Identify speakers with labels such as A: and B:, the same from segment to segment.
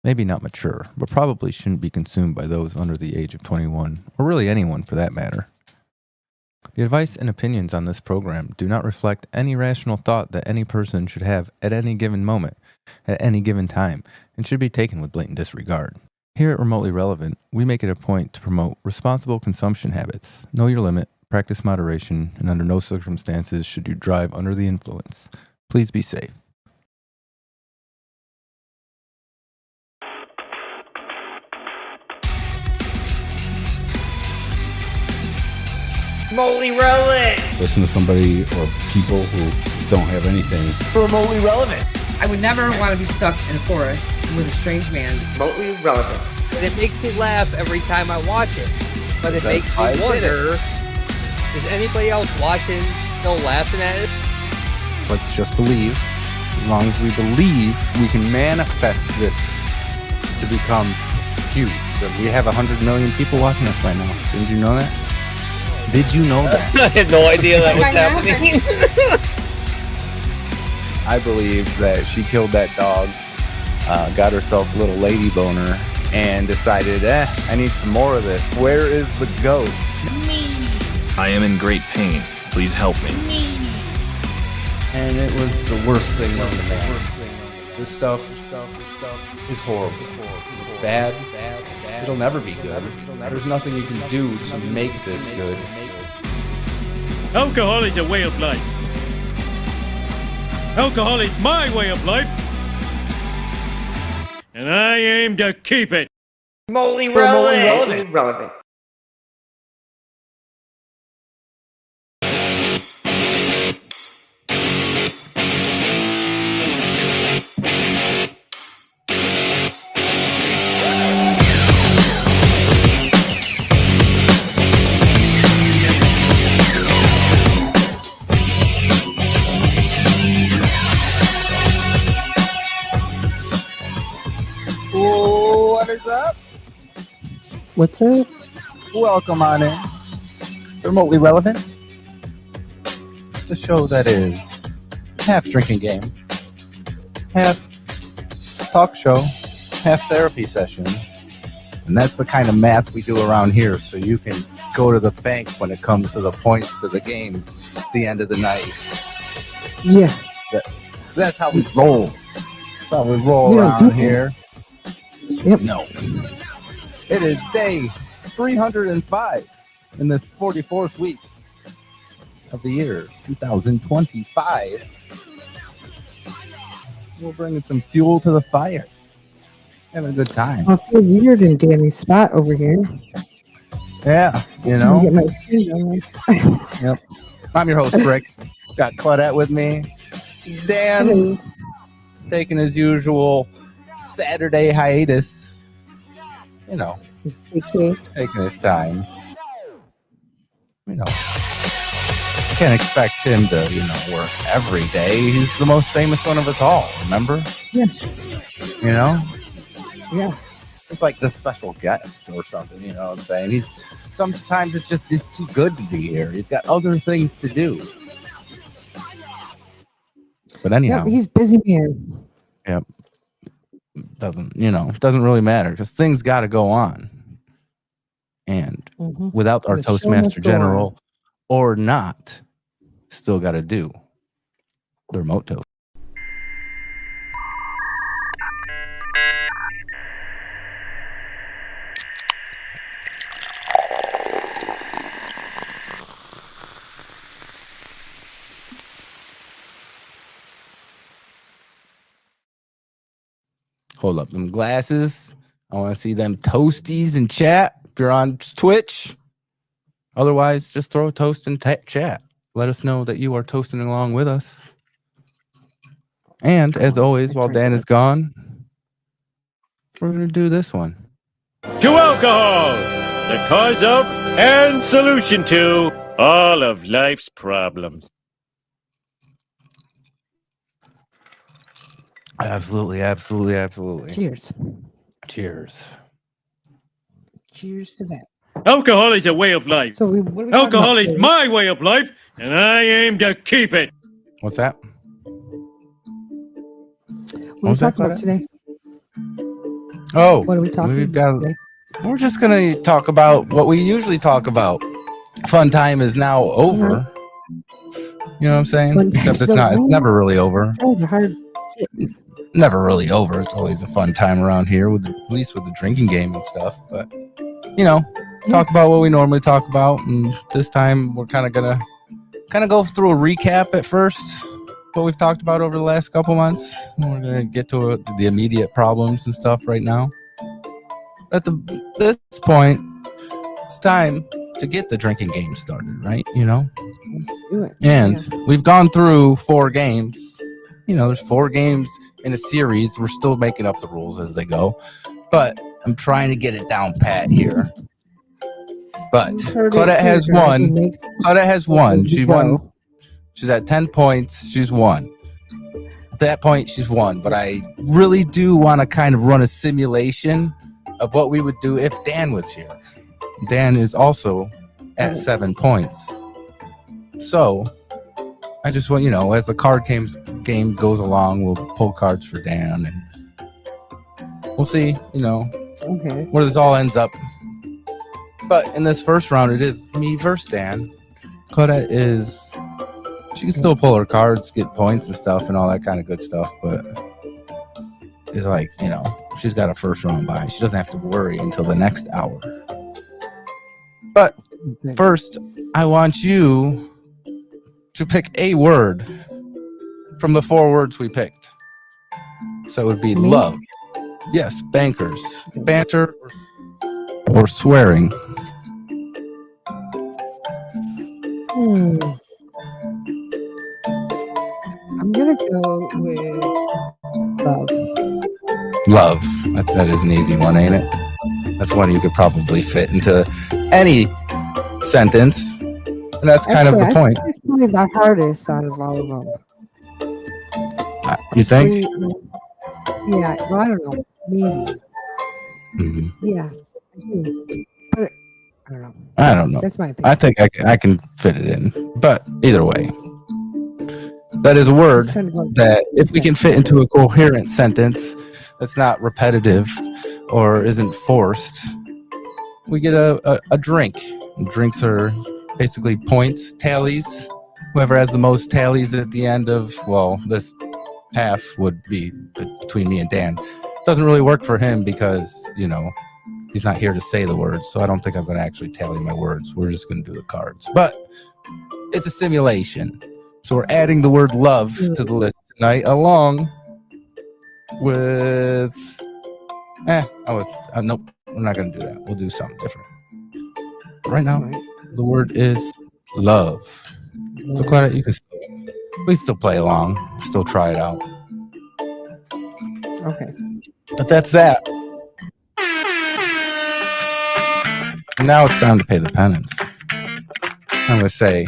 A: maybe not mature, but probably shouldn't be consumed by those under the age of 21, or really anyone for that matter. The advice and opinions on this program do not reflect any rational thought that any person should have at any given moment, at any given time, and should be taken with blatant disregard. Here at Remotely Relevant, we make it a point to promote responsible consumption habits, know your limit, practice moderation, and under no circumstances should you drive under the influence. Please be safe.
B: Remotely relevant.
C: Listen to somebody or people who just don't have anything.
B: Remotely relevant.
D: I would never want to be stuck in a forest with a strange man.
B: Remotely relevant.
E: And it makes me laugh every time I watch it. But it makes me wonder, is anybody else watching still laughing at it?
C: Let's just believe. As long as we believe, we can manifest this to become huge. We have 100 million people watching us right now. Didn't you know that? Did you know that?
E: I had no idea that was happening.
C: I believe that she killed that dog, got herself a little lady boner, and decided, I need some more of this. Where is the goat?
F: I am in great pain. Please help me.
C: And it was the worst thing known to man. This stuff is horrible. It's bad. It'll never be good. There's nothing you can do to make this good.
G: Alcohol is a way of life. Alcohol is my way of life. And I aim to keep it.
B: Remotely relevant.
C: What is up?
D: What's up?
C: Welcome on in. Remotely Relevant. The show that is half drinking game, half talk show, half therapy session. And that's the kind of math we do around here, so you can go to the bank when it comes to the points to the game at the end of the night.
D: Yeah.
C: That's how we roll. That's how we roll around here.
D: Yep.
C: No. It is day 305 in this 44th week of the year 2025. We're bringing some fuel to the fire. Having a good time.
D: I feel weird in Danny's spot over here.
C: Yeah, you know.
D: Get my shoes on.
C: Yep. I'm your host, Rick. Got Claudette with me. Dan is taking his usual Saturday hiatus. You know,
D: Okay.
C: taking his time. You know, can't expect him to, work every day. He's the most famous one of us all, remember?
D: Yeah.
C: You know?
D: Yeah.
C: It's like the special guest or something, you know what I'm saying? Sometimes it's too good to be here. He's got other things to do. But anyhow.
D: Yep, he's busy man.
C: Yep. Doesn't really matter because things got to go on. And without our Toastmaster General or not, still got to do the remote toast. Hold up them glasses. I want to see them toasties in chat. If you're on Twitch, otherwise just throw a toast in chat. Let us know that you are toasting along with us. And as always, while Dan is gone, we're going to do this one.
G: To alcohol, the cause of and solution to all of life's problems.
C: Absolutely.
D: Cheers.
C: Cheers.
D: Cheers to that.
G: Alcohol is a way of life.
D: So what are we
G: Alcohol
D: talking
G: is
D: about
G: my way of life, and I aim to keep it.
C: What's that?
D: today? What are we talking about today?
A: Oh,
D: What are we talking
A: we've got.
D: today?
A: We're just gonna talk about what we usually talk about. Fun time is now over. You know what I'm saying?
D: Fun
A: Except
D: time's
A: it's not. It's
D: over.
A: never really over.
D: That was a hard.
A: Never really over. It's always a fun time around here, with at least with the drinking game and stuff. But talk about what we normally talk about, and this time we're kind of gonna go through a recap at first. What we've talked about over the last couple months. And we're gonna get to the immediate problems and stuff right now. At this point, it's time to get the drinking game started, right?
D: Let's do it.
A: And we've gone through 4 games. There's 4 games in a series. We're still making up the rules as they go, but I'm trying to get it down pat here. But Claudette has won. Claudette has won. She won. She's at 10 points. She's won. At that point, she's won. But I really do want to kind of run a simulation of what we would do if Dan was here. Dan is also at 7 points. So I just want, as the card game goes along, we'll pull cards for Dan and we'll see,
D: Okay.
A: where this all ends up. But in this first round, it is me versus Dan. Claudette she can still pull her cards, get points and stuff and all that kind of good stuff, but it's like, she's got a first round bye. She doesn't have to worry until the next hour. But first, I want you to pick a word from the 4 words we picked. So it would be love. Yes, bankers. Banter or swearing.
D: I'm gonna go with love.
A: Love. That is an easy one, ain't it? That's one you could probably fit into any sentence. And that's kind of the point.
D: It's probably the hardest out of all of them.
A: You think?
D: Yeah, well, I don't know. Maybe.
A: Mm-hmm.
D: Yeah. I do. But I don't know.
A: That's
D: my opinion.
A: I think I can fit it in. But either way, that is a word that if we can fit into a coherent sentence that's not repetitive or isn't forced, we get a drink. And drinks are basically points, tallies. Whoever has the most tallies at the end of, this half would be between me and Dan. Doesn't really work for him because, he's not here to say the words. So I don't think I'm going to actually tally my words. We're just going to do the cards. But it's a simulation. So we're adding the word love to the list tonight along with... nope, we're not going to do that. We'll do something different. But right now, the word is love. So Claudette, we can still play along, still try it out.
D: Okay.
A: But that's that. Now it's time to pay the penance. I'm going to say,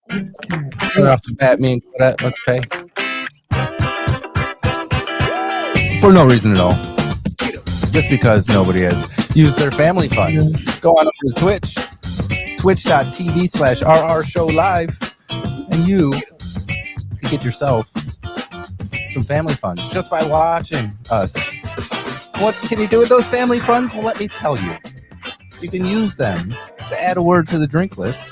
A: right off the bat, me and Claudette, let's pay. For no reason at all. Just because nobody has used their family funds. Go on over to Twitch, twitch.tv/RR Show Live, and you can get yourself some family funds just by watching us. What can you do with those family funds? Well, let me tell you. You can use them to add a word to the drink list.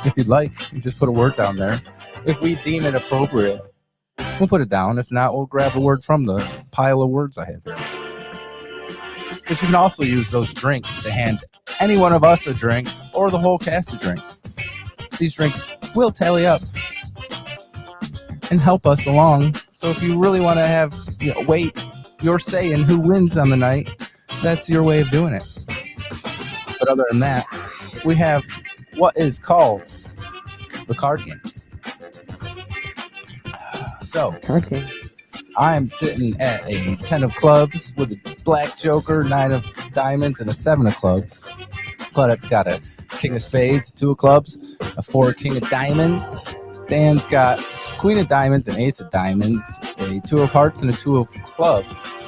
A: If you'd like, you just put a word down there. If we deem it appropriate, we'll put it down. If not, we'll grab a word from the pile of words I have here. But you can also use those drinks to hand any one of us a drink or the whole cast a drink. These drinks will tally up and help us along. So if you really want to have weight your say in who wins on the night, that's your way of doing it. But other than that, we have what is called the card game. So, I'm sitting at a 10 of clubs with a black joker, 9 of diamonds, and a 7 of clubs. Claudette's got a king of spades, 2 of clubs, a 4 king of diamonds. Dan's got queen of diamonds, an ace of diamonds, a 2 of hearts, and a 2 of clubs.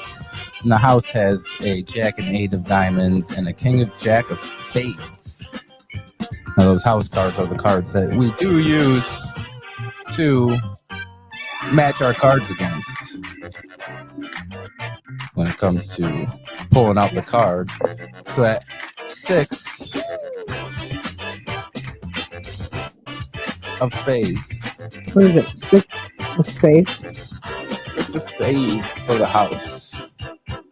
A: And the house has a jack and 8 of diamonds and a king of jack of spades. Now those house cards are the cards that we do use to match our cards against.
C: when it comes to pulling out the card. So at 6 of spades.
H: What is it? 6 of spades?
C: 6 of spades for the house.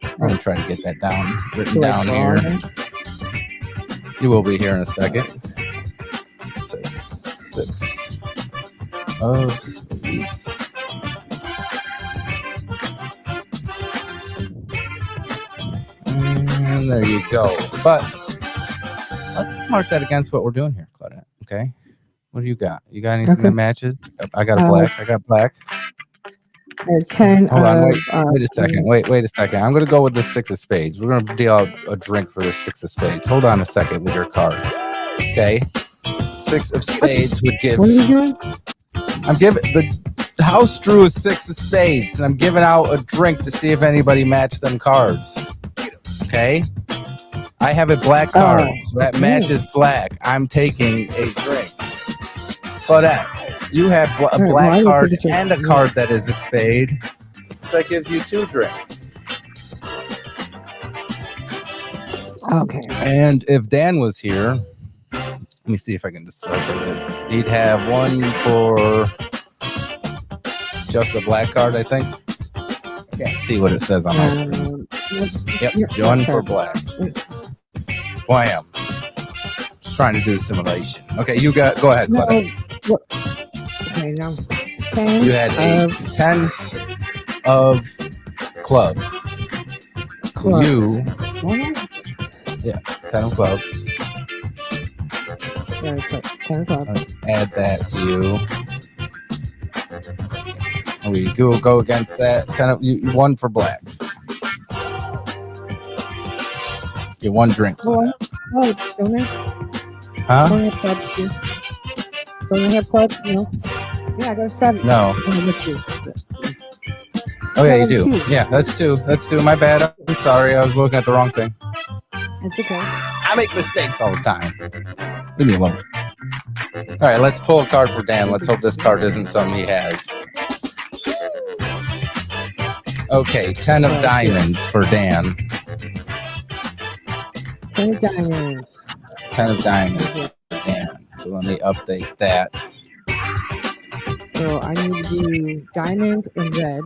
C: I'm going to try to get that written
H: Do I
C: down
H: draw
C: here.
H: them?
C: You will be here in a second. 6 of spades. And there you go. But let's mark that against what we're doing here, Claudette. Okay. What do you got? You got anything
H: Okay.
C: that matches? I got a black. I got black.
H: 10
C: Hold on.
H: of...
C: Wait a second. Wait a second. I'm going to go with the 6 of spades. We're going to deal out a drink for the 6 of spades. Hold on a second with your card. Okay. 6 of spades would give...
H: What are you doing?
C: I'm giving... The house drew a 6 of spades, and I'm giving out a drink to see if anybody matches them cards. Okay? I have a black card, so that matches black. I'm taking a drink. But you have a black card and a card that is a spade. So that gives you 2 drinks.
H: Okay.
C: And if Dan was here, let me see if I can decipher this. He'd have 1 for just a black card, I think. I can't see what it says on my screen. Yep, 1 for black. Wham. Just trying to do simulation. Okay, you got. Go ahead, Claudia.
H: Okay, now 10
C: You had 10 of clubs. So
H: Clubs.
C: you,
H: Yeah,
C: 10 of clubs.
H: 10 clubs.
C: Add that to you. And we go against that. 10 of you. 1 for black. Get 1 drink.
H: Oh, don't I?
C: Huh?
H: Don't I have clubs too? Don't I have clubs? No. Yeah, I got a 7.
C: No.
H: Oh, let's see.
C: Oh yeah, you do.
H: 2.
C: Yeah, that's 2. That's 2. My bad. I'm sorry. I was looking at the wrong thing.
H: It's okay.
C: I make mistakes all the time. Leave me alone. All right, let's pull a card for Dan. Let's hope this card isn't something he has. Okay, 10 of diamonds for Dan.
H: 10 of diamonds.
C: 10 of diamonds for Dan. So let me update that.
H: So I need to do diamond and red.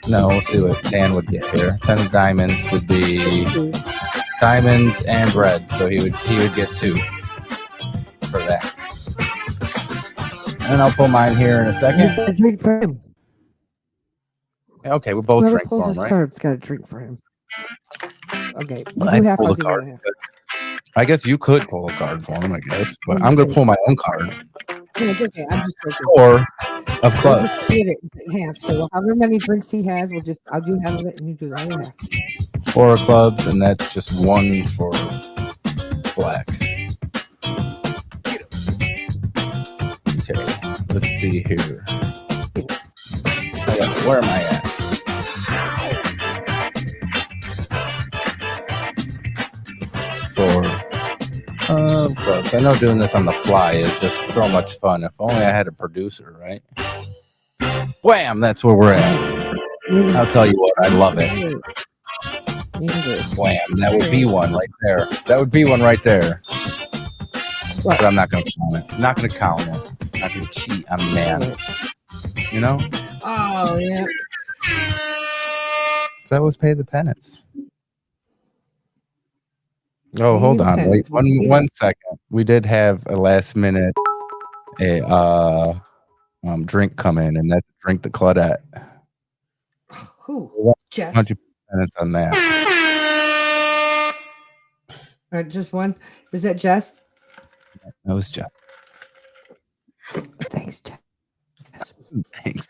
C: No, we'll see what Dan would get here. 10 of diamonds would be diamonds and red. So he would get 2 for that. And I'll pull mine here in a second.
H: A drink for him.
C: Okay, we both
H: Whoever
C: drink for
H: pulls
C: him,
H: his
C: right?
H: card's got a drink for him. Okay.
C: But
H: You
C: I
H: have
C: pulled
H: to
C: a
H: do
C: card.
H: it.
C: I guess you could pull a card for him, I guess. But I'm going to pull my own card.
H: Yeah, it's okay. I'm just joking.
C: 4 of
H: We'll
C: clubs.
H: just split it in half. So however many drinks he has, I'll do half of it and you do the other half.
C: 4 of clubs, and that's just 1 for black. Okay, let's see here. Where am I at? 4 of clubs. I know doing this on the fly is just so much fun. If only I had a producer, right? Wham! That's where we're at. I'll tell you what, I love it. Wham! That would be one right there. That would be one right there. But I'm not going to count it. I'm not going to count it. I'm not going to cheat. I'm a man. You know?
H: Oh, yeah.
C: So I always pay the penance. Oh, hold on. Wait one second. We did have a last minute drink come in, and that's a drink to Claudette.
H: Who? Jeff.
C: 100 penance on that.
H: Just one. Is that Jess?
C: That was Jeff.
H: Thanks, Jeff.
C: Thanks.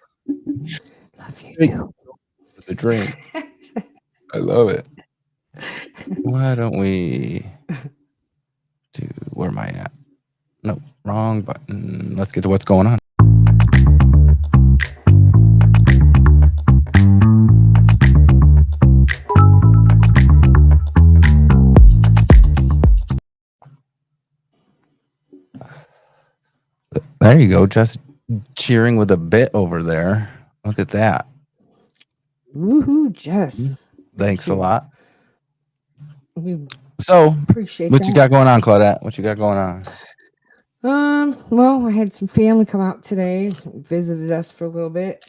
H: Love you
C: Thank
H: too.
C: For the drink. I love it. Why don't we do, where am I at? No, wrong button. Let's get to what's going on. There you go, just cheering with a bit over there. Look at that.
H: Woohoo, Jess.
C: Thanks a
H: Thank you.
C: lot.
H: We
C: So,
H: appreciate
C: what
H: that.
C: you got going on, Claudette? What you got going on?
H: Well, I had some family come out today, visited us for a little bit.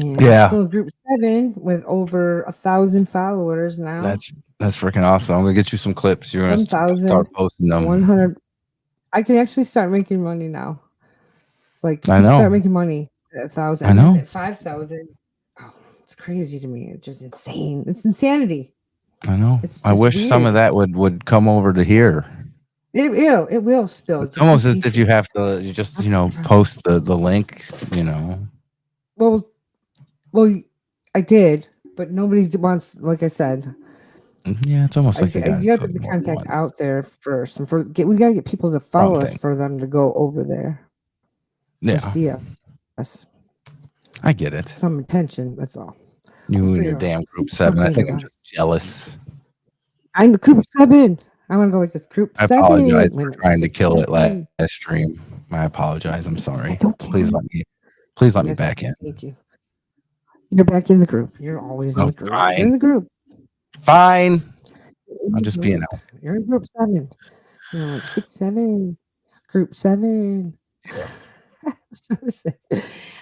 H: And
C: Yeah.
H: still group 7 with over 1,000 followers now.
C: That's freaking awesome. I'm gonna get you some clips. You're gonna start posting them.
H: 100. I can actually start making money now. Like,
C: I
H: you can
C: know.
H: start making money at 1,000.
C: I know.
H: At 5,000. Oh, it's crazy to me. It's just insane. It's insanity.
C: I know.
H: It's
C: I
H: just
C: wish some
H: weird.
C: of that would come over to here.
H: It will spill.
C: It's almost as if you have to just post the link.
H: Well, I did, but nobody wants. Like I said,
C: yeah, it's almost like
H: you got to put the contact out there first, and we got to get people to follow us for them to go over there.
C: Yeah,
H: see us.
C: I get it.
H: Some attention. That's all.
C: You and your damn group 7. I think I'm just jealous.
H: I'm the group 7. I want to go like this group 7.
C: I apologize for trying to kill it last stream. I apologize. I'm sorry. Please let me back in.
H: Thank you. You're back in the group. You're always in the group.
C: Fine.
H: You're in the group.
C: Fine. I'm just being out.
H: You're in group 7. You're like 6, 7. Group 7.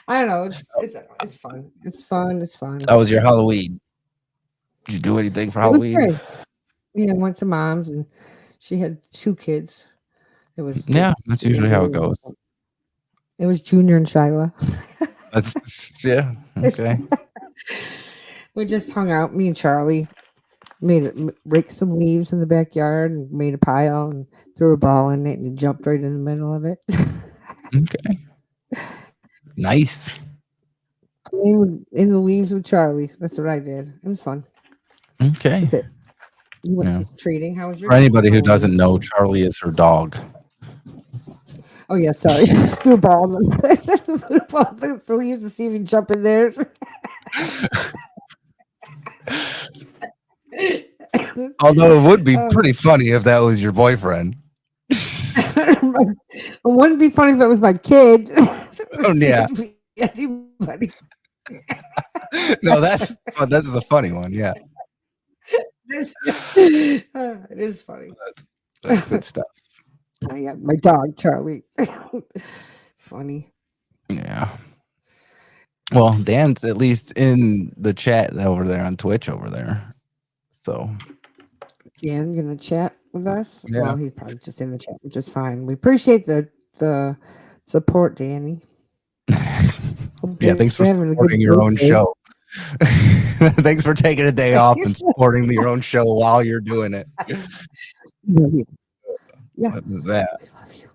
H: I don't know. It's fun. It's fun.
C: That was your Halloween. Did you do anything for Halloween?
H: Yeah, I went to mom's and she had 2 kids. It was
C: that's usually how it goes.
H: It was Junior and Shyla.
C: That's okay.
H: We just hung out. Me and Charlie raked some leaves in the backyard and made a pile and threw a ball in it and jumped right in the middle of it.
C: Okay. Nice.
H: Playing in the leaves with Charlie. That's what I did. It was fun.
C: Okay.
H: That's it. You went trading. How was your?
C: For anybody who doesn't know, Charlie is her dog.
H: Oh yeah, sorry. Threw a ball in the leaves to see if you jump in there.
C: Although it would be pretty funny if that was your boyfriend.
H: It wouldn't be funny if it was my kid.
C: Oh yeah.
H: Anybody.
C: No, that's a funny one. Yeah.
H: It is funny.
C: That's good stuff.
H: Oh, yeah, my dog Charlie. Funny.
C: Yeah. Well, Dan's at least in the chat over there on Twitch over there. So
H: Dan in the chat with us?
C: Yeah.
H: Well, he's probably just in the chat, which is fine. We appreciate the support, Danny.
C: Yeah, thanks for supporting your own show. Thanks for taking a day off and supporting your own show while you're doing it.
H: Yeah.
C: What was that?
H: I love you.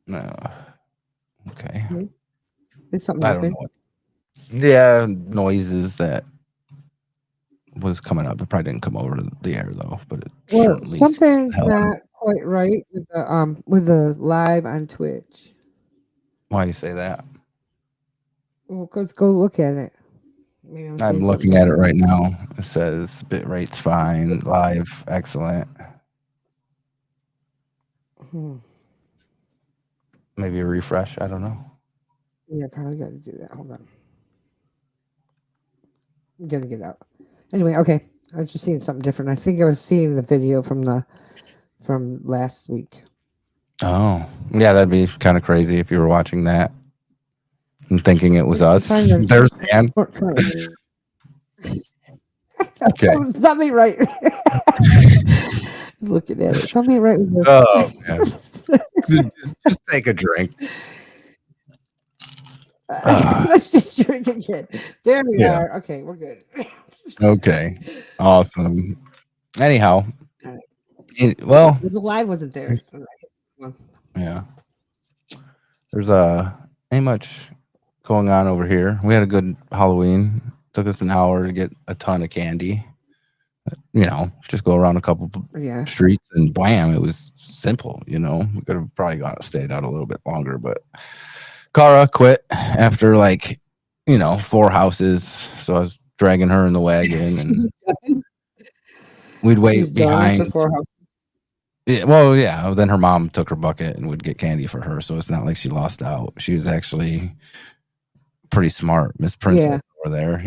C: No. Okay.
H: Is something
C: I don't
H: happened?
C: know. Yeah, noises that was coming up. It probably didn't come over the air though, but it certainly
H: something's not quite right with the live on Twitch.
C: Why do you say that?
H: Well, go look at it.
C: I'm looking at it right now. It says bit rate's fine, live, excellent. Maybe a refresh. I don't know.
H: Yeah, probably got to do that. Hold on. I'm gonna get out. Anyway, okay. I was just seeing something different. I think I was seeing the video from last week.
C: Oh, yeah, that'd be kind of crazy if you were watching that and thinking it was us. There's Dan.
H: Okay. Something right. Looking at it. Something right with this.
C: Oh, man. just take a drink.
H: Let's just drink again. There we are. Okay, we're good.
C: Okay. Awesome. Anyhow. The
H: live wasn't there.
C: Yeah. There's ain't much going on over here. We had a good Halloween. Took us an hour to get a ton of candy. Just go around a couple streets and bam, it was simple. We could have probably stayed out a little bit longer, but Kara quit after 4 houses. So I was dragging her in the wagon and we'd wait behind. Yeah, well, yeah. Then her mom took her bucket and would get candy for her, so it's not like she lost out. She was actually pretty smart, Miss Princess
A: over there,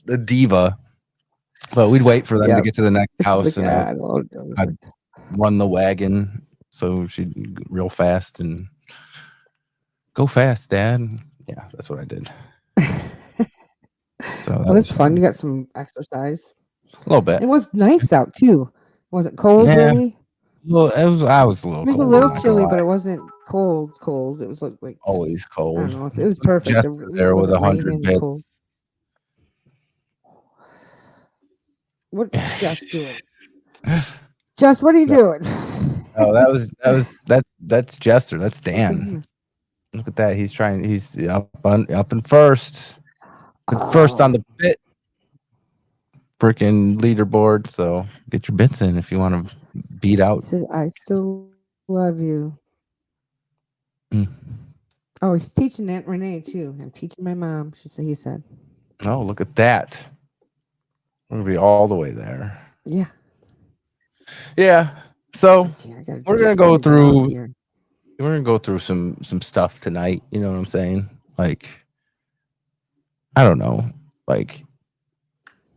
A: the diva. But we'd wait for them to get to the next house, and I'd run the wagon so she'd real fast and go fast, Dad. Yeah, that's what I did. So
H: well, it's fun. You got some exercise.
A: A little bit.
H: It was nice out too. Was it cold?
A: Yeah.
H: Really?
A: Well, I was a little.
H: It was
A: cold,
H: a little chilly, but it wasn't cold. Cold. It was like
A: always cold.
H: I don't know. It was perfect.
A: Just there with 100 bits.
H: Cold. What Jess doing? Jess, what are you doing?
A: Oh, that's Jester. That's Dan. Look at that. He's up in first. First on the bit freaking leaderboard. So get your bits in if you want to beat out.
H: I still love you. Oh, he's teaching Aunt Renee too. I'm teaching my mom. He said.
A: Oh, look at that. We're gonna be all the way there.
H: Yeah.
A: Yeah. So we're gonna go through. We're gonna go through some stuff tonight. You know what I'm saying? Like, I don't know. Like,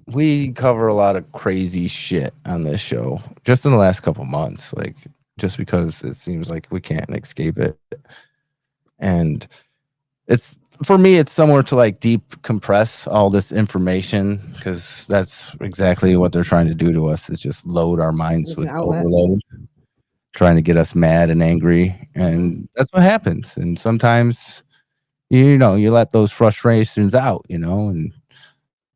A: we cover a lot of crazy shit on this show just in the last couple months. Like, just because it seems like we can't escape it, and for me, it's somewhere to like deep compress all this information, because that's exactly what they're trying to do to us, is just load our minds with overload, trying to get us mad and angry. And that's what happens. And sometimes, you let those frustrations out, and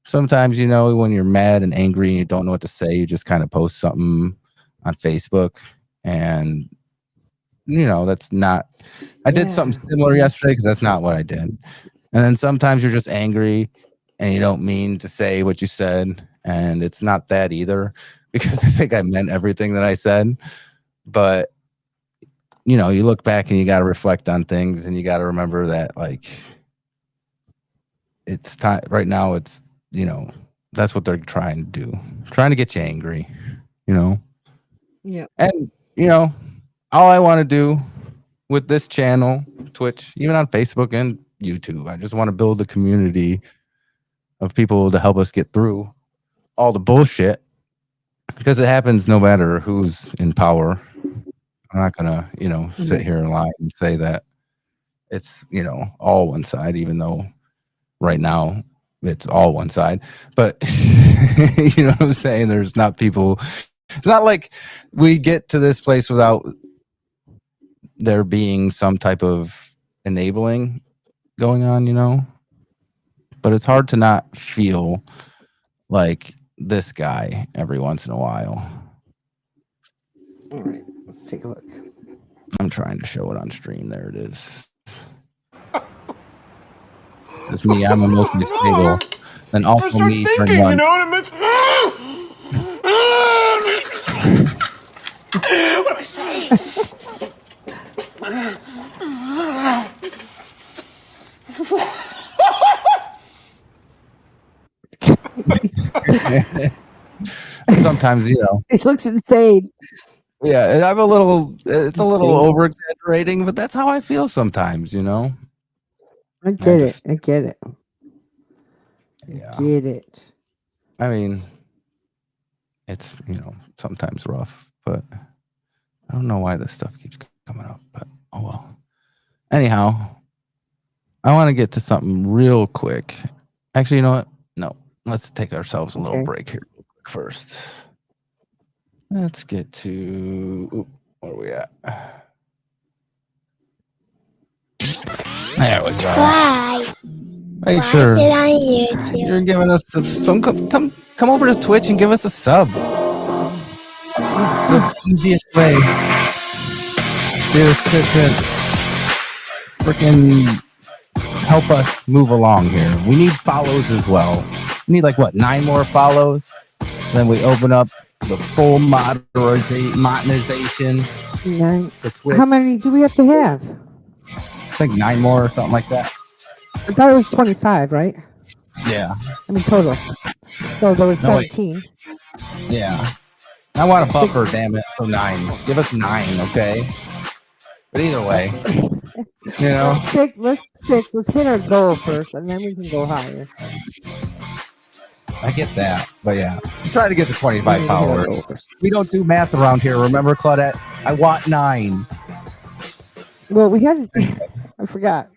A: sometimes, when you're mad and angry and you don't know what to say, you just kind of post something on Facebook, and that's not. I did something similar yesterday because that's not what I did. And then sometimes you're just angry and you don't mean to say what you said, and it's not that either, because I think I meant everything that I said. But you look back and you got to reflect on things, and you got to remember that, like, it's time right now. It's that's what they're trying to do, trying to get you angry.
H: Yeah.
A: And all I want to do with this channel, Twitch, even on Facebook and YouTube, I just want to build a community of people to help us get through all the bullshit, because it happens no matter who's in power. I'm not gonna, sit here and lie and say that it's, all one side, even though right now it's all one side. But you know what I'm saying? There's not people. It's not like we get to this place without there being some type of enabling going on, but it's hard to not feel like this guy every once in a while.
H: All right, let's take a look.
A: I'm trying to show it on stream. There it is. It's me. I'm emotionally stable. And also me thinking,
B: you know what I mean? What do I say?
A: Sometimes,
H: it looks insane.
A: Yeah, it's a little over exaggerating, but that's how I feel sometimes,
H: I get it.
A: Yeah.
H: Get it.
A: I mean, it's, sometimes rough, but I don't know why this stuff keeps coming up, but oh well. Anyhow, I want to get to something real quick. Actually, you know what? No, let's take ourselves a little break here first. Let's get to, where are we at? There we go.
I: Why?
A: Make sure
I: Is it on YouTube?
A: you're giving us some. Come over to Twitch and give us a sub. It's the easiest way to freaking help us move along here. We need follows as well. We need 9 more follows. Then we open up the full monetization.
H: How many do we have to have?
A: I think 9 more or something like that.
H: I thought it was 25, right?
A: Yeah.
H: I mean, total. So there was 17.
A: Yeah. I want a buffer, damn it. So 9. Give us 9, okay?
C: But either way, you know,
H: Let's hit our goal first, and then we can go higher.
C: I get that. But yeah, try to get to
H: We
C: 25
H: need to hit our
C: followers.
H: goal first.
C: We don't do math around here. Remember, Claudette? I want 9.
H: Well, we had. I forgot.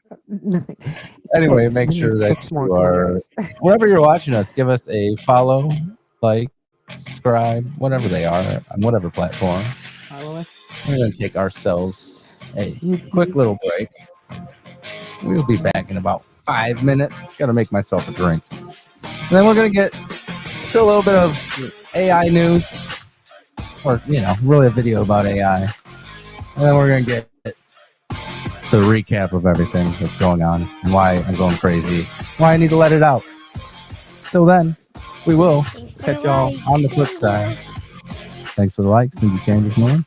C: Anyway,
H: 6.
C: make
H: We
C: sure
H: need
C: that
H: 6 more
C: you are,
H: comments.
C: wherever you're watching us, give us a follow, like, subscribe, whatever they are, on whatever platform.
H: Follow us.
C: We're going to take ourselves a
H: YouTube.
C: quick little break. We'll be back in about 5 minutes. Got to make myself a drink. And then we're going to get to a little bit of AI news, or, really a video about AI. And then we're going to get to the recap of everything that's going on and why I'm going crazy, why I need to let it out. Till then, we will catch y'all on the flip side. Thanks for the likes and the changes, man.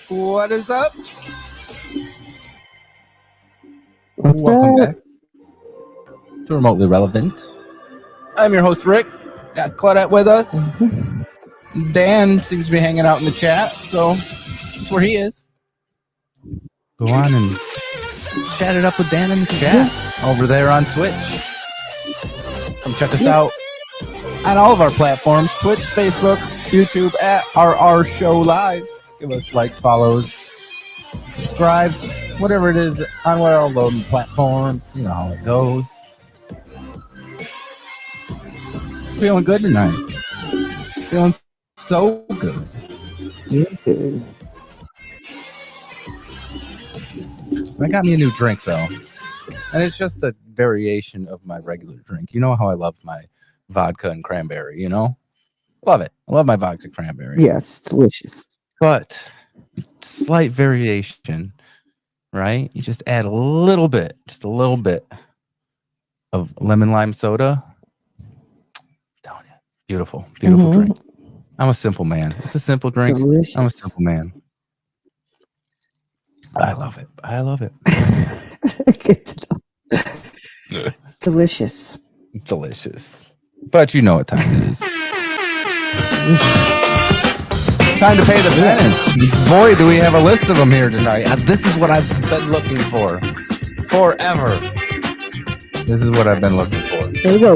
C: What is up?
H: What's
C: Welcome
H: up?
C: back to Remotely Relevant. I'm your host, Rick. Got Claudette with us. Dan seems to be hanging out in the chat, so that's where he is. Go on and chat it up with Dan in the chat over there on Twitch. Come check us out on all of our platforms, Twitch, Facebook, YouTube, at RR Show Live. Give us likes, follows, subscribes, whatever it is on all those platforms. You know how it goes. Feeling good tonight. Feeling so good.
H: Good.
C: I got me a new drink though, and it's just a variation of my regular drink. You know how I love my vodka and cranberry, you know? Love it. I love my vodka cranberry.
H: Yes, it's delicious.
C: But slight variation, right? You just add a little bit of lemon lime soda. Telling you, beautiful drink. I'm a simple man. It's a simple drink.
H: Delicious.
C: I'm a simple man. I love it.
H: Good to know. Delicious.
C: Delicious. But you know what time it is. It's time to pay the penance. Boy, do we have a list of them here tonight. This is what I've been looking for forever. This is what I've been looking for.
H: There you go.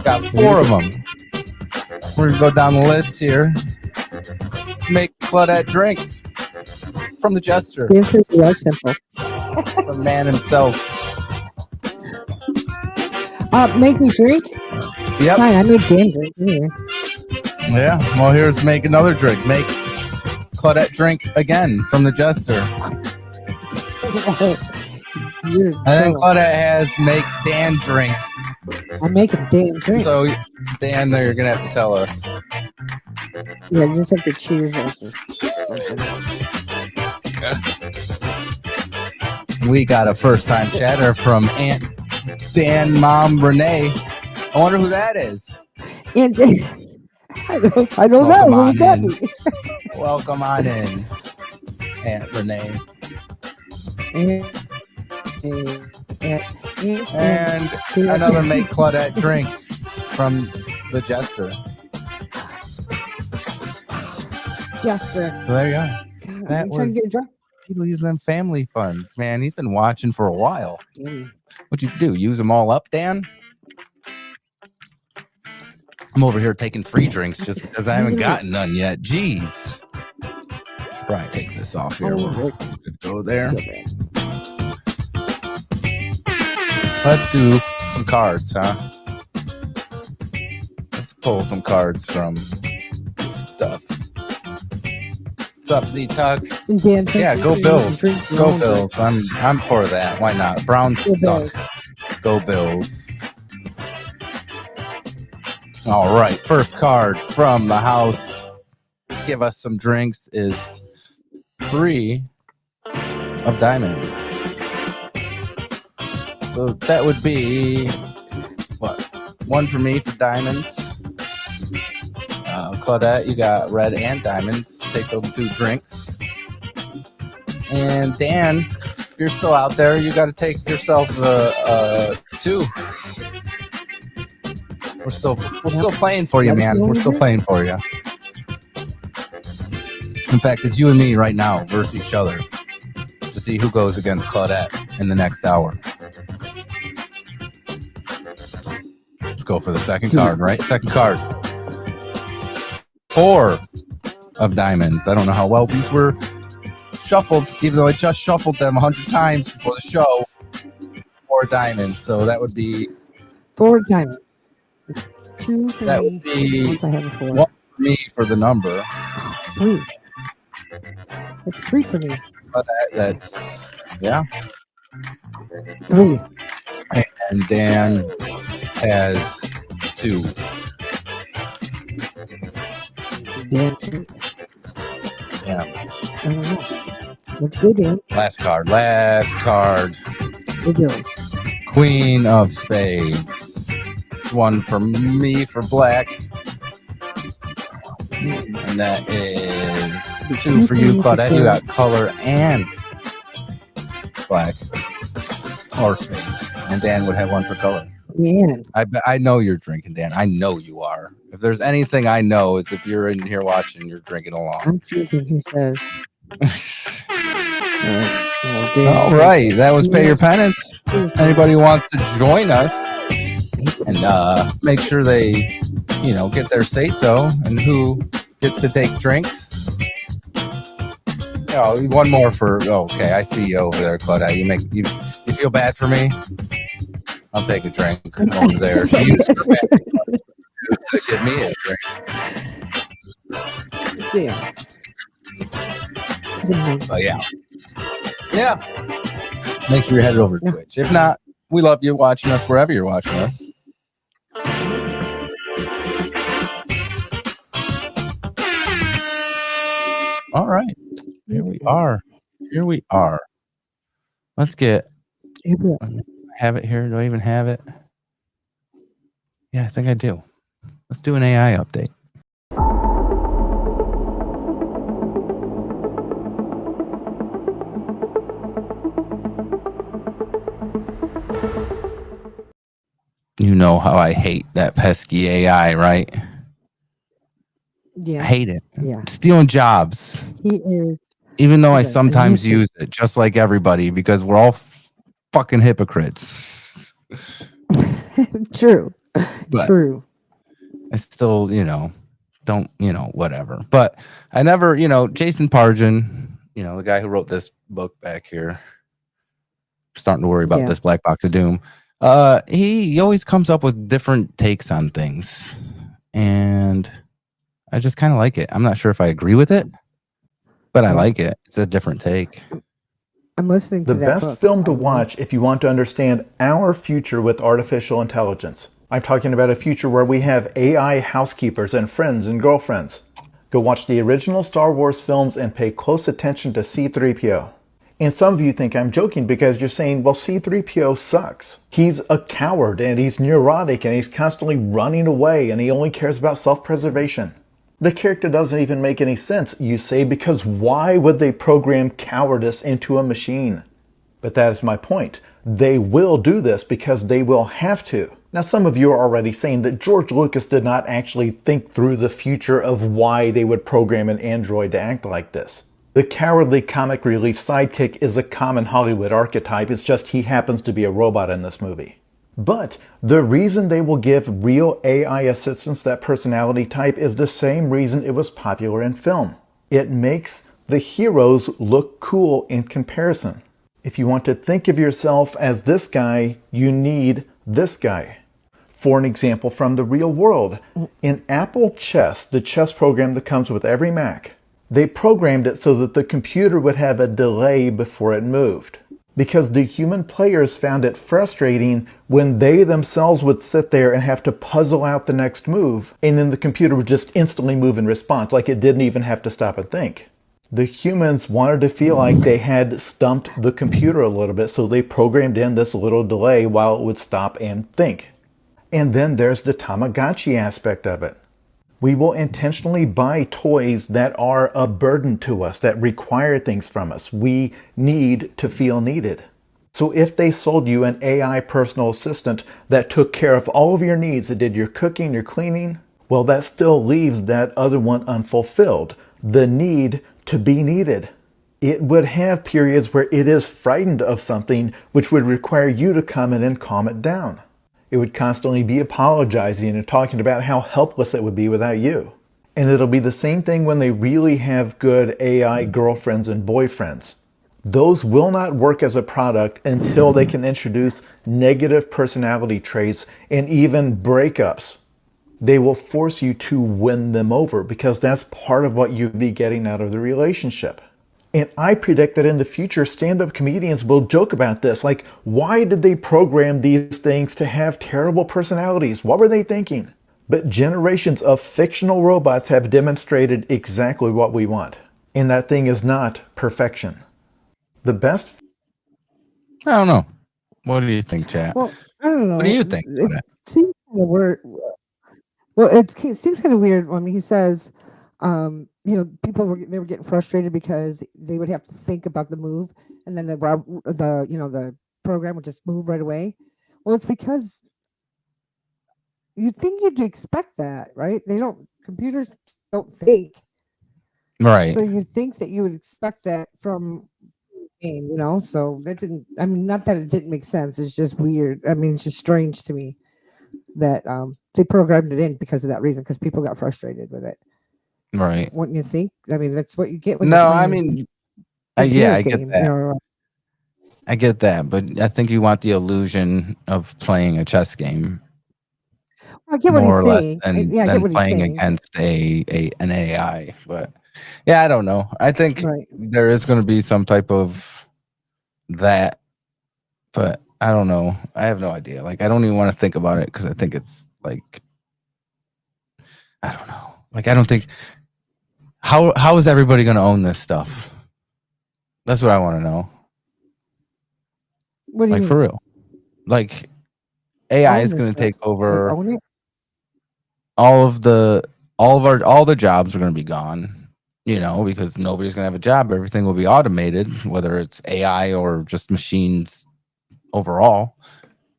C: Got 4 of them. We're going to go down the list here. Make Claudette drink from the Jester,
H: The answer is simple.
C: the man himself.
H: Make me drink?
C: Yep.
H: Fine, I make Dan drink. Anyway.
C: Yeah. Well, here's make another drink. Make Claudette drink again from the Jester.
H: You're
C: And then
H: so-
C: Claudette has make Dan drink.
H: I make a damn drink.
C: So, Dan, you're going to have to tell us.
H: Yeah, you just have to cheers us or something.
C: We got a first-time chatter from Aunt Dan Mom Renee. I wonder who that is.
H: And I don't know.
C: Welcome
H: Who
C: on
H: would that
C: in.
H: be?
C: Welcome on in, Aunt Renee. And another make Claudette drink from the Jester.
H: Jester.
C: So there you go.
H: God,
C: That
H: I'm trying
C: was-
H: to get drunk.
C: People using them family funds, man. He's been watching for a while.
H: Mm.
C: What'd you do? Use them all up, Dan? I'm over here taking free drinks just because I haven't gotten none yet. Jeez. Should probably take this off here. We're good to go there. Let's do some cards, huh? Let's pull some cards from stuff. What's up, Z-Tuck?
H: And Dan,
C: Yeah, go Bills. Go Bills. I'm for that. Why not? Browns
H: Go
C: suck. Go Bills. All right. First card from the house. Give us some drinks is 3 of diamonds. So that would be what? 1 for me for diamonds. Claudette, you got red and diamonds. Take those 2 drinks. And Dan, if you're still out there, you got to take yourself 2. We're still playing for you, man. We're still playing for you. In fact, it's you and me right now versus each other to see who goes against Claudette in the next hour. Let's go for the second card, right? Second card. 4 of diamonds. I don't know how well these were shuffled, even though I just shuffled them 100 times before the show. 4 diamonds. So that would be
H: 4 times. 2 for
C: That
H: me.
C: would be
H: Once I have a 4.
C: 1 for me for the number.
H: 3. That's 3 for me.
C: But that's, yeah.
H: 3.
C: And Dan has 2.
H: Dan.
C: Yeah.
H: I don't know. Let's go, Dan.
C: Last card. Last card.
H: The Bills.
C: Queen of Spades. It's 1 for me for black. And that is Two for you, Claudette. You got color and black or spades. And Dan would have one for color.
H: Man,
C: I know you're drinking, Dan. I know you are. If there's anything I know, is if you're in here watching, you're drinking along.
H: I'm drinking, he says.
C: All right, that was Pay Your Penance. Anybody who wants to join us and make sure they, get their say so, and who gets to take drinks. Oh, one more for. Okay, I see you over there, Claudia. You feel bad for me? I'll take a drink over there. She used her back to get me a drink.
H: Yeah.
C: Yeah. Make sure you head over to Twitch. If not, we love you watching us wherever you're watching us. All right. Here we are. Let's get. Have it here. Do I even have it? Yeah, I think I do. Let's do an AI update. You know how I hate that pesky AI, right?
H: Yeah.
C: I hate it.
H: Yeah.
C: Stealing jobs.
H: He is.
C: Even though I sometimes use it, just like everybody, because we're all fucking hypocrites.
H: True.
C: But
H: True.
C: I still, don't, whatever. But I never, Jason Pargin, the guy who wrote this book back here, starting to worry about this Black Box of Doom. He always comes up with different takes on things. And I just kind of like it. I'm not sure if I agree with it, but I like it. It's a different take.
H: I'm listening to
I: the best
H: book.
I: film to watch if you want to understand our future with artificial intelligence. I'm talking about a future where we have AI housekeepers and friends and girlfriends. Go watch the original Star Wars films and pay close attention to C-3PO. And some of you think I'm joking because you're saying, well, C-3PO sucks. He's a coward and he's neurotic and he's constantly running away and he only cares about self-preservation. The character doesn't even make any sense, you say, because why would they program cowardice into a machine? But that is my point. They will do this because they will have to. Now, some of you are already saying that George Lucas did not actually think through the future of why they would program an android to act like this. The cowardly comic relief sidekick is a common Hollywood archetype, it's just he happens to be a robot in this movie. But the reason they will give real AI assistants that personality type is the same reason it was popular in film. It makes the heroes look cool in comparison. If you want to think of yourself as this guy, you need this guy. For an example from the real world, in Apple Chess, the chess program that comes with every Mac, they programmed it so that the computer would have a delay before it moved. Because the human players found it frustrating when they themselves would sit there and have to puzzle out the next move, and then the computer would just instantly move in response, like it didn't even have to stop and think. The humans wanted to feel like they had stumped the computer a little bit, so they programmed in this little delay while it would stop and think. And then there's the Tamagotchi aspect of it. We will intentionally buy toys that are a burden to us, that require things from us. We need to feel needed. So if they sold you an AI personal assistant that took care of all of your needs, that did your cooking, your cleaning, well, that still leaves that other one unfulfilled, the need to be needed. It would have periods where it is frightened of something which would require you to come in and calm it down. It would constantly be apologizing and talking about how helpless it would be without you. And it'll be the same thing when they really have good AI girlfriends and boyfriends. Those will not work as a product until they can introduce negative personality traits and even breakups. They will force you to win them over because that's part of what you'll be getting out of the relationship. And I predict that in the future, stand-up comedians will joke about this. Like, why did they program these things to have terrible personalities? What were they thinking? But generations of fictional robots have demonstrated exactly what we want. And that thing is not perfection. The best...
C: I don't know. What do you think, chat?
H: Well, I don't know.
C: What do you think?
H: It seems kind of weird. Well, it seems kind of weird when he says, people were getting frustrated because they would have to think about the move, and then the program would just move right away. Well, it's because you'd think you'd expect that, right? Computers don't think.
A: Right.
H: So you'd think that you would expect that from game, so that didn't, not that it didn't make sense. It's just weird. It's just strange to me that they programmed it in because of that reason, because people got frustrated with it.
A: Right.
H: Wouldn't you think? That's what you get when
A: No,
H: you're playing
A: I get
H: game,
A: that. I get that, but I think you want the illusion of playing a chess game
H: I get what
A: more or
H: he's
A: less
H: saying.
A: than
H: I get what he's
A: playing
H: saying.
A: against an AI. But yeah, I don't know. I think
H: Right.
A: there is going to be some type of that, but I don't know. I have no idea. Like, I don't even want to think about it because I think it's like, I don't know. Like, I don't think how is everybody going to own this stuff? That's what I want to know.
H: What do you
A: Like,
H: mean?
A: for real. Like, AI
H: Own
A: is
H: this
A: going to
H: stuff.
A: take over
H: Like, own it?
A: all the jobs are going to be gone, because nobody's going to have a job. Everything will be automated, whether it's AI or just machines overall.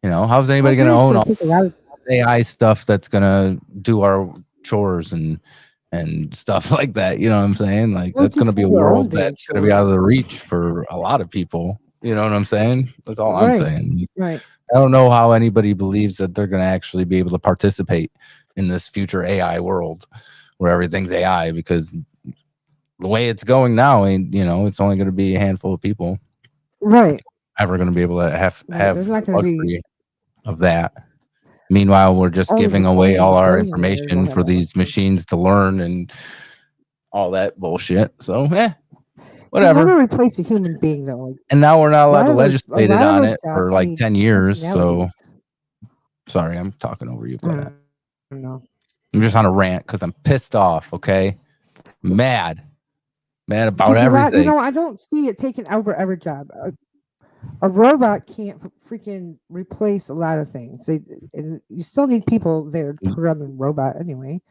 A: How's anybody going to own all AI stuff that's going to do our chores and stuff like that? You know what I'm saying? Like, that's going to be a world that's going to be out of the reach for a lot of people. You know what I'm saying? That's all I'm saying.
H: Right.
A: I don't know how anybody believes that they're going to actually be able to participate in this future AI world where everything's AI, because the way it's going now, it's only going to be a handful of people,
H: right,
A: ever going to be able to have
H: there's not
A: the
H: gonna be
A: luxury of that. Meanwhile, we're just giving away all our information for these machines to learn and all that bullshit. So, whatever.
H: Never replace a human being though.
A: And now we're not allowed to
H: a lot of
A: legislate
H: those
A: on it for
H: jobs
A: like
H: need
A: 10 years. So,
H: personality.
A: sorry, I'm talking over you,
H: I
A: Claudette.
H: don't know.
A: I'm just on a rant because I'm pissed off. Okay, mad about everything.
H: I don't see it taking over every job. A robot can't freaking replace a lot of things. You still need people there to program the robot anyway.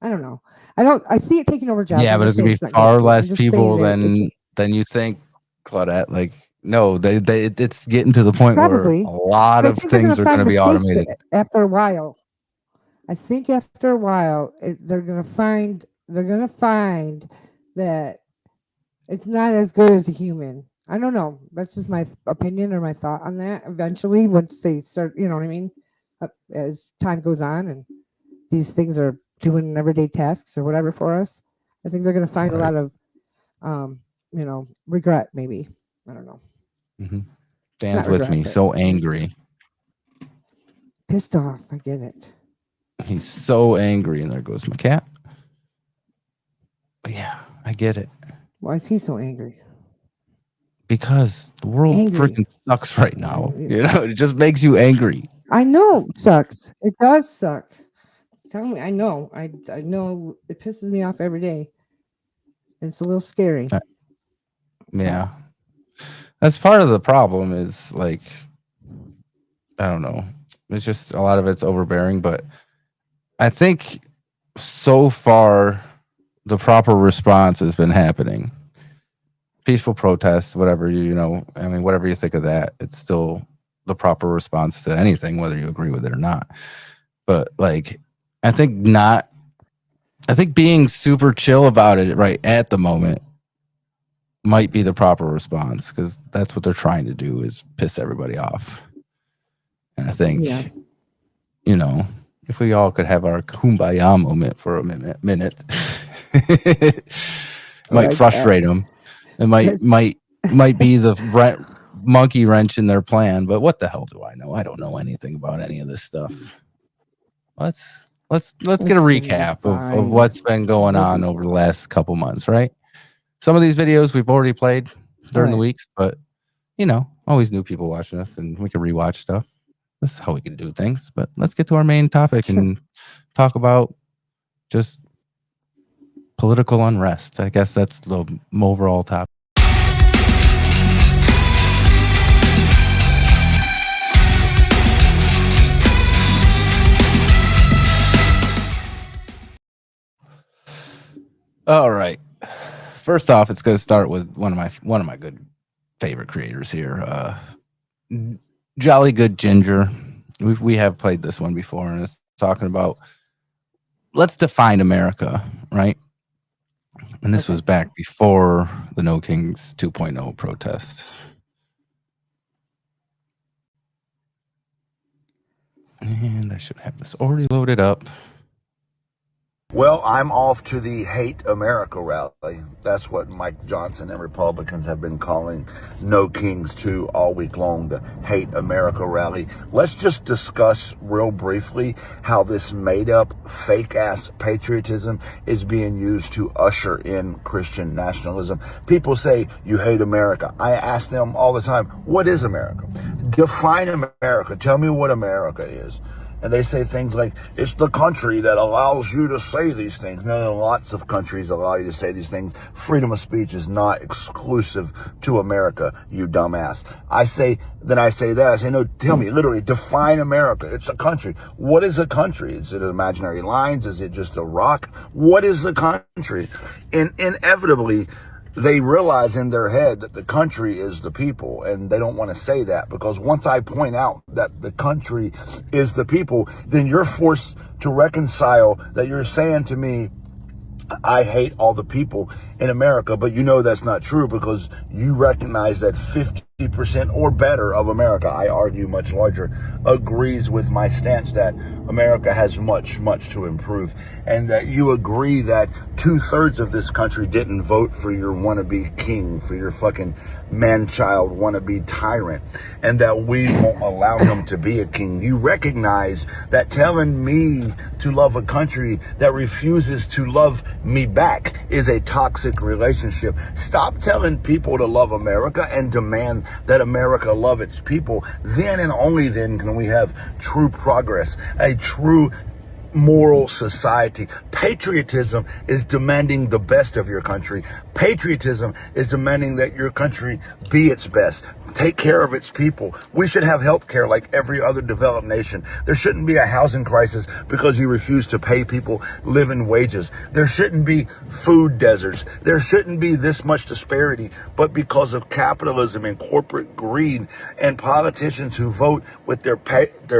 H: I don't know. I see it taking over jobs.
A: Yeah, but it's gonna be far less people than you think, Claudette. Like, no, it's getting to the point where a lot of things are going to be automated
H: after a while. I think after a while, they're gonna find that it's not as good as a human. I don't know. That's just my opinion or my thought on that. Eventually, once they start, you know what I mean, as time goes on and these things are doing everyday tasks or whatever for us, I think they're gonna find a lot of, regret. Maybe, I don't know.
A: Mm-hmm. Dan's with me, so angry,
H: pissed off. I get it.
A: He's so angry, and there goes my cat. But yeah, I get it.
H: Why is he so angry?
A: Because the world freaking sucks right now. It just makes you angry.
H: I know it sucks. It does suck. Tell me, I know. I know it pisses me off every day. It's a little scary.
A: Yeah. That's part of the problem is, like, I don't know. It's just a lot of it's overbearing, but I think so far the proper response has been happening. Peaceful protests, whatever, whatever you think of that, it's still the proper response to anything, whether you agree with it or not. But like, I think being super chill about it right at the moment might be the proper response, because that's what they're trying to do, is piss everybody off. And I think, if we all could have our kumbaya moment for a minute, it might frustrate them. It might be the monkey wrench in their plan. But what the hell do I know? I don't know anything about any of this stuff. Let's get a recap of what's been going on over the last couple months, right? Some of these videos we've already played during the weeks, but always new people watching us, and we can rewatch stuff. That's how we can do things. But let's get to our main topic and talk about just political unrest. I guess that's the overall topic. All right. First off, it's going to start with one of my good favorite creators here, Jolly Good Ginger. We have played this one before, and it's talking about let's define America, right? And this was back before the No Kings 2.0 protests. And I should have this already loaded up.
B: Well, I'm off to the Hate America rally. That's what Mike Johnson and Republicans have been calling No Kings 2 all week long, the Hate America rally. Let's just discuss real briefly how this made-up, fake-ass patriotism is being used to usher in Christian nationalism. People say, you hate America. I ask them all the time, what is America? Define America. Tell me what America is. And they say things like, it's the country that allows you to say these things. No, lots of countries allow you to say these things. Freedom of speech is not exclusive to America, you dumbass. I say that. No, tell me, literally, define America. It's a country. What is a country? Is it imaginary lines? Is it just a rock? What is the country? And inevitably, they realize in their head that the country is the people, and they don't want to say that, because once I point out that the country is the people, then you're forced to reconcile that you're saying to me, I hate all the people in America, but you know that's not true because you recognize that 50% or better of America, I argue much larger, agrees with my stance that America has much, much to improve, and that you agree that 2/3 of this country didn't vote for your wannabe king, for your fucking man-child wannabe tyrant, and that we won't allow him to be a king. You recognize that telling me to love a country that refuses to love me back is a toxic relationship. Stop telling people to love America and demand that America love its people. Then and only then can we have true progress, a true moral society. Patriotism is demanding the best of your country. Patriotism is demanding that your country be its best. Take care of its people. We should have health care like every other developed nation. There shouldn't be a housing crisis because you refuse to pay people living wages. There shouldn't be food deserts. There shouldn't be this much disparity, but because of capitalism and corporate greed and politicians who vote with their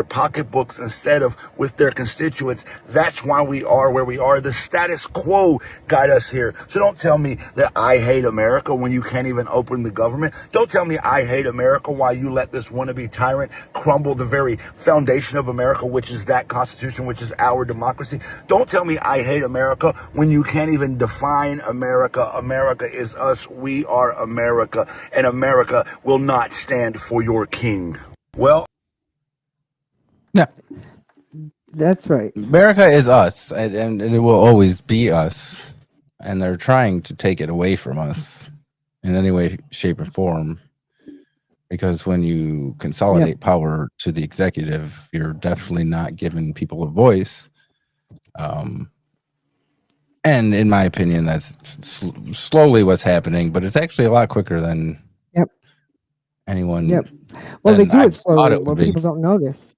B: pocketbooks instead of with their constituents, that's why we are where we are. The status quo got us here. So don't tell me that I hate America when you can't even open the government. Don't tell me I hate America while you let this wannabe tyrant crumble the very foundation of America, which is that Constitution, which is our democracy. Don't tell me I hate America when you can't even define America. America is us. We are America, and America will not stand for your king. Well,
A: yeah,
H: that's right.
A: America is us, and it will always be us. And they're trying to take it away from us in any way, shape, or form. Because when you consolidate power to the executive, you're definitely not giving people a voice. And in my opinion, that's slowly what's happening, but it's actually a lot quicker than anyone.
H: Well, they do it slowly where people don't notice.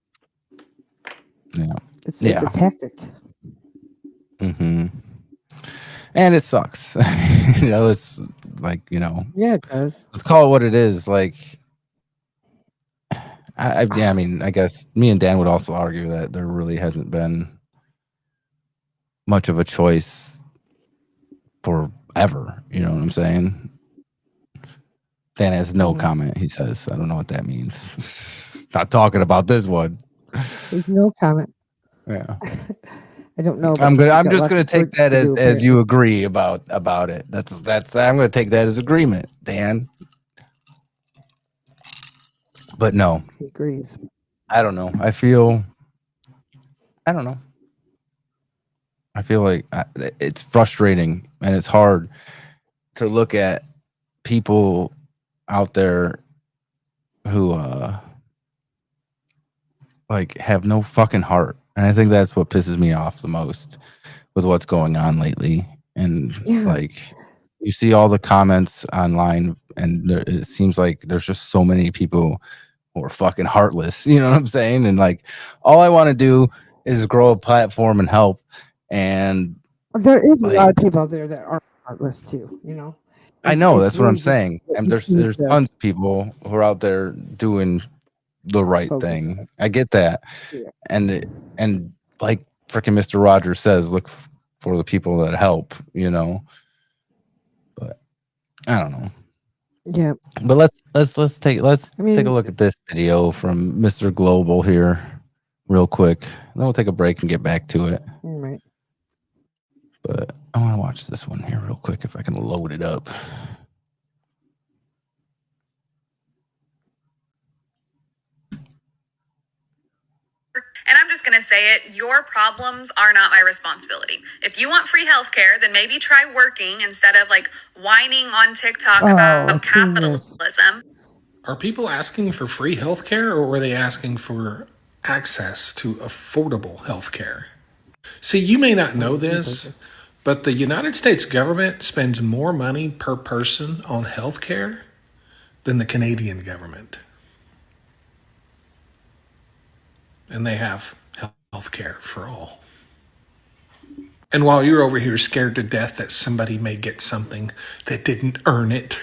A: Yeah.
H: It's a tactic.
A: Mm-hmm. And it sucks. It's like,
H: Yeah, it does.
A: Let's call it what it is. Like, I mean, I guess me and Dan would also argue that there really hasn't been much of a choice forever. You know what I'm saying? Dan has no comment, he says. I don't know what that means. Not talking about this one.
H: There's no comment.
A: Yeah.
H: I don't know.
A: I'm just gonna take that as you agree about it. That's I'm gonna take that as agreement, Dan. But no,
H: he agrees.
A: I don't know. I don't know. I feel like it's frustrating and it's hard to look at people out there who like have no fucking heart. And I think that's what pisses me off the most with what's going on lately. And like you see all the comments online and it seems like there's just so many people who are fucking heartless. You know what I'm saying? And like all I want to do is grow a platform and help. And
H: There is a
A: Like,
H: lot of people out there that are heartless too, you know.
A: I know,
H: It's
A: that's what I'm
H: really just
A: saying.
H: what
A: And
H: you
A: there's
H: choose to
A: tons of people who are out there doing the right
H: focus
A: thing. I get that.
H: Yeah.
A: And like freaking Mr. Rogers says, look for the people that help, you know. But I don't know.
H: Yeah.
A: But let's take
H: I mean,
A: a look at this video from Mr. Global here real quick. Then we'll take a break and get back to it.
H: right.
A: But I want to watch this one here real quick if I can load it up.
J: And I'm just going to say it, your problems are not my responsibility. If you want free healthcare, then maybe try working instead of like whining on TikTok about capitalism.
K: Are people asking for free healthcare, or were they asking for access to affordable healthcare? See, you may not know this, but the United States government spends more money per person on healthcare than the Canadian government. And they have healthcare for all. And while you're over here scared to death that somebody may get something that didn't earn it,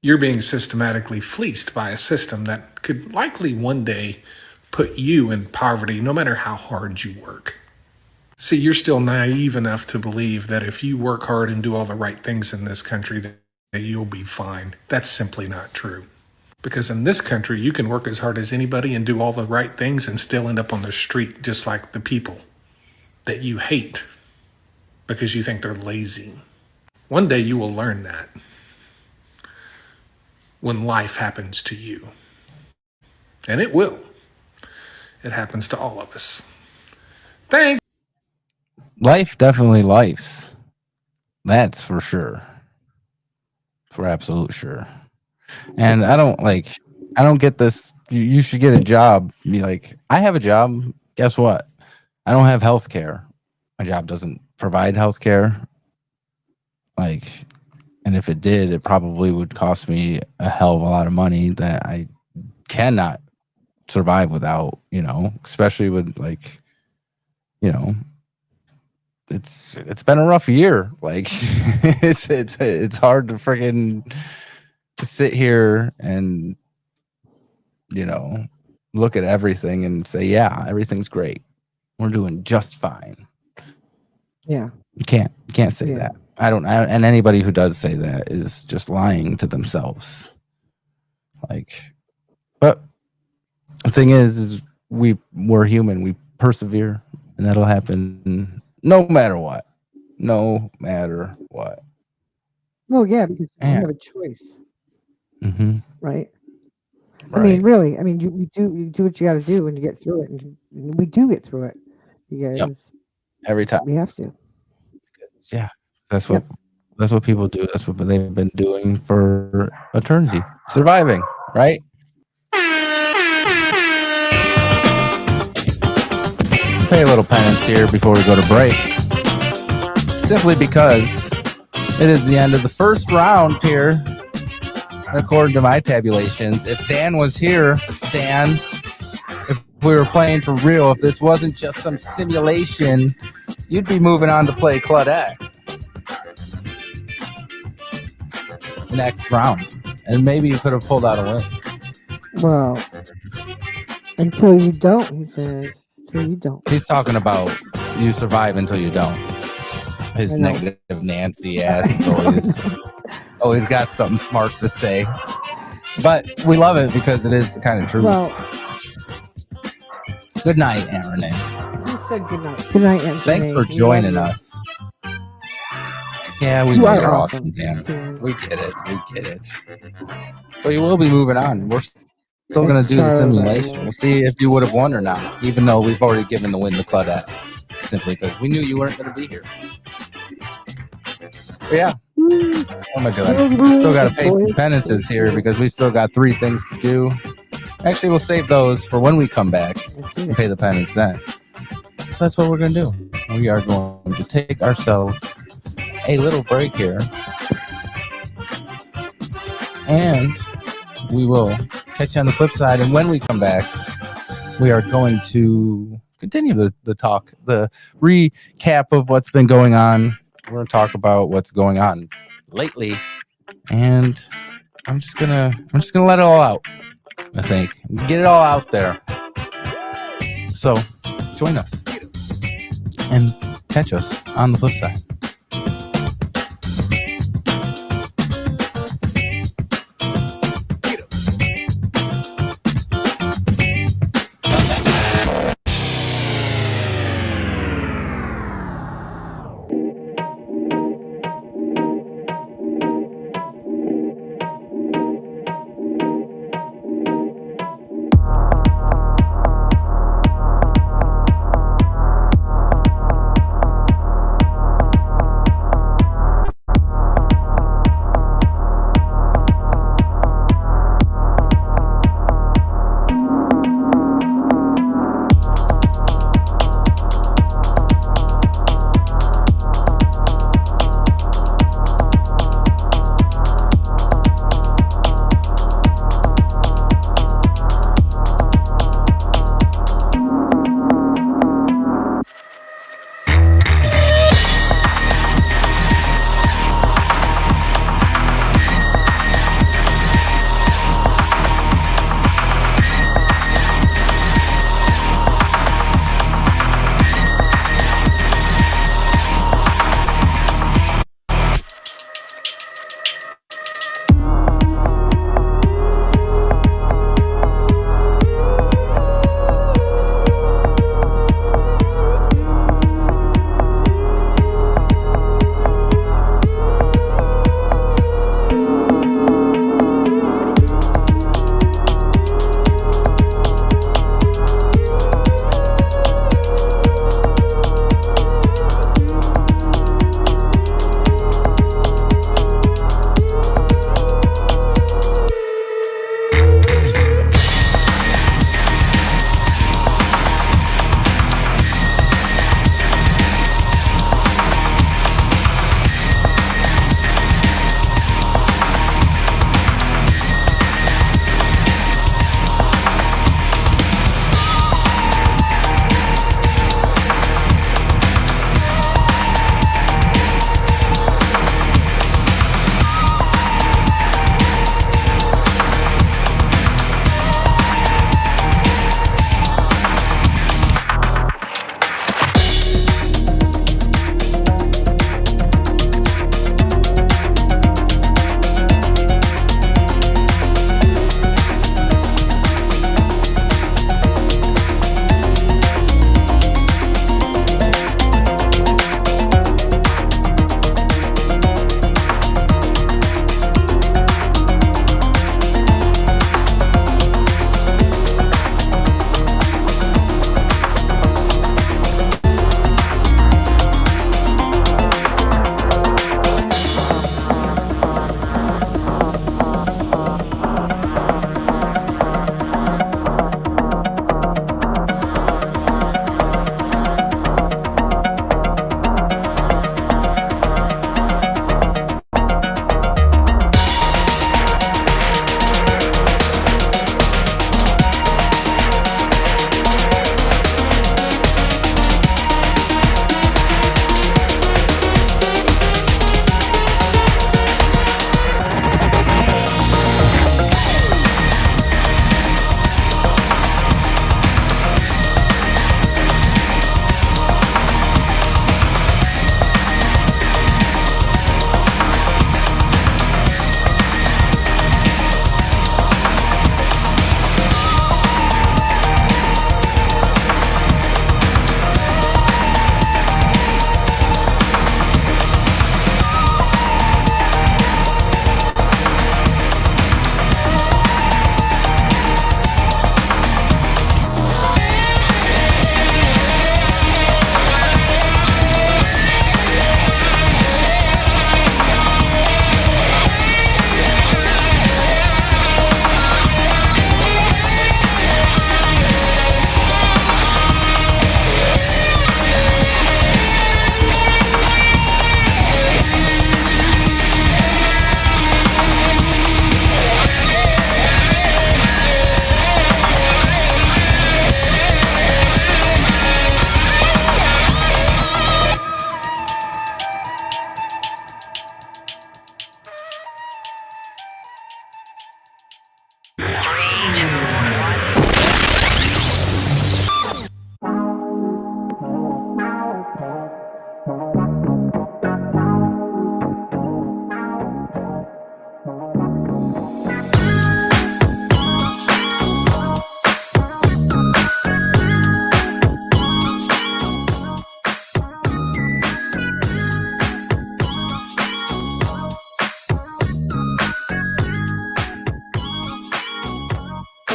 K: you're being systematically fleeced by a system that could likely one day put you in poverty no matter how hard you work. See, you're still naive enough to believe that if you work hard and do all the right things in this country, that you'll be fine. That's simply not true. Because in this country, you can work as hard as anybody and do all the right things and still end up on the street just like the people that you hate because you think they're lazy. One day you will learn that when life happens to you. And it will. It happens to all of us. Thanks.
A: Life definitely lifes. That's for sure. For absolute sure. And I don't get this. You should get a job. Be like, I have a job. Guess what? I don't have health care. My job doesn't provide health care. Like, and if it did, it probably would cost me a hell of a lot of money that I cannot survive without, you know, especially with like, you know, it's been a rough year. Like it's hard to freaking sit here and, you know, look at everything and say, yeah, everything's great. We're doing just fine.
H: Yeah.
A: You can't say that. And anybody who does say that is just lying to themselves. Like, but the thing is we're human. We persevere, and that'll happen no matter what. No matter what.
H: Well, yeah, because you have a choice.
A: Mm-hmm.
H: Right. I mean, really. I mean, you do what you got to do when you get through it, and we do get through it because
A: every time
H: we have to.
A: Yeah, that's what people do. That's what they've been doing for eternity, surviving, right? Pay a little penance here before we go to break, simply because it is the end of the first round here. According to my tabulations, if Dan was here, Dan, if we were playing for real, if this wasn't just some simulation, you'd be moving on to play Claudette next round, and maybe you could have pulled out a win.
H: Well, until you don't, he says. Until you don't.
A: He's talking about you survive until you don't. His negative Nancy ass is always got something smart to say, but we love it because it is kind of true.
H: Well,
A: good night, Aaron.
H: You said good night. Good night, Anthony.
A: Thanks for joining us. Yeah, we know you're awesome, Dan. We get it. So you will be moving on. We're still going to do the simulation. We'll see if you would have won or not, even though we've already given the win to Claudette, simply because we knew you weren't going to be here. But yeah. What am I doing? We still got to pay some penances here because we still got 3 things to do. Actually, we'll save those for when we come back and pay the penance then. So that's what we're going to do. We are going to take ourselves a little break here, and we will catch you on the flip side. And when we come back, we are going to continue the talk, the recap of what's been going on We're going to talk about what's going on lately, and I'm just gonna let it all out. I think get it all out there. So join us and catch us on the flip side.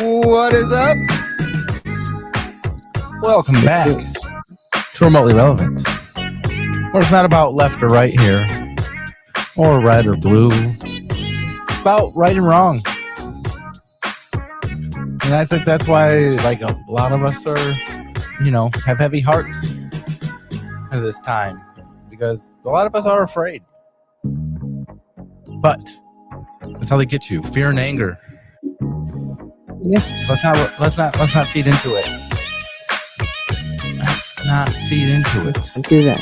A: What is up? Welcome back to Remotely Relevant, where it's not about left or right here, or red or blue. It's about right and wrong. And I think that's why, like, a lot of us are, have heavy hearts at this time, because a lot of us are afraid. But that's how they get you: fear and anger.
H: Yeah.
A: Let's not feed into it. Let's not feed into it.
H: Don't do that.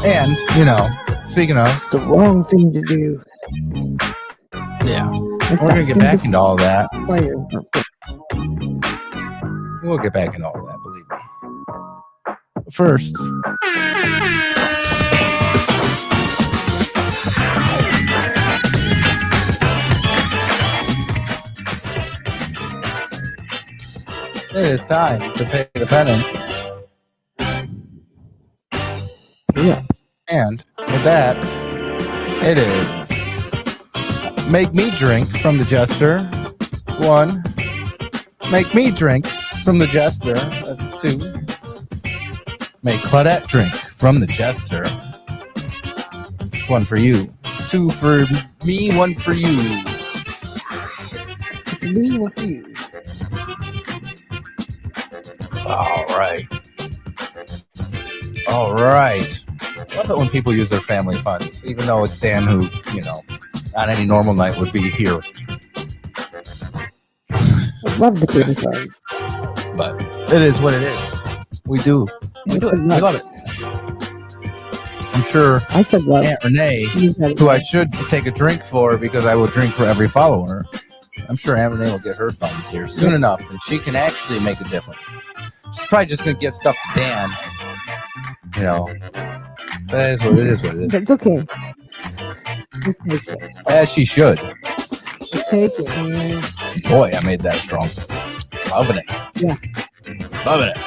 A: And speaking of,
H: It's the wrong thing to do.
A: yeah, we're gonna get back into all that. We'll get back into all that, believe me. But first, it is time to pay the penance.
H: Yeah.
A: And with that, it is make me drink from the jester. That's 1. Make me drink from the jester. That's 2. Make Claudette drink from the jester. It's 1 for you. 2 for me, 1 for you.
H: Me with you.
A: All right. All right. I love it when people use their family funds, even though it's Dan who, on any normal night would be here.
H: I love the baby funds.
A: But it is what it is. We do. We do it. We love it. I'm sure
H: I said love.
A: Aunt Renee, who I should take a drink for because I will drink for every follower, I'm sure Aunt Renee will get her funds here soon enough, and she can actually make a difference. She's probably just going to give stuff to Dan. That is what it is.
H: It's okay. We'll take it.
A: As she should.
H: We'll take it, man.
A: Boy, I made that strong. Loving it.
H: Yeah.
A: Loving it.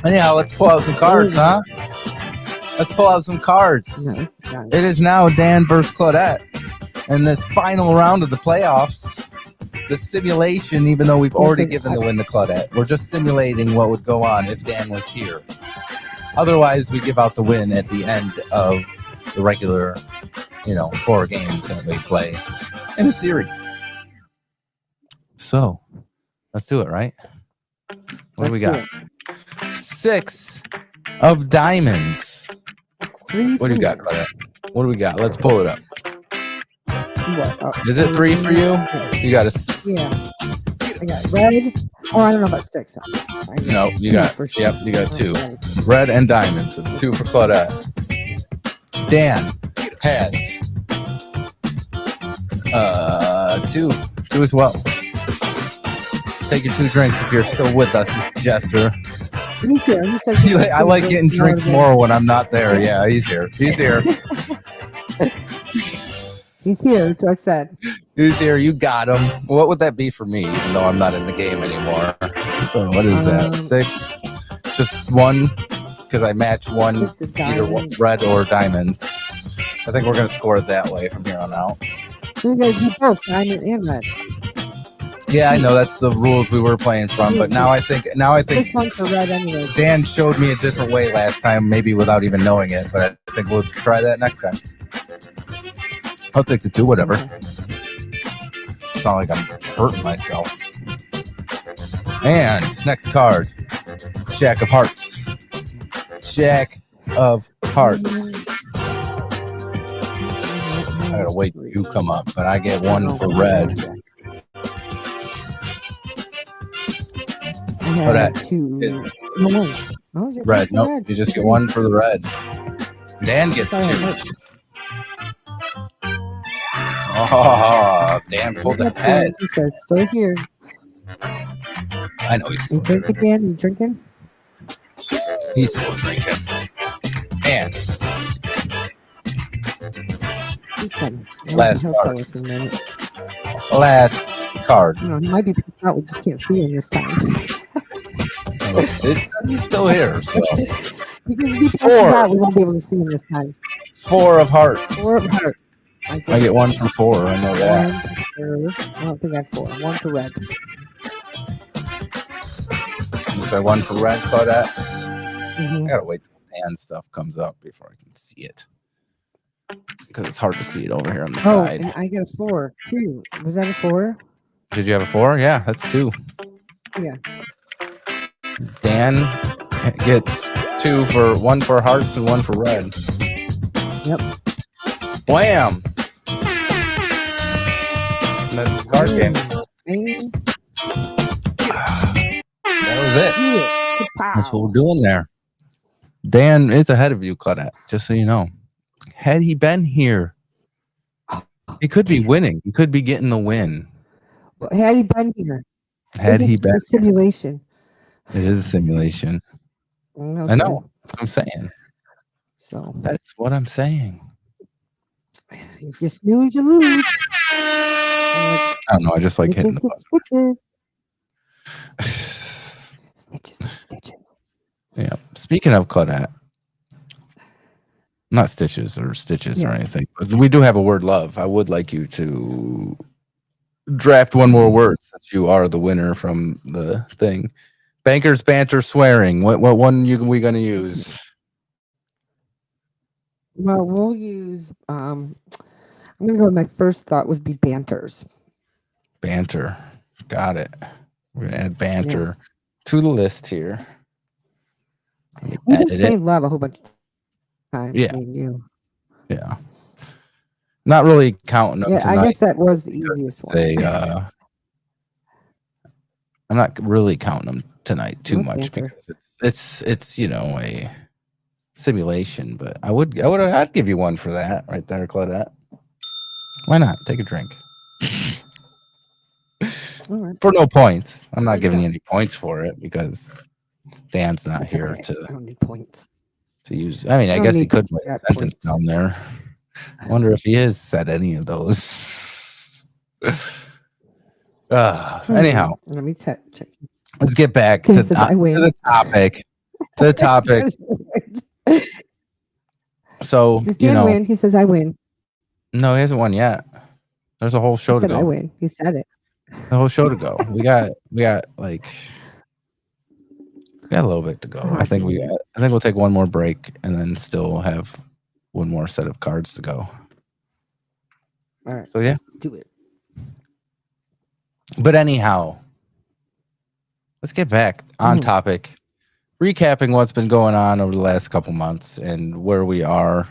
A: Anyhow, let's pull out some cards, huh? Let's pull out some cards.
H: No.
A: It is now Dan versus Claudette. In this final round of the playoffs, the simulation, even though we've already given the win to Claudette, we're just simulating what would go on if Dan was here. Otherwise, we give out the win at the end of the regular, 4 games that we play in a series. So, let's do it, right? What do we got? 6 of diamonds.
H: 3.
A: What do you got, Claudette? What do we got? Let's pull it up.
H: What?
A: Is it 3 for you? You got a...
H: Yeah. I got red. Oh, I don't know about 6.
A: No, you got... Yep, you got 2. Red and diamonds. It's 2 for Claudette. Dan has 2. 2 as well. Take your 2 drinks if you're still with us, Jester.
H: He's here.
A: I like getting drinks more when I'm not there. Yeah, he's here. He's here.
H: He's here, that's what I said.
A: He's here. You got him. What would that be for me, even though I'm not in the game anymore? So what is that? 6? Just 1? Because I match 1, either red or diamonds. I think we're going to score it that way from here on out.
H: You're going to do both, diamond and red.
A: Yeah, I know that's the rules we were playing from, but now I think
H: this one's for red anyway.
A: Dan showed me a different way last time, maybe without even knowing it, but I think we'll try that next time. I'll take the 2, whatever. It's not like I'm hurting myself. And next card, Jack of Hearts. Jack of Hearts. I gotta wait till you come up, but I get 1 for red. So that it's red. Nope, you just get 1 for the red. Dan gets 2. Oh, Dan pulled ahead.
H: He says, "Stay here."
A: I know he's still
H: drinking. Dan, you drinking?
A: He's still drinking. And last card. Last card.
H: He might be picked out. We just can't see him this time.
A: He's still here. So
H: because if he 4. Out, we won't be able to see him this time.
A: 4 of hearts.
H: 4 of hearts. I
A: get 1 for 4. I know that.
H: 1 for, I don't think I have 4. 1 for red.
A: You said 1 for red, Claudette?
H: Mm-hmm.
A: I gotta wait till the pan stuff comes up before I can see it. Because it's hard to see it over here on the side.
H: And I get a 4 too. Was that a 4?
A: Did you have a 4? Yeah, that's 2.
H: Yeah.
A: Dan gets 2 for 1 for hearts and 1 for red.
H: Yep.
A: Wham! And that's the card game. That was it. That's what we're doing there. Dan is ahead of you, Claudette, just so you know. Had he been here, he could be winning. He could be getting the win.
H: Well, had he been here?
A: Had he been
H: a simulation?
A: It is a simulation.
H: Okay.
A: I know. I'm saying.
H: So
A: that's what I'm saying.
H: If you snooze, you lose.
A: I don't know. I just like hitting the button.
H: Stitches.
A: Yeah. Speaking of Claudette, not stitches or stitches or anything, but we do have a word love. I would like you to draft one more word since you are the winner from the thing. Bankers, banter, swearing. What one we going to use?
H: Well, we'll use. I'm going to go with my first thought would be banters.
A: Banter. Got it. We're going to add banter to the list here.
H: We did say love a whole bunch of times.
A: Yeah.
H: You.
A: Yeah. Not really counting them tonight.
H: I guess that was the easiest one.
A: I'm not really counting them tonight too much because it's a simulation, but I'd give you 1 for that right there, Claudette. Why not? Take a drink.
H: All right.
A: For no points. I'm not giving you any points for it because Dan's not here
H: I don't need points.
A: to use. I mean, I guess he could write a sentence down there. I wonder if he has said any of those. Anyhow,
H: let me check.
A: Let's get back to the topic. To the topic. So,
H: does Dan win? He says I win.
A: No, he hasn't won yet. There's a whole show to go.
H: I win. He said it.
A: The whole show to go. We got a little bit to go. I think we'll take one more break and then still have one more set of cards to go.
H: All right.
A: So yeah,
H: do it.
A: But anyhow, let's get back on topic. Recapping what's been going on over the last couple months and where we are,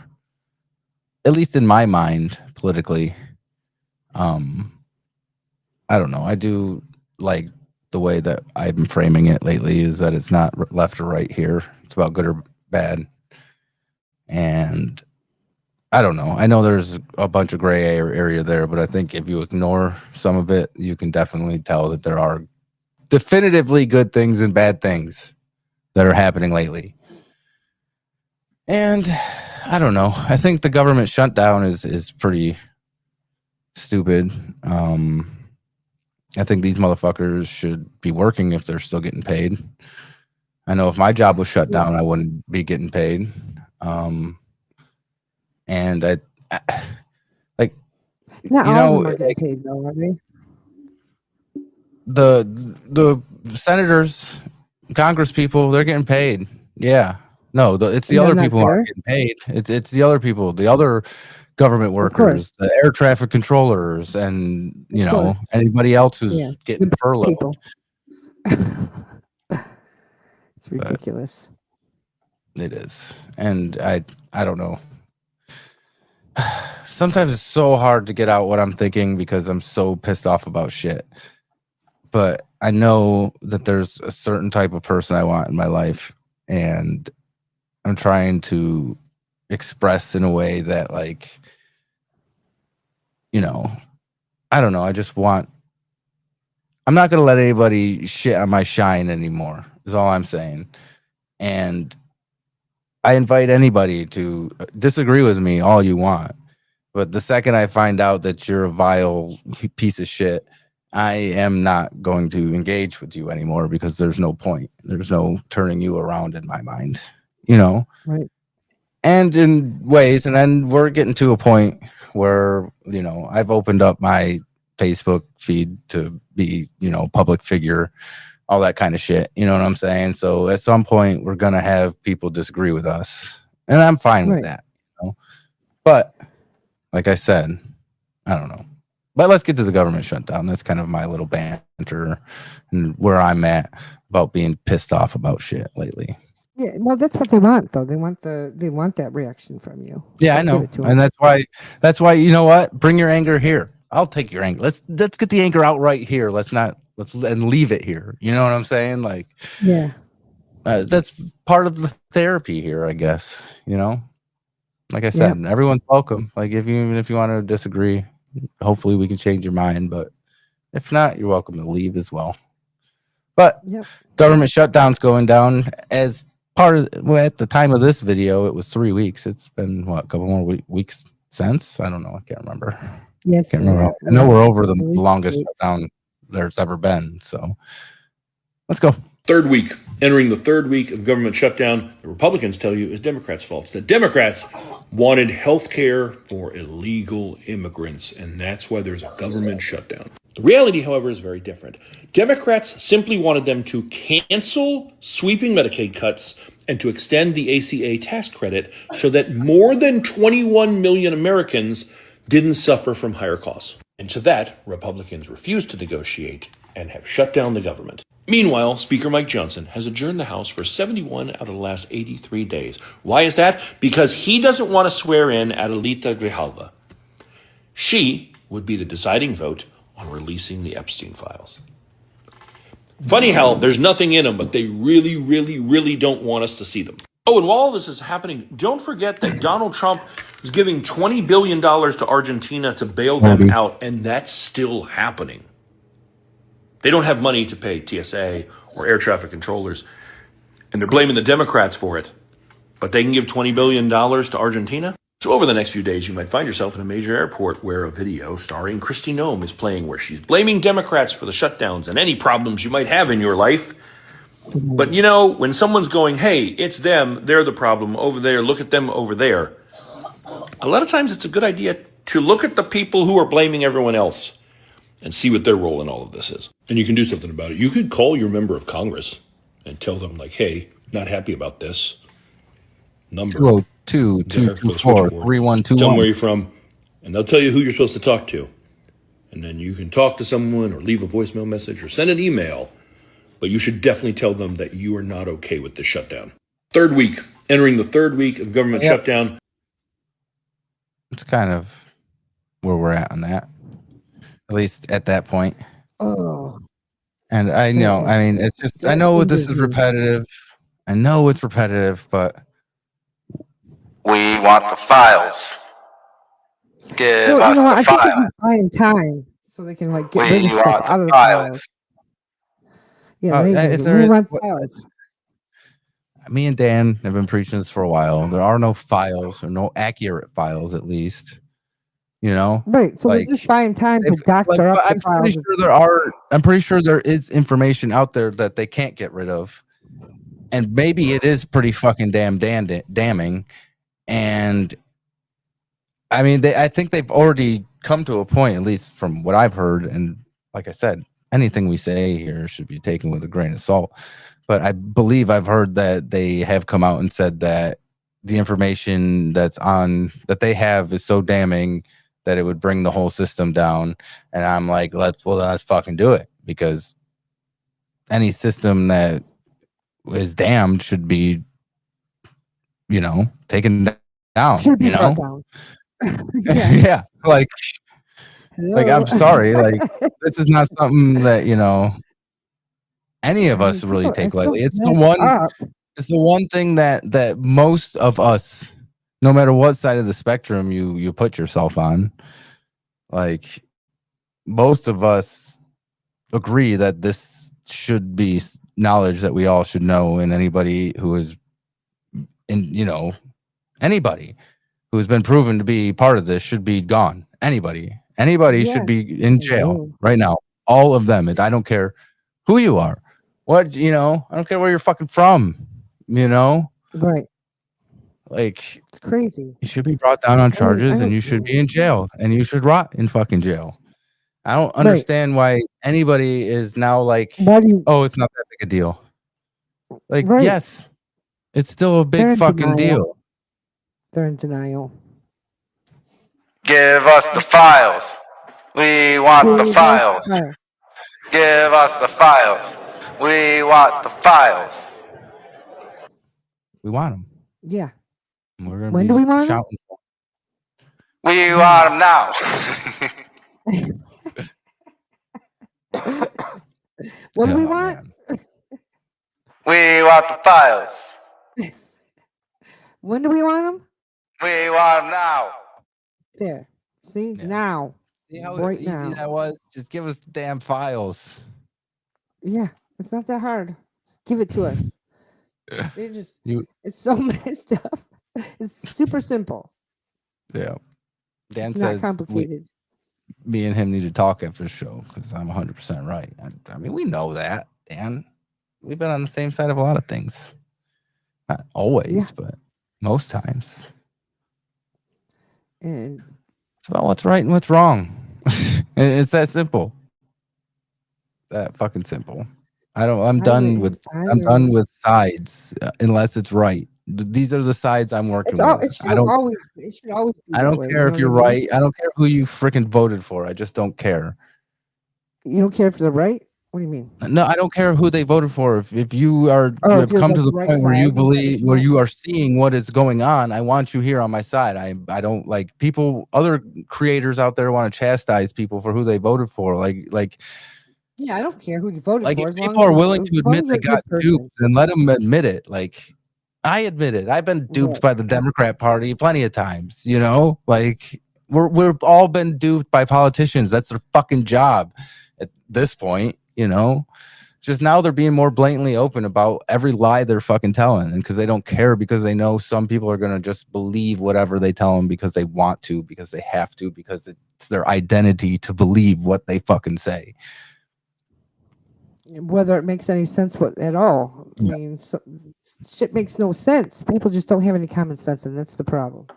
A: at least in my mind, politically. I don't know. I do like the way that I've been framing it lately is that it's not left or right here. It's about good or bad. And I don't know. I know there's a bunch of gray area there, but I think if you ignore some of it, you can definitely tell that there are definitively good things and bad things that are happening lately. And I don't know. I think the government shutdown is pretty stupid. I think these motherfuckers should be working if they're still getting paid. I know if my job was shut down, I wouldn't be getting paid. And I like,
H: not all of them are getting paid though, are they?
A: The senators, Congress people, they're getting paid. Yeah. No, it's the other people who aren't getting paid. It's the other people, the other government workers, the air traffic controllers, and anybody else who's getting furloughed.
H: It's ridiculous.
A: It is. And I don't know. Sometimes it's so hard to get out what I'm thinking because I'm so pissed off about shit. But I know that there's a certain type of person I want in my life, and I'm trying to express in a way that, like, I don't know. I just want. I'm not going to let anybody shit on my shine anymore, is all I'm saying. And I invite anybody to disagree with me all you want. But the second I find out that you're a vile piece of shit, I am not going to engage with you anymore because there's no point. There's no turning you around in my mind,
H: Right.
A: And in ways, and then we're getting to a point where, you know, I've opened up my Facebook feed to be, you know, public figure, all that kind of shit. You know what I'm saying? So at some point we're going to have people disagree with us, and I'm fine with that. You know? But like I said, I don't know. But let's get to the government shutdown. That's kind of my little banter and where I'm at about being pissed off about shit lately.
H: Yeah, well, that's what they want, though. They want that reaction from you.
A: Yeah, I know, and that's why you know what? Bring your anger here. I'll take your anger. Let's get the anger out right here. Let's and leave it here. You know what I'm saying? Like,
H: yeah,
A: that's part of the therapy here, I guess. You know, like I said, everyone's welcome. Like, even if you want to disagree, hopefully we can change your mind. But if not, you're welcome to leave as well. But government shutdown's going down as part of. Well, at the time of this video, it was 3 weeks. It's been what, a couple more weeks since? I don't know. I can't remember.
H: Yes,
A: can't remember. I know we're over the longest shutdown there's ever been. So let's go.
L: Third week, entering the third week of government shutdown, the Republicans tell you is Democrats' fault. The Democrats wanted health care for illegal immigrants, and that's why there's a government shutdown. The reality, however, is very different. Democrats simply wanted them to cancel sweeping Medicaid cuts and to extend the ACA tax credit so that more than 21 million Americans didn't suffer from higher costs. And to that, Republicans refused to negotiate and have shut down the government. Meanwhile, Speaker Mike Johnson has adjourned the House for 71 out of the last 83 days. Why is that? Because he doesn't want to swear in Adelita Grijalva. She would be the deciding vote on releasing the Epstein files. Funny how there's nothing in them, but they really, really, really don't want us to see them. Oh, and while all this is happening, don't forget that Donald Trump is giving $20 billion to Argentina to bail them out, and that's still happening. They don't have money to pay TSA or air traffic controllers, and they're blaming the Democrats for it. But they can give $20 billion to Argentina? So over the next few days, you might find yourself in a major airport where a video starring Kristi Noem is playing where she's blaming Democrats for the shutdowns and any problems you might have in your life. But you know, when someone's going, hey, it's them, they're the problem over there, look at them over there, a lot of times it's a good idea to look at the people who are blaming everyone else and see what their role in all of this is. And you can do something about it. You could call your member of Congress and tell them, like, hey, not happy about this. Number
A: 202-224-3121.
L: Tell them where you're from, and they'll tell you who you're supposed to talk to. And then you can talk to someone or leave a voicemail message or send an email. But you should definitely tell them that you are not okay with this shutdown. Third week, entering the third week of government shutdown.
A: It's kind of where we're at on that, at least at that point.
H: Oh.
A: And I know, I mean, it's just, I know this is repetitive. I know it's repetitive, but we want the files. Give us the
H: I think
A: files.
H: they're just buying time so they can like get rid of stuff out of the files. Yeah, we want files.
A: Me and Dan have been preaching this for a while. There are no files, or no accurate files, at least. You know,
H: right? So they're just buying time to doctor up the files.
A: I'm pretty sure there is information out there that they can't get rid of, and maybe it is pretty fucking damning. And I mean, I think they've already come to a point, at least from what I've heard. And like I said, anything we say here should be taken with a grain of salt. But I believe I've heard that they have come out and said that the information that they have is so damning that it would bring the whole system down. And I'm like, let's fucking do it, because any system that is damned should be, you know, taken down.
H: Should be
A: brought
H: down.
A: Yeah. Like I'm sorry, like this is not something that, you know, any of us really take lightly. It's the one thing that most of us, no matter what side of the spectrum you put yourself on, like most of us agree that this should be knowledge that we all should know, and anybody who is anybody who has been proven to be part of this should be gone. Anybody should be in jail right now. All of them. I don't care who you are. What, I don't care where you're fucking from,
H: Right.
A: Like,
H: It's crazy.
A: you should be brought down on
H: I
A: charges, and
H: don't.
A: you should be in jail, and you should rot in fucking jail. I don't
H: Right.
A: understand why anybody is now like,
H: Why do you?
A: oh, it's not that big a deal. Like,
H: Right.
A: yes, it's still a big
H: They're in
A: fucking
H: denial.
A: deal.
H: They're in denial.
C: Give us the files. We want the
H: Give us
C: files.
H: fire.
C: Give us the files. We want the files.
A: We want them.
H: Yeah.
A: We're gonna
H: When
A: be
H: do we want 'em?
A: shouting.
C: We want them now.
H: What do we
A: Oh,
H: want?
A: man.
C: We want the files.
H: When do we want them?
C: We want them now.
H: There. See
A: Yeah.
H: now.
A: See how
H: Right
A: easy
H: now.
A: that was? Just give us the damn files.
H: Yeah, it's not that hard. Just give it to us. They just.
A: You,
H: It's so messed up. It's super simple.
A: yeah. Dan
H: It's not
A: says
H: complicated.
A: me and him need to talk after the show because I'm 100% right. I mean, we know that, Dan. We've been on the same side of a lot of things. Not always, but most times.
H: And
A: It's about what's right and what's wrong. It's that simple. That fucking simple. I'm done with sides unless it's right. These are the sides I'm working with.
H: It should always be
A: I
H: that
A: don't
H: way,
A: care
H: you
A: if
H: know
A: you're
H: what I mean?
A: right. I don't care who you freaking voted for. I just don't care.
H: You don't care if they're right? What do you mean?
A: No, I don't care who they voted for. If you are
H: Oh,
A: have
H: if you're
A: come
H: like
A: to the
H: right
A: point where
H: side,
A: you
H: is that what
A: believe,
H: you
A: where
H: want?
A: you are seeing what is going on, I want you here on my side. I don't like people. Other creators out there want to chastise people for who they voted for. Like
H: Yeah, I don't care who you voted
A: Like
H: for.
A: if people are willing to admit they got duped, then let them admit it. Like I admit it. I've been duped by the Democrat Party plenty of times. You know, like we've all been duped by politicians. That's their fucking job at this point. You know, just now they're being more blatantly open about every lie they're fucking telling, and because they don't care, because they know some people are gonna just believe whatever they tell them because they want to, because they have to, because it's their identity to believe what they fucking say.
H: Whether it makes any sense at all. I mean, shit makes no sense. People just don't have any common sense, and that's the problem.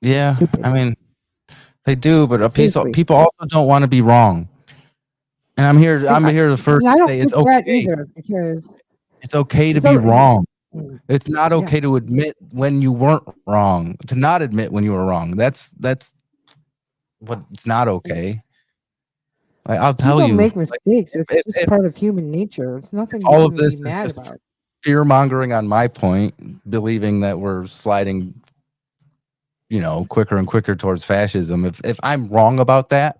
A: Yeah,
H: Stupid.
A: I mean, they do, but
H: Seriously.
A: people also don't want to be wrong. And I'm here the first
H: I
A: to
H: don't
A: say
H: think
A: it's
H: that
A: okay.
H: either, because
A: It's okay to
H: it's
A: be
H: okay.
A: wrong.
H: Mm.
A: It's not
H: Yeah.
A: okay to admit when you weren't wrong. To not admit when you were wrong. That's what it's not okay. Like, I'll tell
H: People
A: you,
H: make
A: like,
H: mistakes. It's
A: if-
H: just
A: if-
H: part of human nature. It's nothing
A: all
H: you
A: of
H: can
A: this
H: be
A: is
H: mad
A: just
H: about.
A: fear mongering on my point, believing that we're sliding, quicker and quicker towards fascism. If I'm wrong about that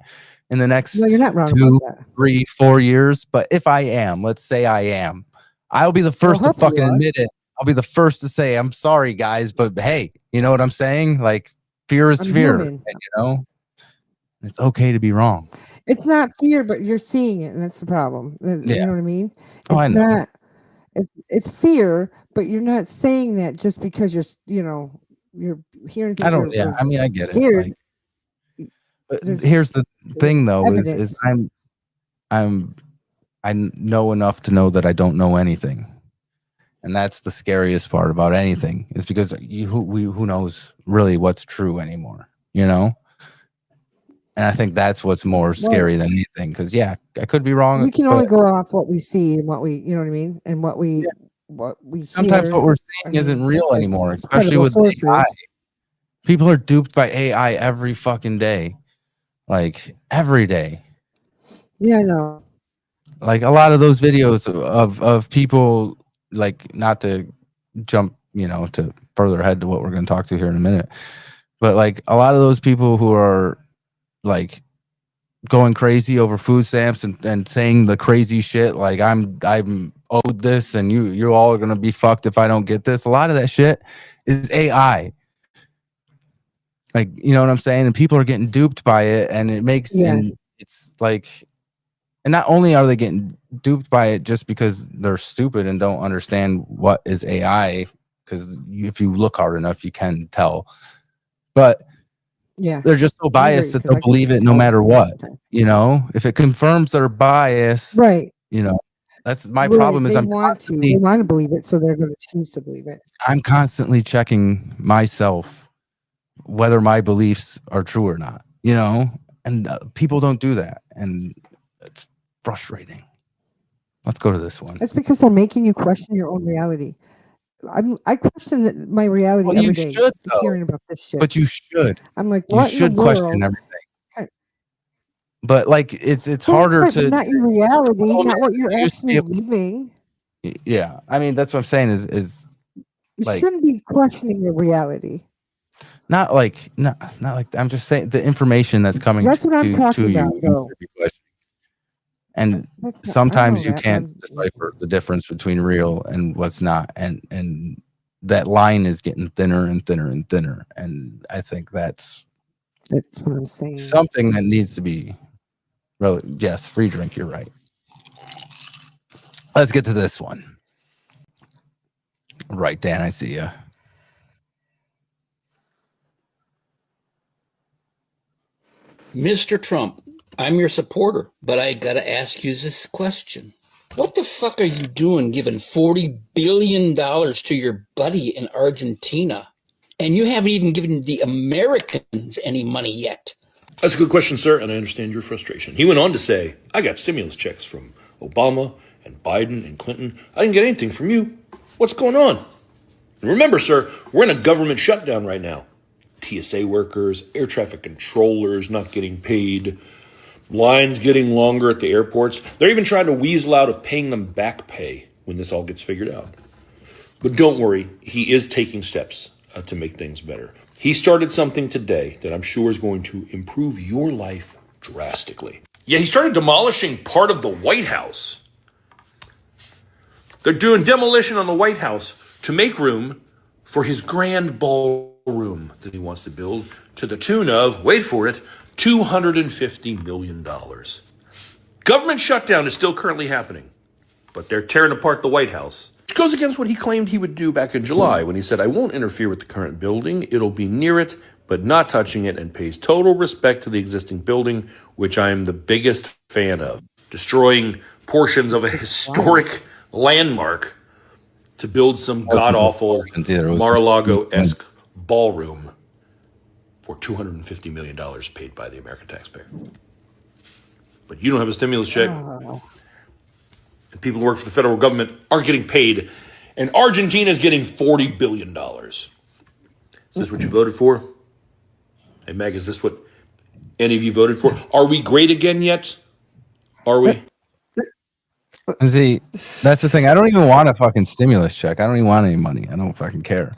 A: in the next
H: No, you're not wrong
A: 2,
H: about that.
A: 3, 4 years, but if I am, let's say I am, I'll be the first to
H: hope you
A: fucking
H: are.
A: admit it. I'll be the first to say, I'm sorry, guys, but hey, you know what I'm saying? Like, fear is
H: I'm
A: fear,
H: human.
A: and, it's okay to be wrong.
H: It's not fear, but you're seeing it, and that's the problem. You
A: Yeah.
H: know what I mean? It's
A: Oh, I know.
H: not. It's fear, but you're not saying that just because you're hearing things.
A: I don't.
H: or-
A: Yeah,
H: or
A: I mean, I get
H: scared.
A: it. But
H: There's-
A: here's the thing, though, is
H: evidence.
A: I know enough to know that I don't know anything, and that's the scariest part about anything. Is because who knows really what's true anymore, And I think that's what's more scary than anything. Because I could be wrong.
H: We can
A: but
H: only go off what we see and what we, you know what I mean, and what we hear.
A: sometimes what we're seeing isn't real anymore, especially with AI. People are duped by AI every fucking day, like every day.
H: Yeah, I know.
A: Like a lot of those videos of people, like, not to jump, to further ahead to what we're going to talk to here in a minute, but like a lot of those people who are like going crazy over food stamps and saying the crazy shit, like I'm owed this and you all are going to be fucked if I don't get this. A lot of that shit is AI. Like, you know what I'm saying? And people are getting duped by it, and it makes, and it's like, and not only are they getting duped by it just because they're stupid and don't understand what is AI, because if you look hard enough, you can tell. But they're just so biased that they'll believe it no matter what. If it confirms their bias,
H: right?
A: That's my problem. Is
H: they want to believe it, so they're going to choose to believe it.
A: I'm constantly checking myself whether my beliefs are true or not. You know, and people don't do that, and it's frustrating. Let's go to this one.
H: It's because they're making you question your own reality. I question my reality every day.
A: Should,
H: hearing about this shit.
A: But you should.
H: I'm like,
A: you
H: what
A: should
H: in the
A: question
H: world?
A: everything. But like, it's harder to
H: not your reality, not what you're actually believing.
A: Yeah, I mean that's what I'm saying is
H: You
A: like,
H: shouldn't be questioning your reality.
A: not like I'm just saying the information that's coming.
H: That's what I'm talking
A: to
H: about,
A: you.
H: though.
A: And sometimes you can't decipher the difference between real and what's not, and that line is getting thinner and thinner and thinner. And I think that's
H: what I'm saying.
A: Something that needs to be. Yes, free drink. You're right. Let's get to this one. Right, Dan, I see you.
M: Mr. Trump, I'm your supporter, but I gotta ask you this question. What the fuck are you doing giving $40 billion to your buddy in Argentina? And you haven't even given the Americans any money yet.
L: That's a good question, sir, and I understand your frustration. He went on to say, I got stimulus checks from Obama and Biden and Clinton. I didn't get anything from you. What's going on? And remember, sir, we're in a government shutdown right now. TSA workers, air traffic controllers not getting paid, lines getting longer at the airports. They're even trying to weasel out of paying them back pay when this all gets figured out. But don't worry, he is taking steps to make things better. He started something today that I'm sure is going to improve your life drastically. Yeah, he started demolishing part of the White House. They're doing demolition on the White House to make room for his grand ballroom that he wants to build to the tune of, wait for it, $250 million. Government shutdown is still currently happening, but they're tearing apart the White House. Which goes against what he claimed he would do back in July when he said, I won't interfere with the current building. It'll be near it, but not touching it, and pays total respect to the existing building, which I am the biggest fan of. Destroying portions of a historic landmark to build some god-awful Mar-a-Lago-esque ballroom for $250 million paid by the American taxpayer. But you don't have a stimulus check. And people who work for the federal government aren't getting paid. And Argentina is getting $40 billion. Is this what you voted for? Hey, Meg, is this what any of you voted for? Are we great again yet? Are we?
A: See, that's the thing. I don't even want a fucking stimulus check. I don't even want any money. I don't fucking care.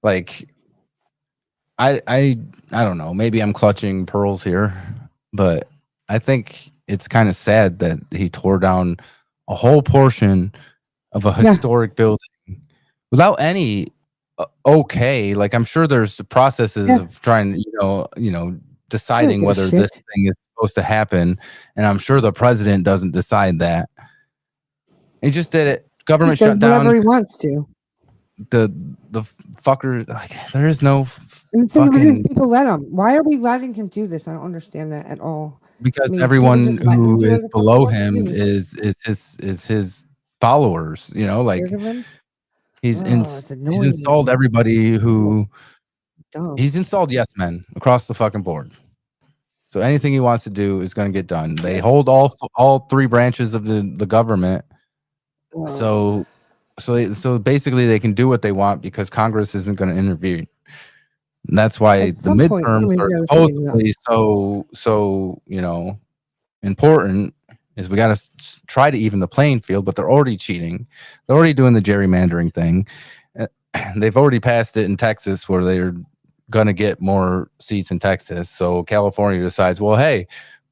A: Like, I don't know. Maybe I'm clutching pearls here, but I think it's kind of sad that he tore down a whole portion of a historic building without any okay. Like, I'm sure there's processes of trying, deciding whether this thing is supposed to happen, and I'm sure the president doesn't decide that. He just did it. Government shut down.
H: Whatever he wants to.
A: The fucker. Like, there is no.
H: And the thing is, people let him. Why are we letting him do this? I don't understand that at all.
A: Because everyone who is below him is his followers. Like he's installed everybody who he's installed yes men across the fucking board. So anything he wants to do is going to get done. They hold all three branches of the government. So basically they can do what they want because Congress isn't going to intervene. And that's why the midterms are supposedly so important. Is we got to try to even the playing field, but they're already cheating. They're already doing the gerrymandering thing. They've already passed it in Texas where they're going to get more seats in Texas. So California decides, well, hey,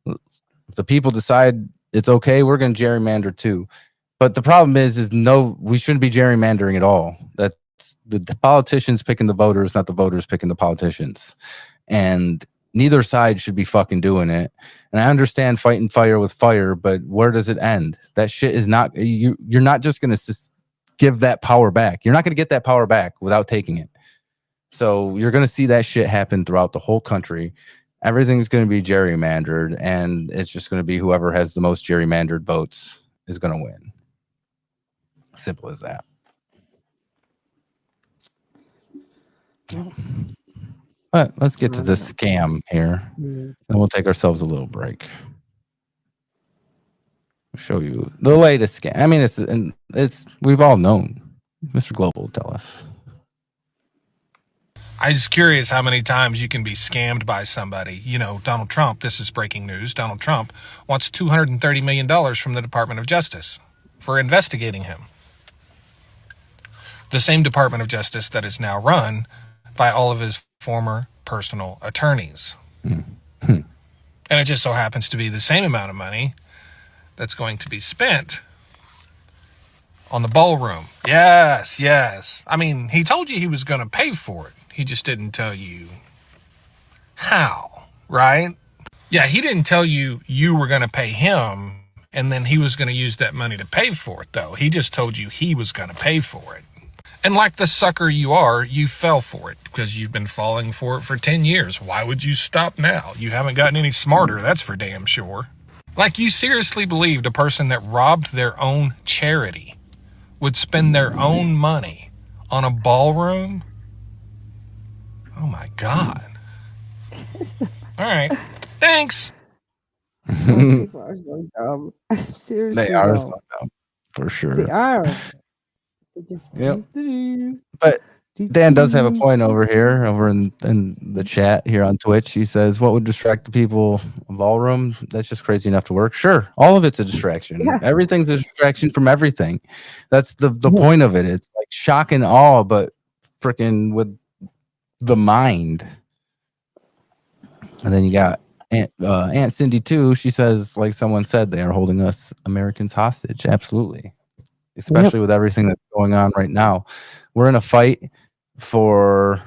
A: if the people decide it's okay, we're going to gerrymander too. But the problem is no, we shouldn't be gerrymandering at all. That's the politicians picking the voters, not the voters picking the politicians. And neither side should be fucking doing it. And I understand fighting fire with fire, but where does it end? That shit is not, you're not just going to give that power back. You're not going to get that power back without taking it. So you're going to see that shit happen throughout the whole country. Everything's going to be gerrymandered, and it's just going to be whoever has the most gerrymandered votes is going to win. Simple as that. But let's get to this scam here. And we'll take ourselves a little break. I'll show you the latest scam. I mean, it's we've all known. Mr. Global will tell us.
K: I'm just curious how many times you can be scammed by somebody. You know, Donald Trump, this is breaking news. Donald Trump wants $230 million from the Department of Justice for investigating him. The same Department of Justice that is now run by all of his former personal attorneys. And it just so happens to be the same amount of money that's going to be spent on the ballroom. Yes. I mean, he told you he was going to pay for it. He just didn't tell you how, right? Yeah, he didn't tell you you were going to pay him and then he was going to use that money to pay for it, though. He just told you he was going to pay for it. And like the sucker you are, you fell for it because you've been falling for it for 10 years. Why would you stop now? You haven't gotten any smarter, that's for damn sure. Like, you seriously believed a person that robbed their own charity would spend their own money on a ballroom? Oh my God. All right. Thanks.
H: People are so dumb. Seriously,
A: They are so dumb, for sure.
H: They are. They just
A: But Dan does have a point over here, over in the chat here on Twitch. He says, what would distract the people? A ballroom? That's just crazy enough to work. Sure. All of it's a distraction.
H: Yeah.
A: Everything's a distraction from everything. That's the point of it. It's like shock and awe, but freaking with the mind. And then you got Aunt Cindy too. She says, like someone said, they are holding us Americans hostage. Absolutely. Especially with everything that's going on right now. We're in a fight for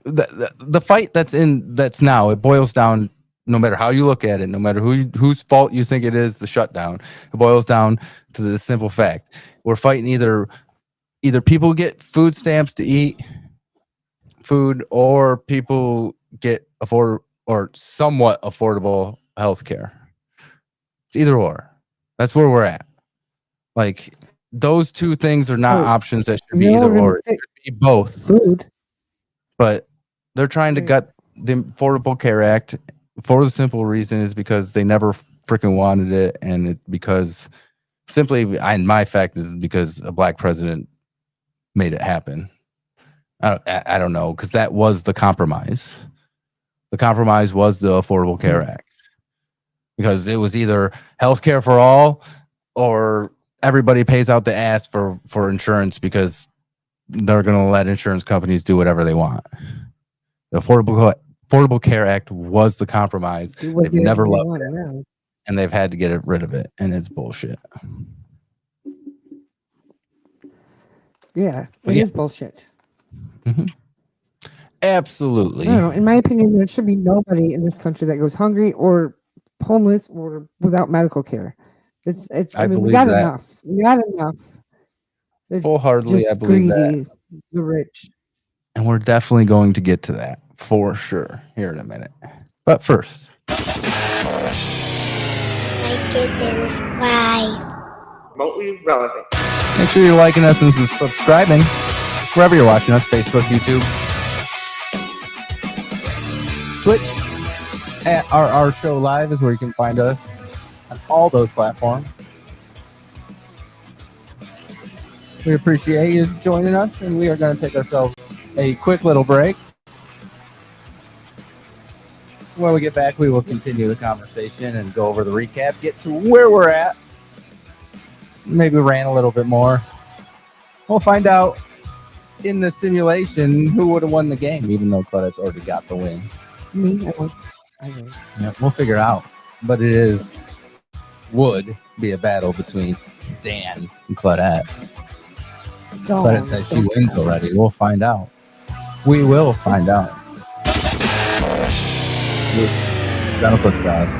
A: the fight that's now. It boils down, no matter how you look at it, no matter whose fault you think it is, the shutdown. It boils down to the simple fact. We're fighting either people get food stamps to eat food, or people get somewhat affordable health care. It's either or. That's where we're at. Like, those two things are not options that should be either or. It should be both.
H: Food.
A: But they're trying to gut the Affordable Care Act for the simple reason is because they never freaking wanted it, and because my fact is because a black president made it happen. I don't know, because that was the compromise. The compromise was the Affordable Care Act, because it was either health care for all or everybody pays out the ass for insurance, because they're going to let insurance companies do whatever they want. The Affordable Care Act was the compromise. They've never loved it, and they've had to get rid of it, and it's bullshit.
H: Yeah, it is bullshit.
A: Mm-hmm. Absolutely.
H: I don't know. In my opinion, there should be nobody in this country that goes hungry or homeless or without medical care. I mean, we got enough. We got enough.
A: Wholeheartedly, I believe
H: greedy,
A: that.
H: The rich.
A: And we're definitely going to get to that for sure here in a minute. But first,
N: Remotely relevant.
A: Make sure you're liking us and subscribing wherever you're watching us, Facebook, YouTube, Twitch. At our show live is where you can find us on all those platforms. We appreciate you joining us, and we are going to take ourselves a quick little break. When we get back, we will continue the conversation and go over the recap, get to where we're at. Maybe ran a little bit more. We'll find out in the simulation who would have won the game, even though Claudette's already got the win.
H: Me, I won.
A: Yeah, we'll figure it out. But would be a battle between Dan and Claudette. Claudette says she wins already. We'll find out. We will find out. It's on the flip side.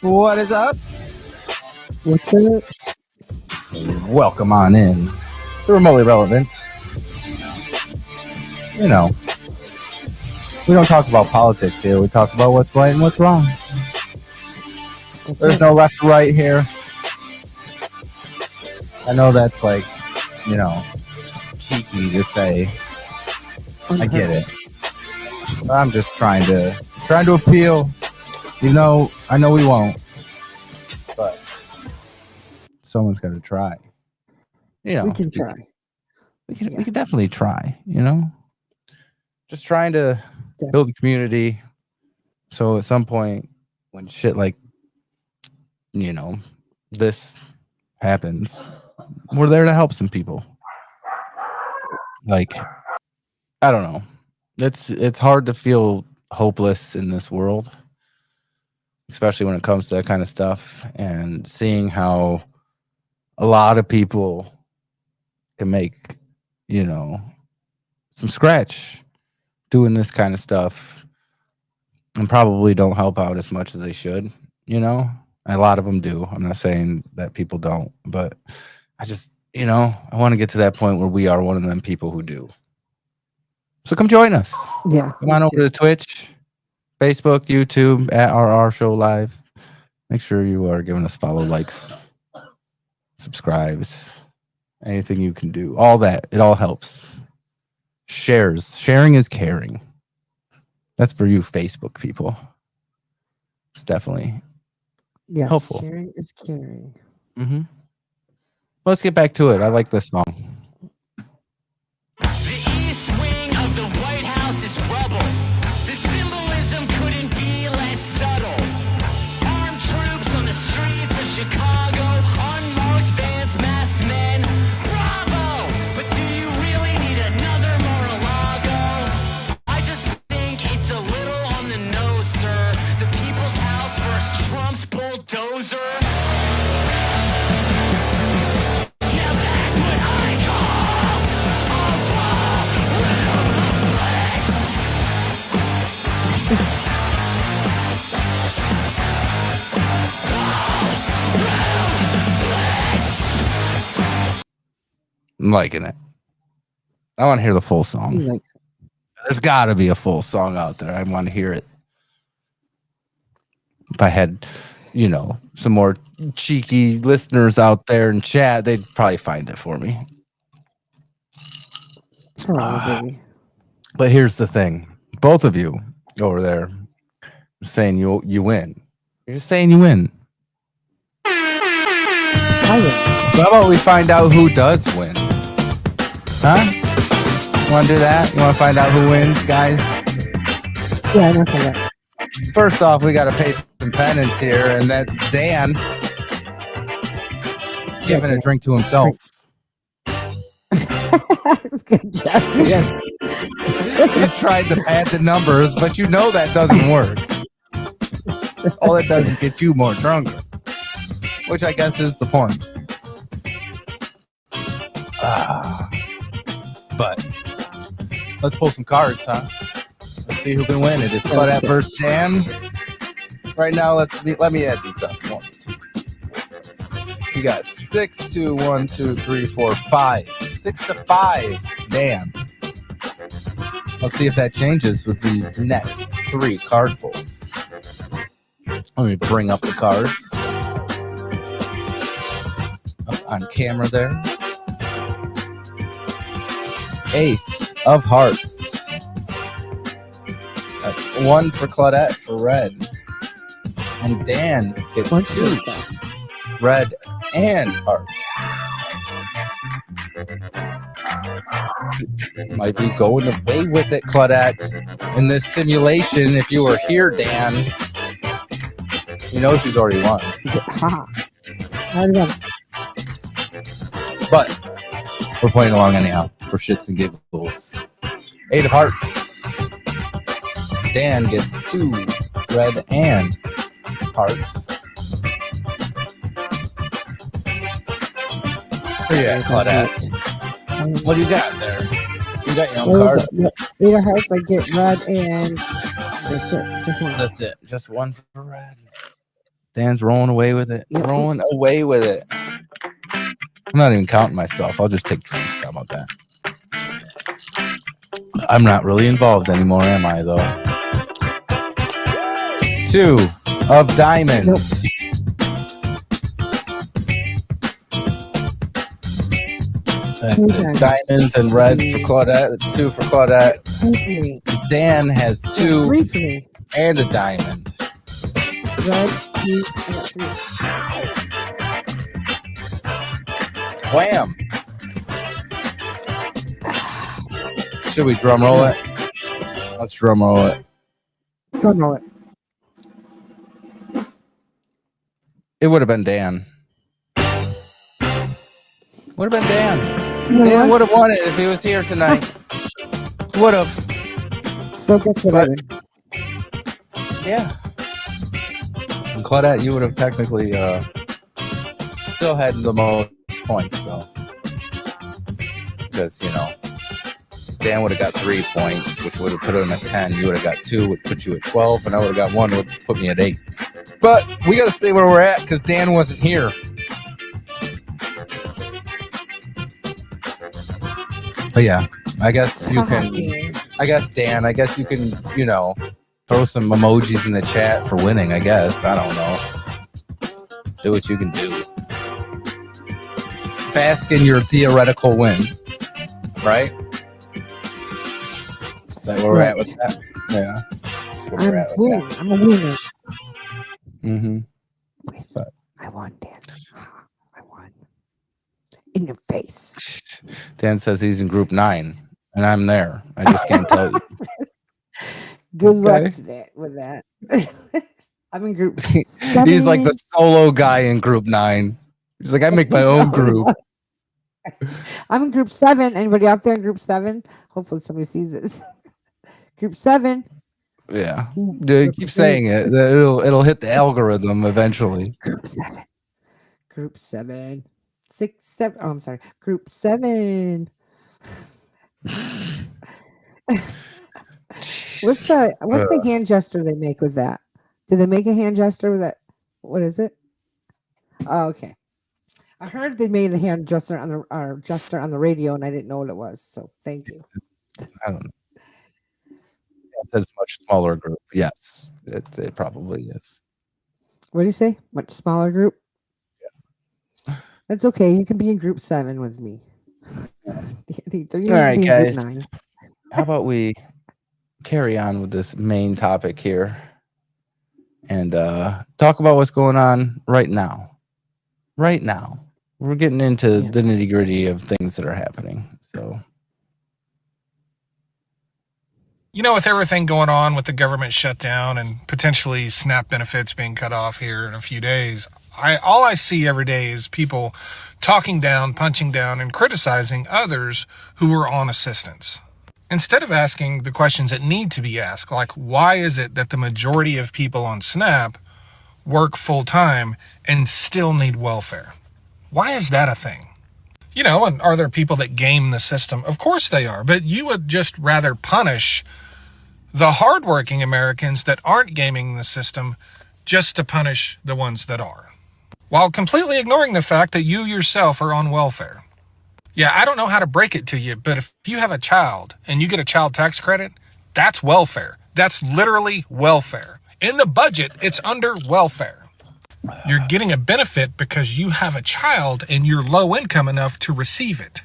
C: What is up?
H: What's up?
C: Welcome on in to Remotely Relevant. You know, we don't talk about politics here. We talk about what's right and what's wrong. There's no left or right here. I know that's like, you know, cheeky to say. I get it. But I'm just trying to appeal. You know, I know we won't. But someone's got to try. You know,
H: we can try.
A: We can definitely try, you know? Just trying to build a community. So at some point when shit like, you know, this happens, we're there to help some people. Like, I don't know. It's hard to feel hopeless in this world, especially when it comes to that kind of stuff, and seeing how a lot of people can make, you know, some scratch doing this kind of stuff and probably don't help out as much as they should, you know? A lot of them do. I'm not saying that people don't, but I just, you know, I want to get to that point where we are one of them people who do. So come join us.
H: Yeah.
A: Come on over to Twitch, Facebook, YouTube, at RR Show Live. Make sure you are giving us follow, likes, subscribes, anything you can do. All that. It all helps. Shares. Sharing is caring. That's for you Facebook people. It's definitely helpful.
H: Sharing is caring.
A: Mm-hmm. Let's get back to it. I like this song.
O: Is rubble. The symbolism couldn't be less subtle. Armed troops on the streets of Chicago, unmarked vans, masked men. Bravo! But do you really need another Mar-a-Lago? I just think it's a little on the nose, sir. The people's house versus Trump's bulldozer. Now that's what I call
A: I'm liking it. I want to hear the full song. There's got to be a full song out there. I want to hear it. If I had, you know, some more cheeky listeners out there in chat, they'd probably find it for me.
H: Baby.
A: But here's the thing. Both of you over there are saying you win. You're just saying you win. So how about we find out who does win? Huh? You want to do that? You want to find out who wins, guys?
H: Yeah, I know that.
A: First off, we got to pay some penance here, and that's Dan giving a drink to himself.
H: Good job, Dan.
A: He's tried to pad the numbers, but you know that doesn't work. All it does is get you more drunk, which I guess is the point. But let's pull some cards, huh? Let's see who can win. It is Claudette versus Dan. Right now, let me add this up. 1, 2, you got 6 to 1, 2, 3, 4, 5. 6 to 5, Dan. Let's see if that changes with these next 3 card pulls. Let me bring up the cards. Up on camera there. Ace of Hearts. That's 1 for Claudette for red. And Dan gets 2. Red and hearts. Might be going away with it, Claudette. In this simulation, if you were here, Dan, you know she's already won. But we're playing along anyhow for shits and giggles. 8 of Hearts. Dan gets 2 red and hearts. Yeah, Claudette. What do you got there? You got your own cards?
H: 8 of Hearts, I get red and that's it. Just 1.
A: That's it. Just 1 for red. Dan's rolling away with it. Rolling away with it. I'm not even counting myself. I'll just take drinks. How about that? I'm not really involved anymore, am I, though? 2 of diamonds. It's diamonds and red for Claudette. It's 2 for Claudette. Dan has 2 and a diamond.
H: Red, 2, and 3.
A: Wham! Should we drum roll it? Let's drum roll it.
H: Drum roll it.
A: It would have been Dan. Would have been Dan. Dan would have won it if he was here tonight. Would have.
H: So guess what?
A: Yeah. And Claudette, you would have technically still had the most points, so. Because, Dan would have got 3 points, which would have put him at 10. You would have got 2, which put you at 12, and I would have got 1, which put me at 8. But we got to stay where we're at because Dan wasn't here. But yeah, I guess you can. I guess Dan. I guess you can. Throw some emojis in the chat for winning. I guess I don't know. Do what you can do. Bask in your theoretical win, right? Is that where we're at with that? Yeah. That's where we're at with that.
H: I'm a winner.
A: Mm-hmm.
H: But I won, Dan. I won. In your face.
A: Dan says he's in group 9, and I'm there. I just can't tell you.
H: Good luck with that. I'm in group 7.
A: He's like the solo guy in group 9. He's like, I make my own group.
H: I'm in group 7. Anybody out there in group 7? Hopefully somebody sees this. Group 7.
A: Yeah. Keep saying it. It'll hit the algorithm eventually.
H: Group 7. 6, 7. Oh, I'm sorry. Group 7. What's the hand gesture they make with that? Do they make a hand gesture with that? What is it? Oh, okay. I heard they made a hand gesture on the radio, and I didn't know what it was. So thank you.
A: I don't know. It says much smaller group. Yes, it probably is.
H: What do you say? Much smaller group? Yeah. That's okay. You can be in group 7 with me.
A: All right, guys.
H: Group 9.
A: How about we carry on with this main topic here and talk about what's going on right now. Right now. We're getting into the nitty-gritty of things that are happening. So,
K: with everything going on with the government shutdown and potentially SNAP benefits being cut off here in a few days, all I see every day is people talking down, punching down, and criticizing others who are on assistance. Instead of asking the questions that need to be asked, like why is it that the majority of people on SNAP work full-time and still need welfare? Why is that a thing? And are there people that game the system? Of course they are, but you would just rather punish the hardworking Americans that aren't gaming the system just to punish the ones that are, while completely ignoring the fact that you yourself are on welfare. Yeah, I don't know how to break it to you, but if you have a child and you get a child tax credit, that's welfare. That's literally welfare. In the budget, it's under welfare. You're getting a benefit because you have a child and you're low income enough to receive it.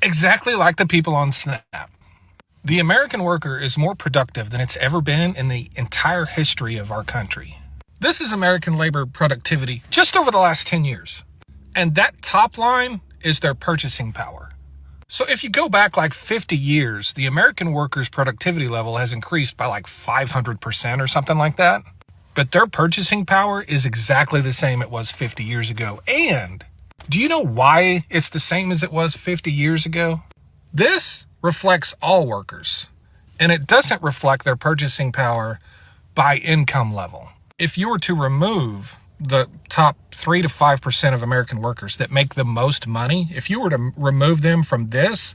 K: Exactly like the people on SNAP. The American worker is more productive than it's ever been in the entire history of our country. This is American labor productivity just over the last 10 years. And that top line is their purchasing power. So if you go back like 50 years, the American worker's productivity level has increased by like 500% or something like that. But their purchasing power is exactly the same it was 50 years ago. And do you know why it's the same as it was 50 years ago? This reflects all workers, and it doesn't reflect their purchasing power by income level. If you were to remove the top 3 to 5% of American workers that make the most money, if you were to remove them from this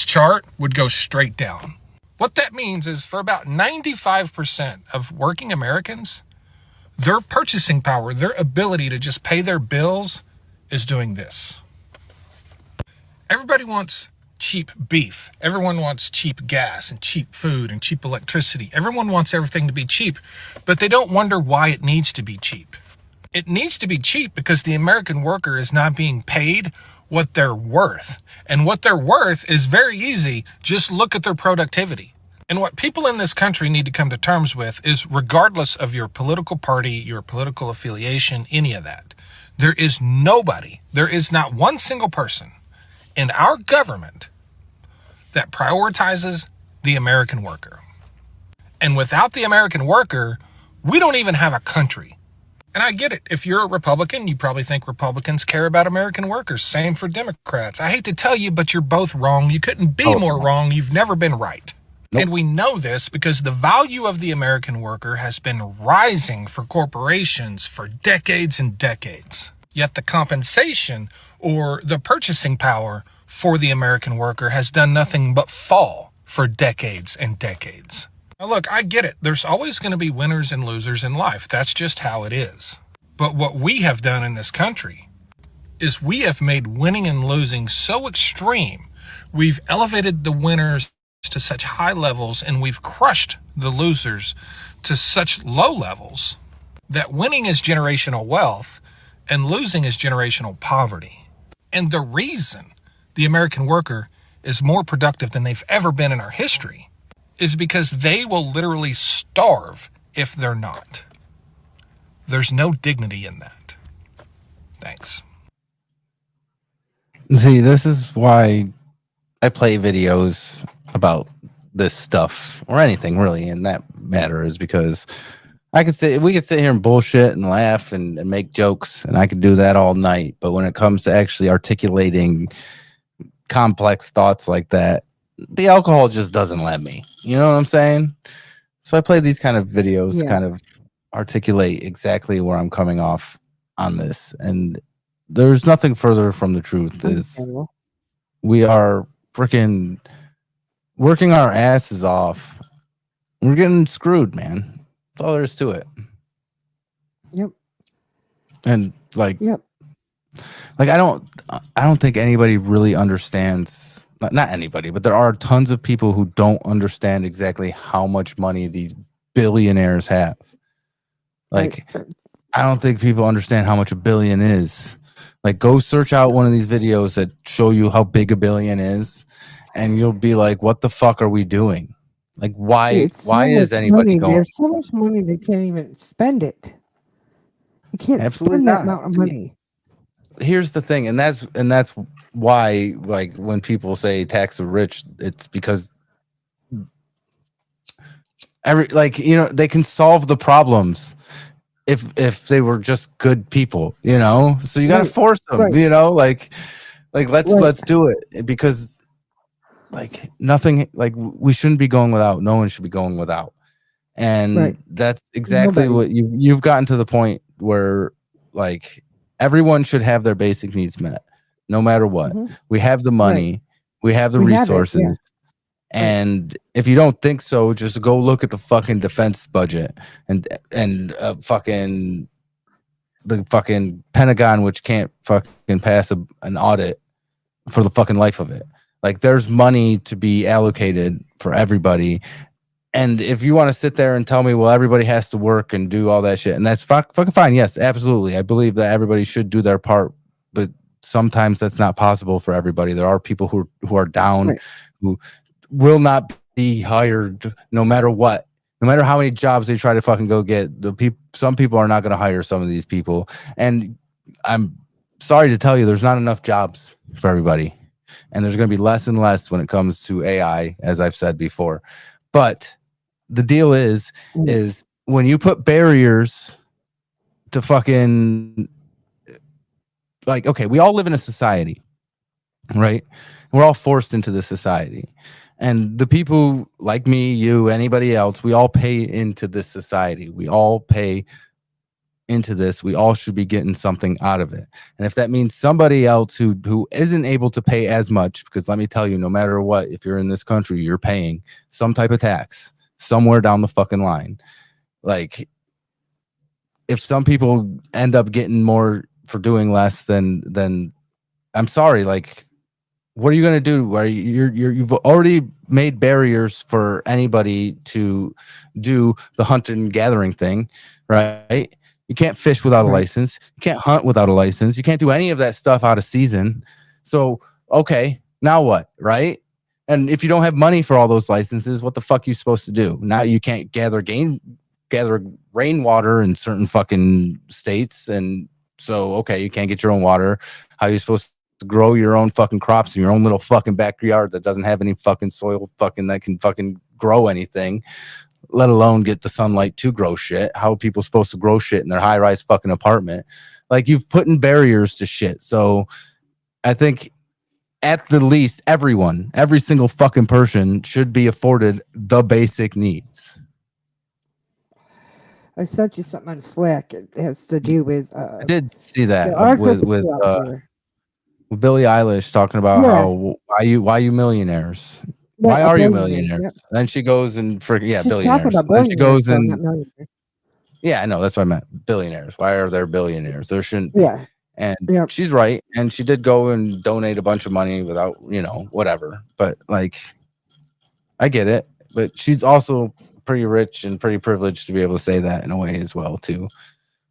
K: chart would go straight down. What that means is for about 95% of working Americans, Their purchasing power, their ability to just pay their bills is doing this. Everybody wants cheap beef. Everyone wants cheap gas and cheap food and cheap electricity. Everyone wants everything to be cheap, but they don't wonder why it needs to be cheap. It needs to be cheap because the American worker is not being paid what they're worth. And what they're worth is very easy. Just look at their productivity. And what people in this country need to come to terms with is, regardless of your political party, your political affiliation, any of that, there is not one single person in our government that prioritizes the American worker. And without the American worker, we don't even have a country. And I get it. If you're a Republican, you probably think Republicans care about American workers. Same for Democrats. I hate to tell you, but you're both wrong. You couldn't be more wrong. You've never been right. Nope. And we know this because the value of the American worker has been rising for corporations for decades and decades. Yet the compensation or the purchasing power for the American worker has done nothing but fall for decades and decades. Now look, I get it. There's always going to be winners and losers in life. That's just how it is. But what we have done in this country is we have made winning and losing so extreme. We've elevated the winners to such high levels and we've crushed the losers to such low levels that winning is generational wealth and losing is generational poverty. And the reason the American worker is more productive than they've ever been in our history is because they will literally starve if they're not. There's no dignity in that. Thanks.
A: See, this is why I play videos about this stuff or anything really in that matter, is because we could sit here and bullshit and laugh and make jokes, and I could do that all night. But when it comes to actually articulating complex thoughts like that, the alcohol just doesn't let me. You know what I'm saying? So I play these kind of videos, kind of articulate exactly where I'm coming off on this. And there's nothing further from the truth. Is we are freaking working our asses off. We're getting screwed, man. That's all there is to it.
H: Yep.
A: And like I don't think anybody really understands. Not anybody, but there are tons of people who don't understand exactly how much money these billionaires have. Like, I don't think people understand how much a billion is. Like, go search out one of these videos that show you how big a billion is, and you'll be like, what the fuck are we doing? Like, why is anybody going?
H: There's so much money they can't even spend it. You can't spend that amount of money.
A: Here's the thing, and that's why, like, when people say tax the rich, it's because they can solve the problems if they were just good people, so you got to force them, let's do it, because like nothing, like we shouldn't be going without. No one should be going without. And that's exactly what you've gotten to the point where, like, everyone should have their basic needs met, no matter what. We have the money, we have the resources. And if you don't think so, just go look at the fucking defense budget and fucking the fucking Pentagon, which can't fucking pass an audit for the fucking life of it. Like, there's money to be allocated for everybody. And if you want to sit there and tell me, well, everybody has to work and do all that shit, and that's fucking fine. Yes, absolutely. I believe that everybody should do their part, but sometimes that's not possible for everybody. There are people who are down, who will not be hired no matter what. No matter how many jobs they try to fucking go get, some people are not going to hire some of these people. And I'm sorry to tell you, there's not enough jobs for everybody. And there's going to be less and less when it comes to AI, as I've said before. But the deal is when you put barriers to fucking, like, okay, we all live in a society, right? We're all forced into this society. And the people like me, you, anybody else, we all pay into this society. We all pay into this. We all should be getting something out of it. And if that means somebody else who isn't able to pay as much, because let me tell you, no matter what, if you're in this country, you're paying some type of tax somewhere down the fucking line. Like, if some people end up getting more for doing less, then I'm sorry, like, what are you going to do? Where you've already made barriers for anybody to do the hunting and gathering thing, right? You can't fish without a license. You can't hunt without a license. You can't do any of that stuff out of season. So, okay, now what, right? And if you don't have money for all those licenses, what the fuck are you supposed to do? Now you can't gather rainwater in certain fucking states. And so, okay, you can't get your own water. How are you supposed to grow your own fucking crops in your own little fucking backyard that doesn't have any fucking soil fucking that can fucking grow anything, let alone get the sunlight to grow shit? How are people supposed to grow shit in their high-rise fucking apartment? Like, you've put in barriers to shit. So I think at the least, every single fucking person should be afforded the basic needs.
H: I sent you something on Slack. It has to do with.
A: I did see that
H: with
A: with Billie Eilish talking about how why you millionaires? Why are you millionaires?
H: Yep.
A: Then she goes and
H: She's
A: billionaires.
H: talking about
A: Then she goes
H: billionaires,
A: and
H: not millionaires.
A: yeah, I know, that's what I meant. Billionaires. Why are there billionaires? There shouldn't be.
H: Yeah.
A: And she's right. And she did go and donate a bunch of money without, whatever. But like, I get it. But she's also pretty rich and pretty privileged to be able to say that in a way as well too.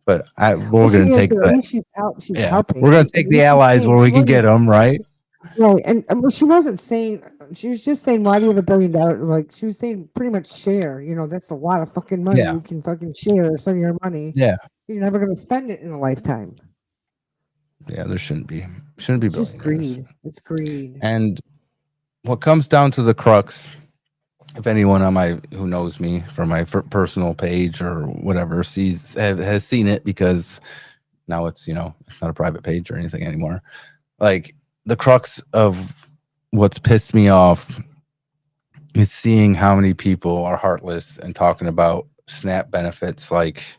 A: But we're going to take that.
H: She's helping.
A: We're going to take the allies where we can get them, right?
H: Right. And she wasn't saying, she was just saying, why do you have $1 billion? Like, she was saying pretty much share. That's a lot of fucking money. You can fucking share some of your money.
A: Yeah.
H: You're never going to spend it in a lifetime.
A: Yeah, there shouldn't be billionaires.
H: It's greed. It's greed.
A: And what comes down to the crux, if anyone who knows me from my personal page or whatever has seen it, because now it's it's not a private page or anything anymore. Like, the crux of what's pissed me off is seeing how many people are heartless and talking about SNAP benefits like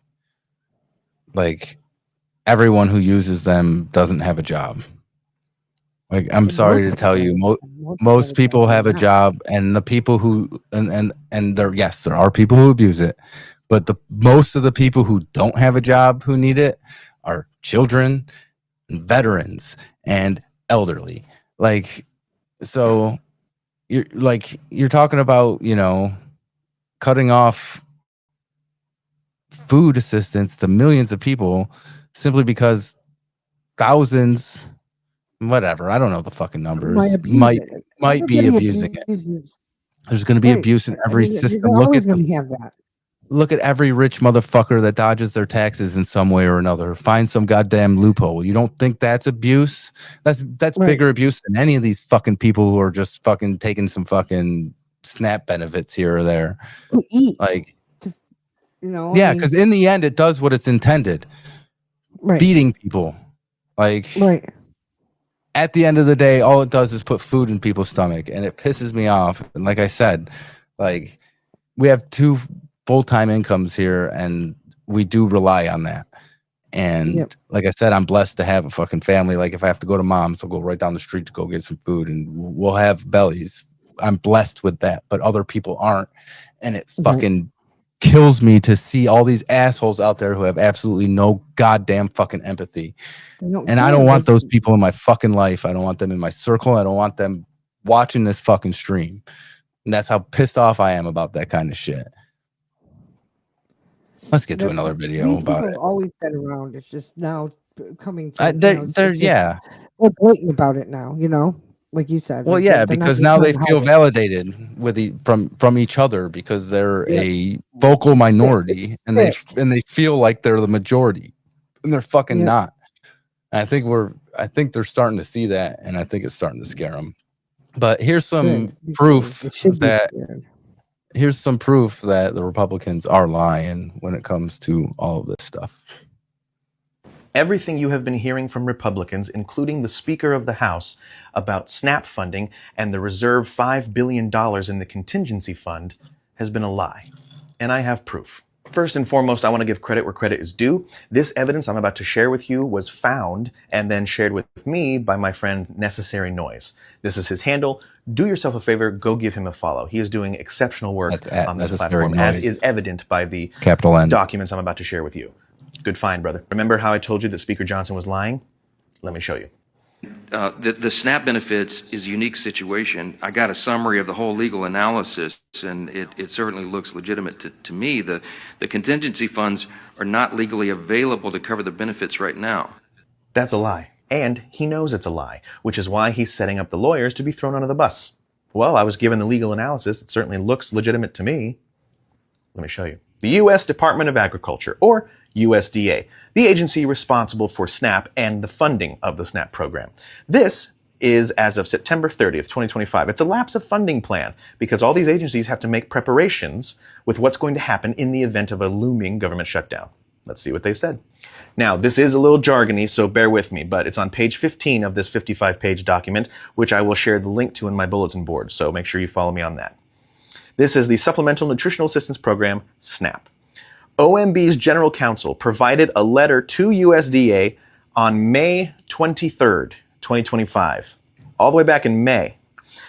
A: everyone who uses them doesn't have a job. Like, I'm sorry to tell you, most people have a job, and the people who and there are people who abuse it, but most of the people who don't have a job who need it are children, and veterans, and elderly. Like, so you're talking about cutting off food assistance to millions of people simply because thousands, whatever, I don't know the fucking numbers, might be abusing it. There's going to be abuse in every system. Look at every rich motherfucker that dodges their taxes in some way or another. Find some goddamn loophole. You don't think that's abuse? That's bigger abuse than any of these fucking people who are just fucking taking some fucking SNAP benefits here or there. Like, yeah, because in the end, it does what it's intended. Feeding people. Like, at the end of the day, all it does is put food in people's stomach, and it pisses me off. And like I said, like, we have 2 full-time incomes here, and we do rely on that. And like I said, I'm blessed to have a fucking family. Like, if I have to go to mom's, I'll go right down the street to go get some food, and we'll have bellies. I'm blessed with that, but other people aren't. And it fucking kills me to see all these assholes out there who have absolutely no goddamn fucking empathy. And I don't want those people in my fucking life. I don't want them in my circle. I don't want them watching this fucking stream. And that's how pissed off I am about that kind of shit. Let's get to another video about it.
H: Always been around. It's just now coming to
A: they're
H: blatant about it now, like you said.
A: Well, yeah, because now they feel validated from each other because they're a vocal minority, and they feel like they're the majority, and they're fucking not. And I think they're starting to see that, and I think it's starting to scare them. But here's some proof that the Republicans are lying when it comes to all of this stuff.
P: Everything you have been hearing from Republicans, including the Speaker of the House, about SNAP funding and the reserved $5 billion in the contingency fund has been a lie. And I have proof. First and foremost, I want to give credit where credit is due. This evidence I'm about to share with you was found and then shared with me by my friend Necessary Noise. This is his handle. Do yourself a favor, go give him a follow. He is doing exceptional work on this platform, as is evident by the
A: capital N
P: documents I'm about to share with you. Good find, brother. Remember how I told you that Speaker Johnson was lying? Let me show you.
Q: The SNAP benefits is a unique situation. I got a summary of the whole legal analysis, and it certainly looks legitimate to me. The contingency funds are not legally available to cover the benefits right now.
P: That's a lie. And he knows it's a lie, which is why he's setting up the lawyers to be thrown under the bus. Well, I was given the legal analysis. It certainly looks legitimate to me. Let me show you. The U.S. Department of Agriculture, or USDA, the agency responsible for SNAP and the funding of the SNAP program. This is as of September 30th, 2025. It's a lapse of funding plan because all these agencies have to make preparations with what's going to happen in the event of a looming government shutdown. Let's see what they said. Now, this is a little jargony, so bear with me, but it's on page 15 of this 55-page document, which I will share the link to in my bulletin board, so make sure you follow me on that. This is the Supplemental Nutritional Assistance Program, SNAP. OMB's General Counsel provided a letter to USDA on May 23rd, 2025, all the way back in May,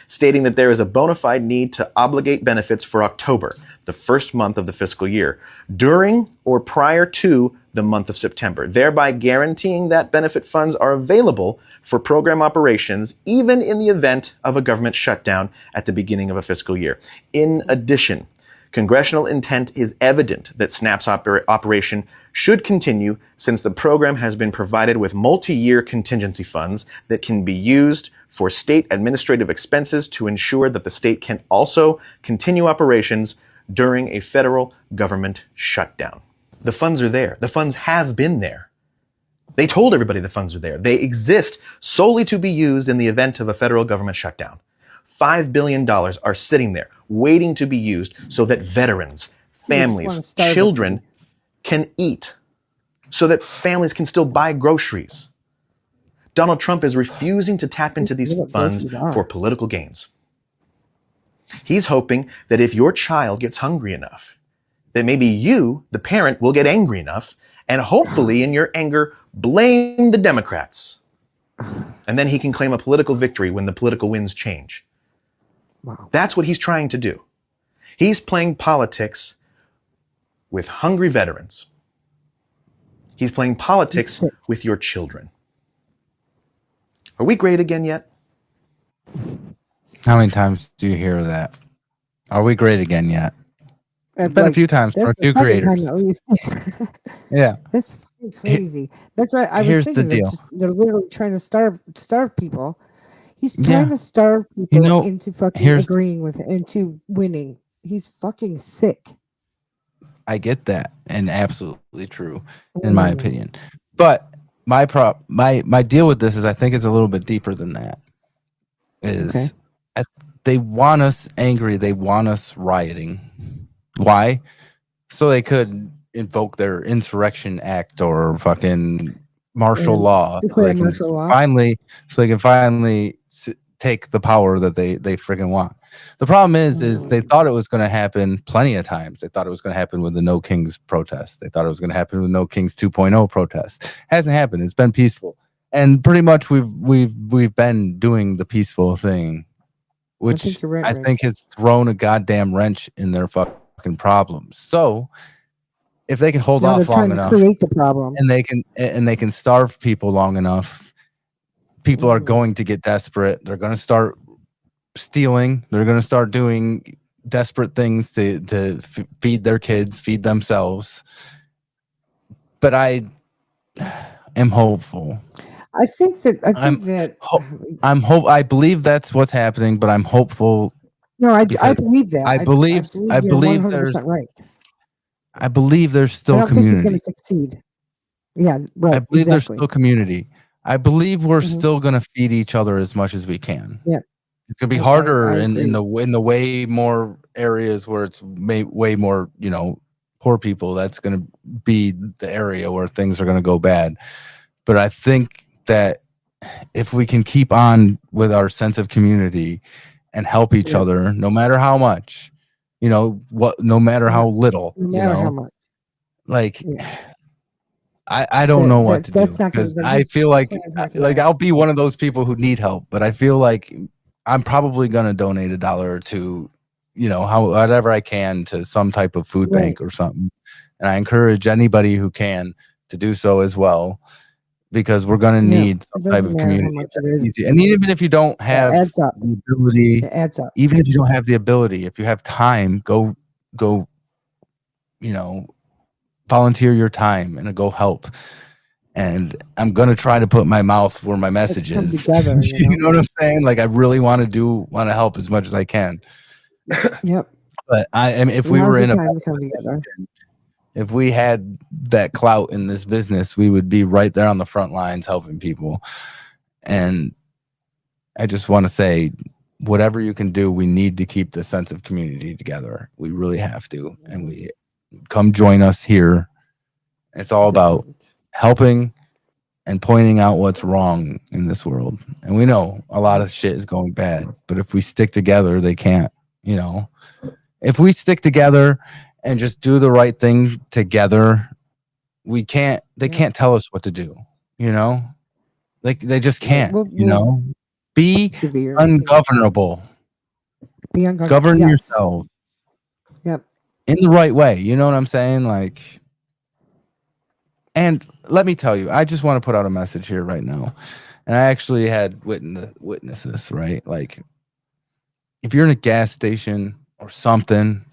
P: stating that there is a bona fide need to obligate benefits for October, the first month of the fiscal year, during or prior to the month of September, thereby guaranteeing that benefit funds are available for program operations even in the event of a government shutdown at the beginning of a fiscal year. In addition, congressional intent is evident that SNAP's operation should continue since the program has been provided with multi-year contingency funds that can be used for state administrative expenses to ensure that the state can also continue operations during a federal government shutdown. The funds are there. The funds have been there. They told everybody the funds are there. They exist solely to be used in the event of a federal government shutdown. $5 billion are sitting there waiting to be used so that veterans, families, children can eat, so that families can still buy groceries. Donald Trump is refusing to tap into these funds for political gains. He's hoping that if your child gets hungry enough, that maybe you, the parent, will get angry enough and hopefully in your anger blame the Democrats. And then he can claim a political victory when the political winds change.
H: Wow.
P: That's what he's trying to do. He's playing politics with hungry veterans. He's playing politics with your children. Are we great again yet?
A: How many times do you hear that? Are we great again yet? It's been a few times for new creators. Yeah.
H: That's crazy. That's right. I
A: Here's
H: was
A: the
H: thinking
A: deal.
H: they're literally trying to starve people. He's trying to starve people into fucking agreeing with it, into winning. He's fucking sick.
A: I get that, and absolutely true, in my opinion. But my deal with this is I think it's a little bit deeper than that. They want us angry. They want us rioting. Why? So they could invoke their insurrection act or fucking martial law. So they can finally take the power that they friggin' want. The problem is they thought it was going to happen plenty of times. They thought it was going to happen with the No Kings protest. They thought it was going to happen with No Kings 2.0 protest. Hasn't happened. It's been peaceful, and pretty much we've been doing the peaceful thing, which I think has thrown a goddamn wrench in their fucking problems. So if they can hold off long enough,
H: create the problem,
A: and they can starve people long enough, people are going to get desperate. They're going to start stealing. They're going to start doing desperate things to feed their kids, feed themselves. But I am hopeful.
H: I
A: believe that's what's happening, but I'm hopeful.
H: No, I believe that.
A: I believe there's
H: right.
A: I believe there's still
H: I don't
A: community.
H: think he's going to succeed. Yeah, right.
A: I believe there's still community. I believe we're still going to feed each other as much as we can.
H: Yeah.
A: It's going to be harder in the way more areas where it's way more, poor people. That's going to be the area where things are going to go bad. But I think that if we can keep on with our sense of community and help each other, no matter how much, no matter how little,
H: how much.
A: Like, I don't know what to do, because I feel like I'll be one of those people who need help, but I feel like I'm probably going to donate $1 or $2, whatever I can to some type of food bank or something. And I encourage anybody who can to do so as well, because we're going to need some type of community. Easy. And even if you don't have the ability,
H: it adds up.
A: Even if you don't have the ability, if you have time, go, volunteer your time and go help. And I'm going to try to put my mouth where my message is.
H: Together,
A: you know what I'm saying? Like, I really want to help as much as I can.
H: Yep.
A: But if we were in if we had that clout in this business, we would be right there on the front lines helping people. And I just want to say, whatever you can do, we need to keep the sense of community together. We really have to. And we come join us here. It's all about helping and pointing out what's wrong in this world. And we know a lot of shit is going bad, but if we stick together, they can't, if we stick together and just do the right thing together, they can't tell us what to do, like they just can't, be ungovernable, govern yourself in the right way. You know what I'm saying? Like, and let me tell you, I just want to put out a message here right now. And I actually had witness this, right? Like, if you're in a gas station or something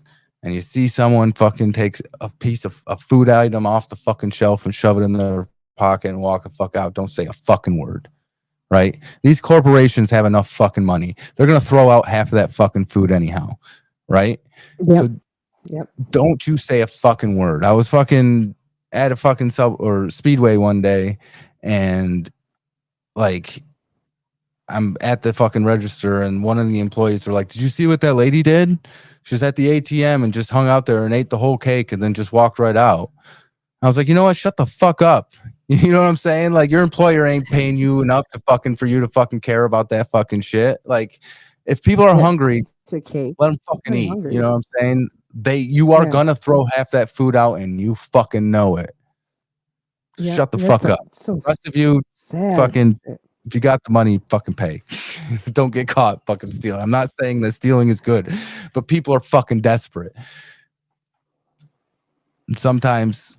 A: and you see someone fucking takes a piece of a food item off the fucking shelf and shove it in their pocket and walk the fuck out, don't say a fucking word, right? These corporations have enough fucking money. They're going to throw out half of that fucking food anyhow, right? So don't you say a fucking word. I was fucking at a fucking speedway one day, and like, I'm at the fucking register, and one of the employees were like, "Did you see what that lady did? She's at the ATM and just hung out there and ate the whole cake and then just walked right out." I was like, you know what? Shut the fuck up. You know what I'm saying? Like, your employer ain't paying you enough for you to fucking care about that fucking shit. Like, if people are hungry, let them fucking eat.
H: Hungry.
A: You know what I'm saying? You are gonna throw half that food out, and you fucking know it. Shut the fuck up. The rest of you, fucking, if you got the money, fucking pay. Don't get caught fucking stealing. I'm not saying that stealing is good, but people are fucking desperate. And sometimes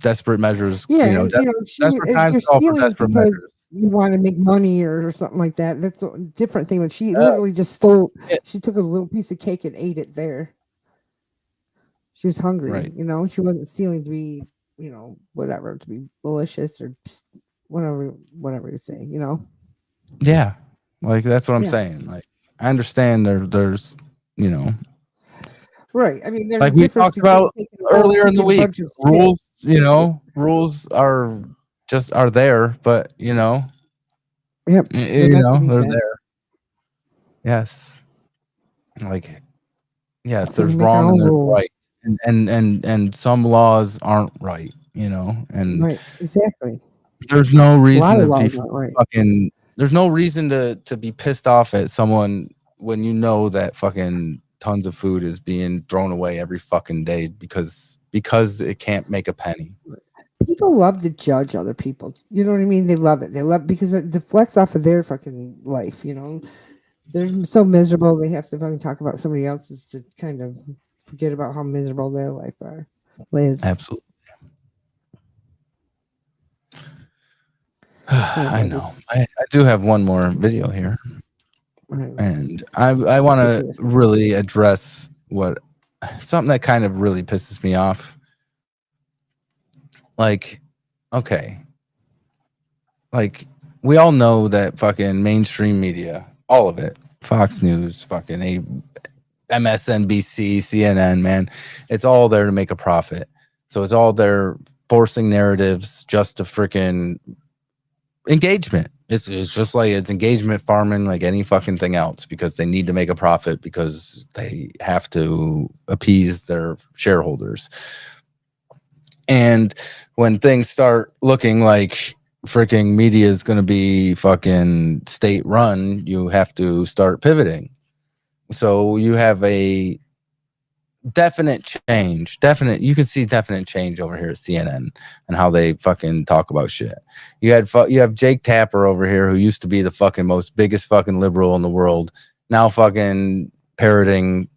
A: desperate measures, desperate times call for desperate measures.
H: You want to make money or something like that. That's a different thing. But she literally just stole. She took a little piece of cake and ate it there. She was hungry,
A: Right.
H: She wasn't stealing to be, whatever, to be malicious or whatever you say,
A: Yeah, like, that's what I'm saying. Like, I understand there's,
H: right. I mean, there's
A: like we talked about earlier in the week, rules are there, but they're there. Yes, like, yes, there's wrong and there's right, and some laws aren't right, and
H: right, exactly.
A: There's no reason to be there's no reason to be pissed off at someone when you know that fucking tons of food is being thrown away every fucking day because it can't make a penny.
H: People love to judge other people. You know what I mean? They love it. They love because it deflects off of their fucking life. They're so miserable. They have to fucking talk about somebody else's to kind of forget about how miserable their life is.
A: Absolutely. I know. I do have one more video here, and I want to really address something that kind of really pisses me off. Like, okay, like, we all know that fucking mainstream media, all of it, Fox News, fucking MSNBC, CNN, man, it's all there to make a profit. So it's all there forcing narratives just to freaking engagement. It's just like it's engagement farming, like any fucking thing else, because they need to make a profit because they have to appease their shareholders. And when things start looking like freaking media is going to be fucking state run, you have to start pivoting. So you have a definite change. You can see definite change over here at CNN and how they fucking talk about shit. You have Jake Tapper over here, who used to be the fucking biggest fucking liberal in the world, now fucking parroting,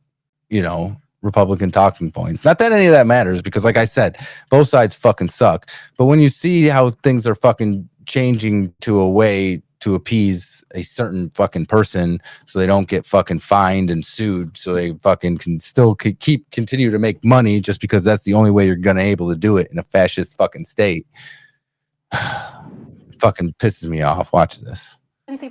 A: Republican talking points. Not that any of that matters, because like I said, both sides fucking suck. But when you see how things are fucking changing to a way to appease a certain fucking person so they don't get fucking fined and sued, so they fucking can still continue to make money just because that's the only way you're gonna able to do it in a fascist fucking state. Fucking pisses me off. Watch this.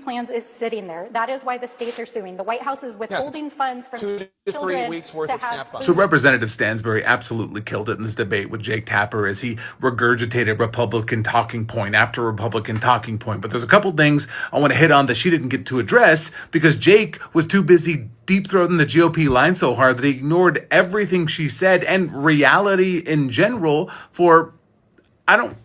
R: Plans is sitting there. That is why the states are suing. The White House is withholding funds from
C: 2 to 3 weeks worth of SNAP funds.
K: So Representative Stansbury absolutely killed it in this debate with Jake Tapper as he regurgitated Republican talking point after Republican talking point. But there's a couple things I want to hit on that she didn't get to address because Jake was too busy deep-throating the GOP line so hard that he ignored everything she said and reality in general for, I don't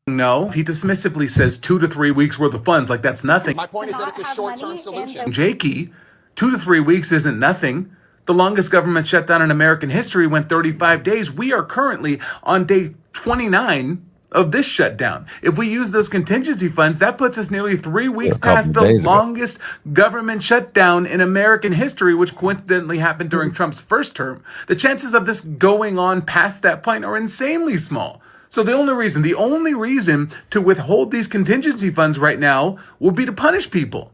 K: know. He dismissively says 2 to 3 weeks worth of funds like that's nothing.
C: My point is that it's a short-term solution.
K: Jakey, 2 to 3 weeks isn't nothing. The longest government shutdown in American history went 35 days. We are currently on day 29 of this shutdown. If we use those contingency funds, that puts us nearly 3 weeks past the longest government shutdown in American history, which coincidentally happened during Trump's first term. The chances of this going on past that point are insanely small. So the only reason to withhold these contingency funds right now would be to punish people,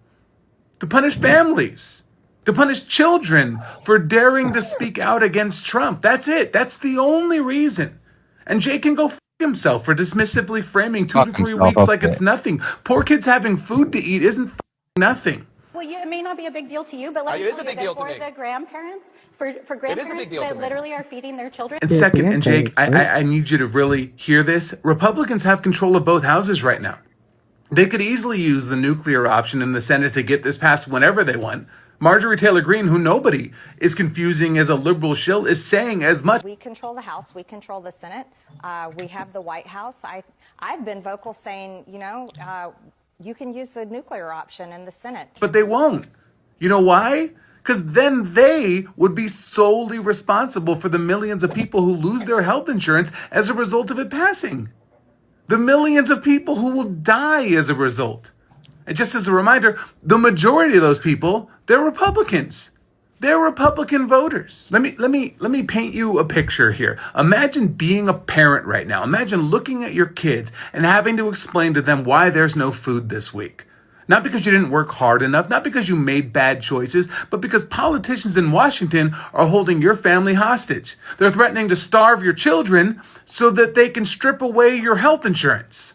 K: to punish families, to punish children for daring to speak out against Trump. That's it. That's the only reason. And Jay can go himself for dismissively framing 2 to 3 weeks like it's nothing. Poor kids having food to eat isn't nothing.
R: Well, it may not be a big deal to you, but let me tell you that for the grandparents, for grandparents that literally are feeding their children.
K: And second, and Jake, I need you to really hear this. Republicans have control of both houses right now. They could easily use the nuclear option in the Senate to get this passed whenever they want. Marjorie Taylor Greene, who nobody is confusing as a liberal shill, is saying as much.
S: We control the House. We control the Senate. We have the White House. I've been vocal saying, you can use the nuclear option in the Senate.
K: But they won't. You know why? Because then they would be solely responsible for the millions of people who lose their health insurance as a result of it passing. The millions of people who will die as a result. And just as a reminder, the majority of those people, they're Republicans. They're Republican voters. Let me paint you a picture here. Imagine being a parent right now. Imagine looking at your kids and having to explain to them why there's no food this week. Not because you didn't work hard enough, not because you made bad choices, but because politicians in Washington are holding your family hostage. They're threatening to starve your children so that they can strip away your health insurance.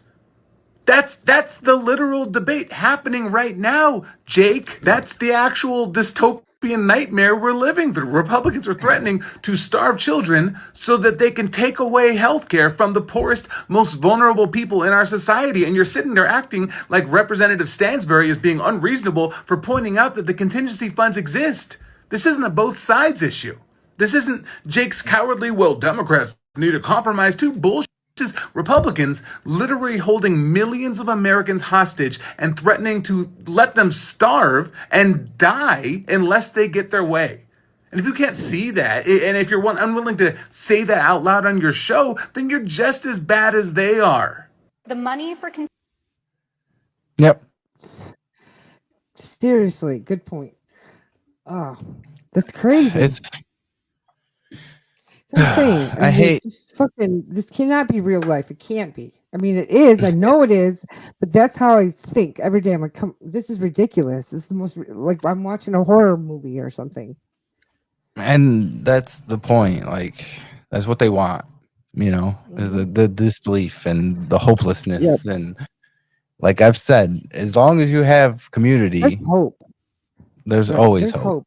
K: That's the literal debate happening right now, Jake. That's the actual dystopian nightmare we're living through. Republicans are threatening to starve children so that they can take away health care from the poorest, most vulnerable people in our society. And you're sitting there acting like Representative Stansbury is being unreasonable for pointing out that the contingency funds exist. This isn't a both sides issue. This isn't Jake's cowardly, well, Democrats need a compromise too bullshit. This is Republicans literally holding millions of Americans hostage and threatening to let them starve and die unless they get their way. And if you can't see that, and if you're unwilling to say that out loud on your show, then you're just as bad as they are.
R: The money for...
A: Yep.
H: Seriously, good point. Oh, that's crazy.
A: It's
H: insane.
A: I hate
H: this cannot be real life. It can't be. I mean, it is. I know it is, but that's how I think every day. I'm like, this is ridiculous. It's the most like I'm watching a horror movie or something.
A: And that's the point. Like, that's what they want. Is the disbelief and the hopelessness. Yep. And like I've said, as long as you have community,
H: there's hope.
A: There's always hope.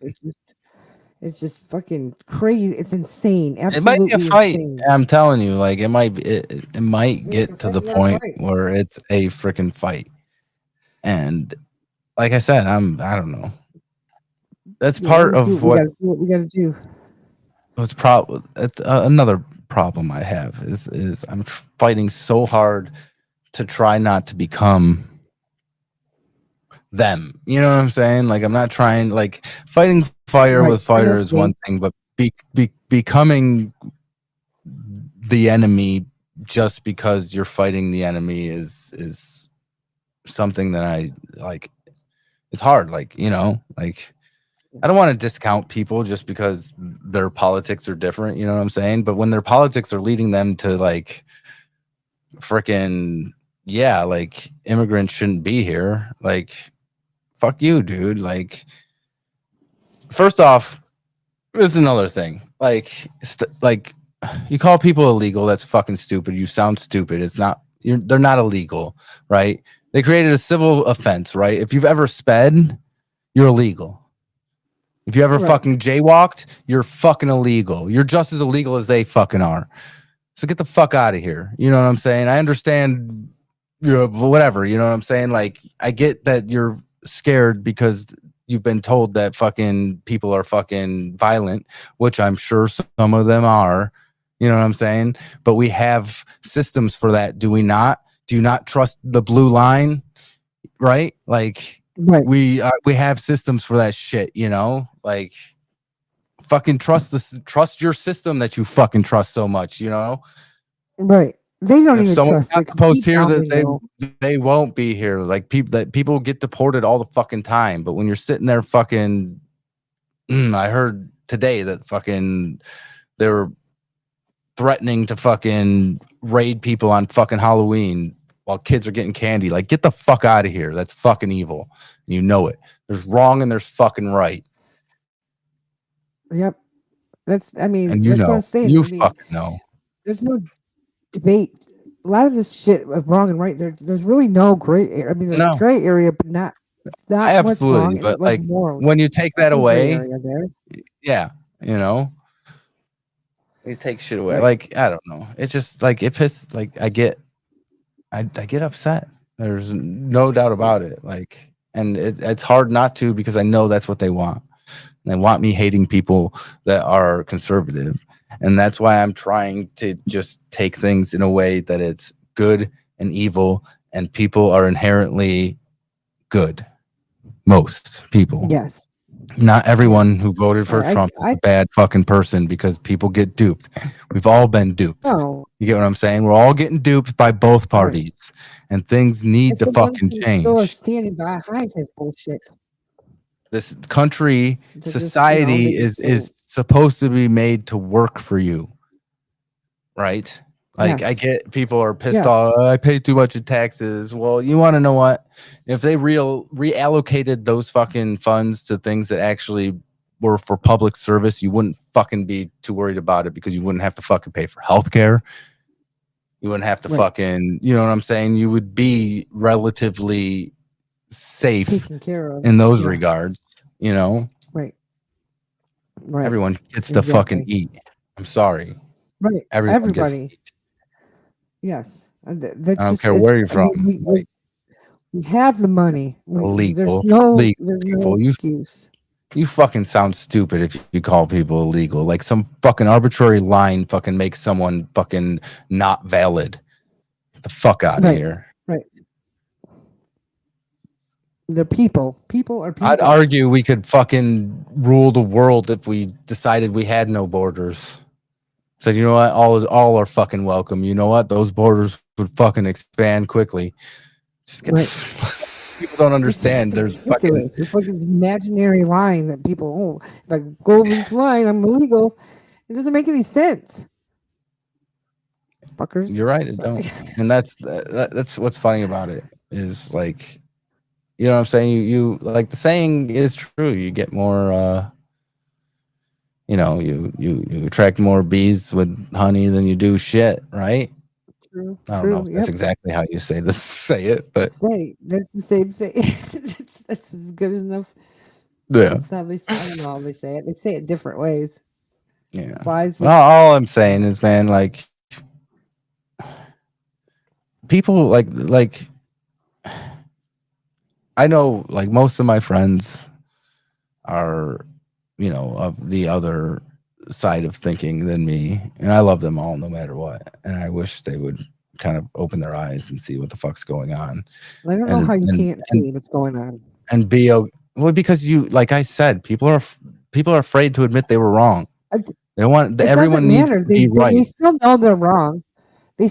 H: It's just fucking crazy. It's insane. Absolutely
A: it might be a fight.
H: Insane.
A: I'm telling you, like it might get to the point where it's a freaking fight. And like I said, I don't know. That's part of what
H: we got to do.
A: It's another problem I have is I'm fighting so hard to try not to become them. You know what I'm saying? Like I'm not trying, like fighting fire with fire is one thing, but becoming the enemy just because you're fighting the enemy is something that I like. It's hard, like I don't want to discount people just because their politics are different, you know what I'm saying? But when their politics are leading them to like freaking like immigrants shouldn't be here, like fuck you, dude. Like, first off, there's another thing. Like you call people illegal, that's fucking stupid. You sound stupid. It's not they're not illegal, right? They created a civil offense, right? If you've ever sped, you're illegal. If you ever fucking jaywalked, you're fucking illegal. You're just as illegal as they fucking are. So get the fuck out of here. You know what I'm saying? I understand, whatever. You know what I'm saying? Like, I get that you're scared because you've been told that fucking people are fucking violent, which I'm sure some of them are. You know what I'm saying? But we have systems for that. Do we not? Do you not trust the blue line? Right? Like, we have systems for that shit, you know? Like, fucking trust your system that you fucking trust so much, you know?
H: Right. They don't even trust
A: it. Post here that they won't be here. Like, people get deported all the fucking time. But when you're sitting there fucking, I heard today that fucking they were threatening to fucking raid people on fucking Halloween while kids are getting candy. Like, get the fuck out of here. That's fucking evil. You know it. There's wrong and there's fucking right.
H: Yep. And
A: that's
H: what I'm saying.
A: You fucking know.
H: There's no debate. A lot of this shit of wrong and right, there's really no gray area. I mean, there's a gray area, but not
A: Absolutely.
H: much wrong.
A: But like when you take that away, yeah, you know, you take shit away.
H: Right.
A: Like, I don't know. It's just like I get upset. There's no doubt about it. Like, and it's hard not to, because I know that's what they want. They want me hating people that are conservative. And that's why I'm trying to just take things in a way that it's good and evil, and people are inherently good. Most people.
H: Yes.
A: Not everyone who voted for Trump is a bad fucking person, because people get duped. We've all been duped.
H: No.
A: You get what I'm saying? We're all getting duped by both parties, and things need to fucking change.
H: Still standing behind his bullshit.
A: This country, society is supposed to be made to work for you, right? Like, I get people are pissed off. I pay too much in taxes. Well, you want to know what? If they reallocated those fucking funds to things that actually were for public service, you wouldn't fucking be too worried about it, because you wouldn't have to fucking pay for healthcare. You wouldn't have to fucking, you know what I'm saying? You would be relatively safe
H: taken care of
A: in those regards, you know?
H: Right.
A: Everyone gets to fucking eat. I'm sorry.
H: Right.
A: Everybody.
H: Gets to eat. Yes.
A: I don't care where you're from.
H: We have the money.
A: Illegal.
H: There's no
A: excuse. You fucking sound stupid if you call people illegal. Like, some fucking arbitrary line fucking makes someone fucking not valid. Get the fuck out of here.
H: Right. The people. People are people.
A: I'd argue we could fucking rule the world if we decided we had no borders. So, you know what? All are fucking welcome. You know what? Those borders would fucking expand quickly. Just get people don't understand. There's fucking
H: it's like this imaginary line that people, if I go over this line, I'm illegal. It doesn't make any sense. Fuckers.
A: You're right, it don't. And that's what's funny about it, is like, you know what I'm saying? You like, the saying is true. You get more you know, you attract more bees with honey than you do shit, right?
H: True.
A: I don't know if that's exactly how you say it, but
H: that's the same thing. that's as good as enough.
A: Yeah.
H: That's how I don't know how they say it. They say it different ways.
A: Yeah.
H: Flies with
A: All I'm saying is, man, like, people like I know, like, most of my friends are, you know, of the other side of thinking than me, and I love them all no matter what, and I wish they would kind of open their eyes and see what the fuck's going on.
H: I don't know how you can't see what's going on.
A: And be well, because you, like I said, people are afraid to admit they were wrong. They don't want everyone needs to be right.
H: They still know they're wrong. They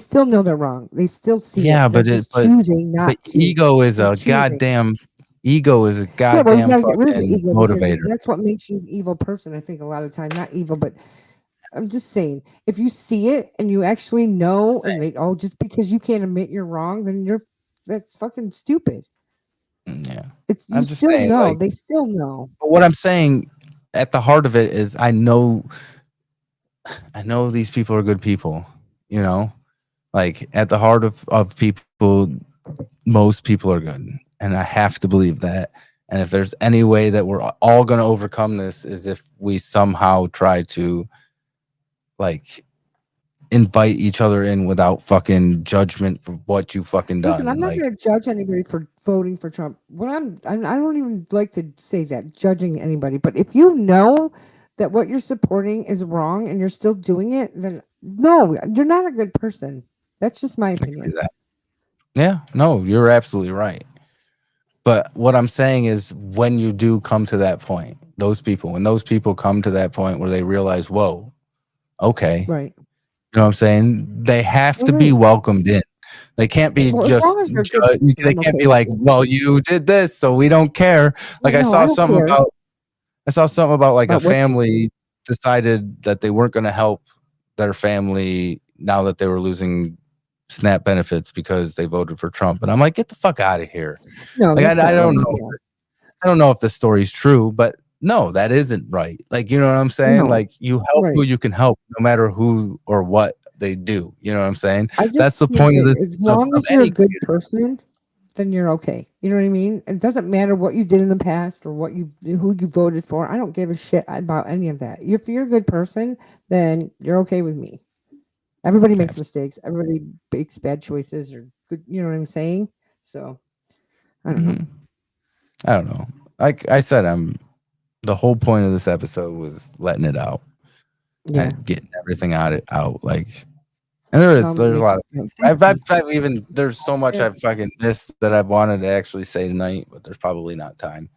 H: still see
A: yeah,
H: it.
A: but
H: choosing not
A: but
H: to.
A: ego is a goddamn ego is a
H: Yeah, well, you
A: goddamn
H: gotta get rid of the
A: fucking
H: ego because
A: motivator.
H: that's what makes you an evil person. I think a lot of time, not evil, but I'm just saying, if you see it and you actually know, and they just because you can't admit you're wrong, then that's fucking stupid.
A: Yeah,
H: It's you
A: I'm just
H: still
A: saying,
H: know.
A: like,
H: They still know.
A: but what I'm saying at the heart of it is, I know these people are good people. You know, like at the heart of people, most people are good, and I have to believe that. And if there's any way that we're all going to overcome this, is if we somehow try to, like, invite each other in without fucking judgment for what you fucking done.
H: Listen, I'm not
A: Like,
H: going to judge anybody for voting for Trump. I don't even like to say that judging anybody. But if you know that what you're supporting is wrong and you're still doing it, then no, you're not a good person. That's just my opinion.
A: yeah, no, you're absolutely right. But what I'm saying is, when you do come to that point, when those people come to that point where they realize, whoa, okay,
H: right.
A: You know what I'm saying? They have to be
H: Right.
A: welcomed in. They can't be
H: Well, as
A: just,
H: long as they're good
A: they
H: people, I'm
A: can't
H: okay
A: be
H: with
A: like,
H: it.
A: well, you did this, so we don't care. Like,
H: No, I don't care.
A: I saw something about like a
H: About what you
A: family decided that they weren't going to help their family now that they were losing SNAP benefits because they voted for Trump. And I'm like, get the fuck out of here.
H: No,
A: Like,
H: that's
A: I
H: not
A: don't
H: right.
A: know.
H: Yeah.
A: I don't know if the story's true, but no, that isn't right. Like, you know what I'm saying?
H: No.
A: Like, you help who
H: Right.
A: you can help, no matter who or what they do. You know what I'm saying?
H: I
A: That's the
H: just think
A: point of
H: that
A: this,
H: as
A: of
H: long as you're a
A: any
H: good person, then you're okay. You know what I mean? It doesn't matter what you did in the past or who you voted for. I don't give a shit about any of that. If you're a good person, then you're okay with me. Everybody makes mistakes. Everybody makes bad choices or good. You know what I'm saying? So I don't know.
A: Mhm. I don't know. Like I said, the whole point of this episode was letting it out.
H: Yeah.
A: And getting everything out. Like, and there's a lot of things. I've even, there's so much I've fucking missed that I've wanted to actually say tonight, but there's probably not time.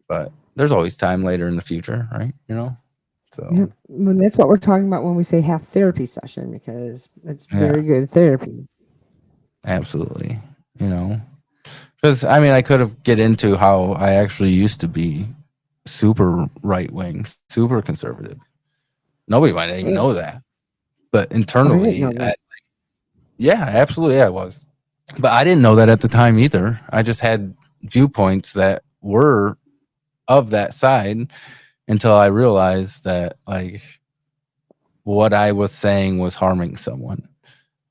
A: But there's always time later in the future, right? You know? So
H: Yeah. Well, that's what we're talking about when we say half therapy session, because it's very good therapy.
A: Absolutely. You know? Because I mean, I could have get into how I actually used to be super right wing, super conservative. Nobody might even know that, but internally,
H: know that.
A: yeah, absolutely, I was. But I didn't know that at the time either. I just had viewpoints that were of that side until I realized that, like, what I was saying was harming someone,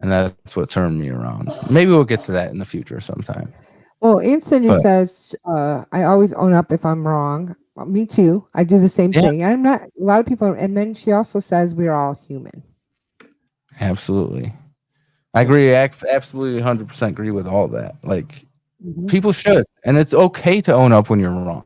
A: and that's what turned me around. Maybe we'll get to that in the future sometime.
H: Well, Anthony
A: But-
H: says, I always own up if I'm wrong. Well, me too. I do the same thing. I'm not, a lot of people, and then she also says we're all human.
A: Absolutely. I agree. Absolutely 100% agree with all that. Like, people should, and it's okay to own up when you're wrong.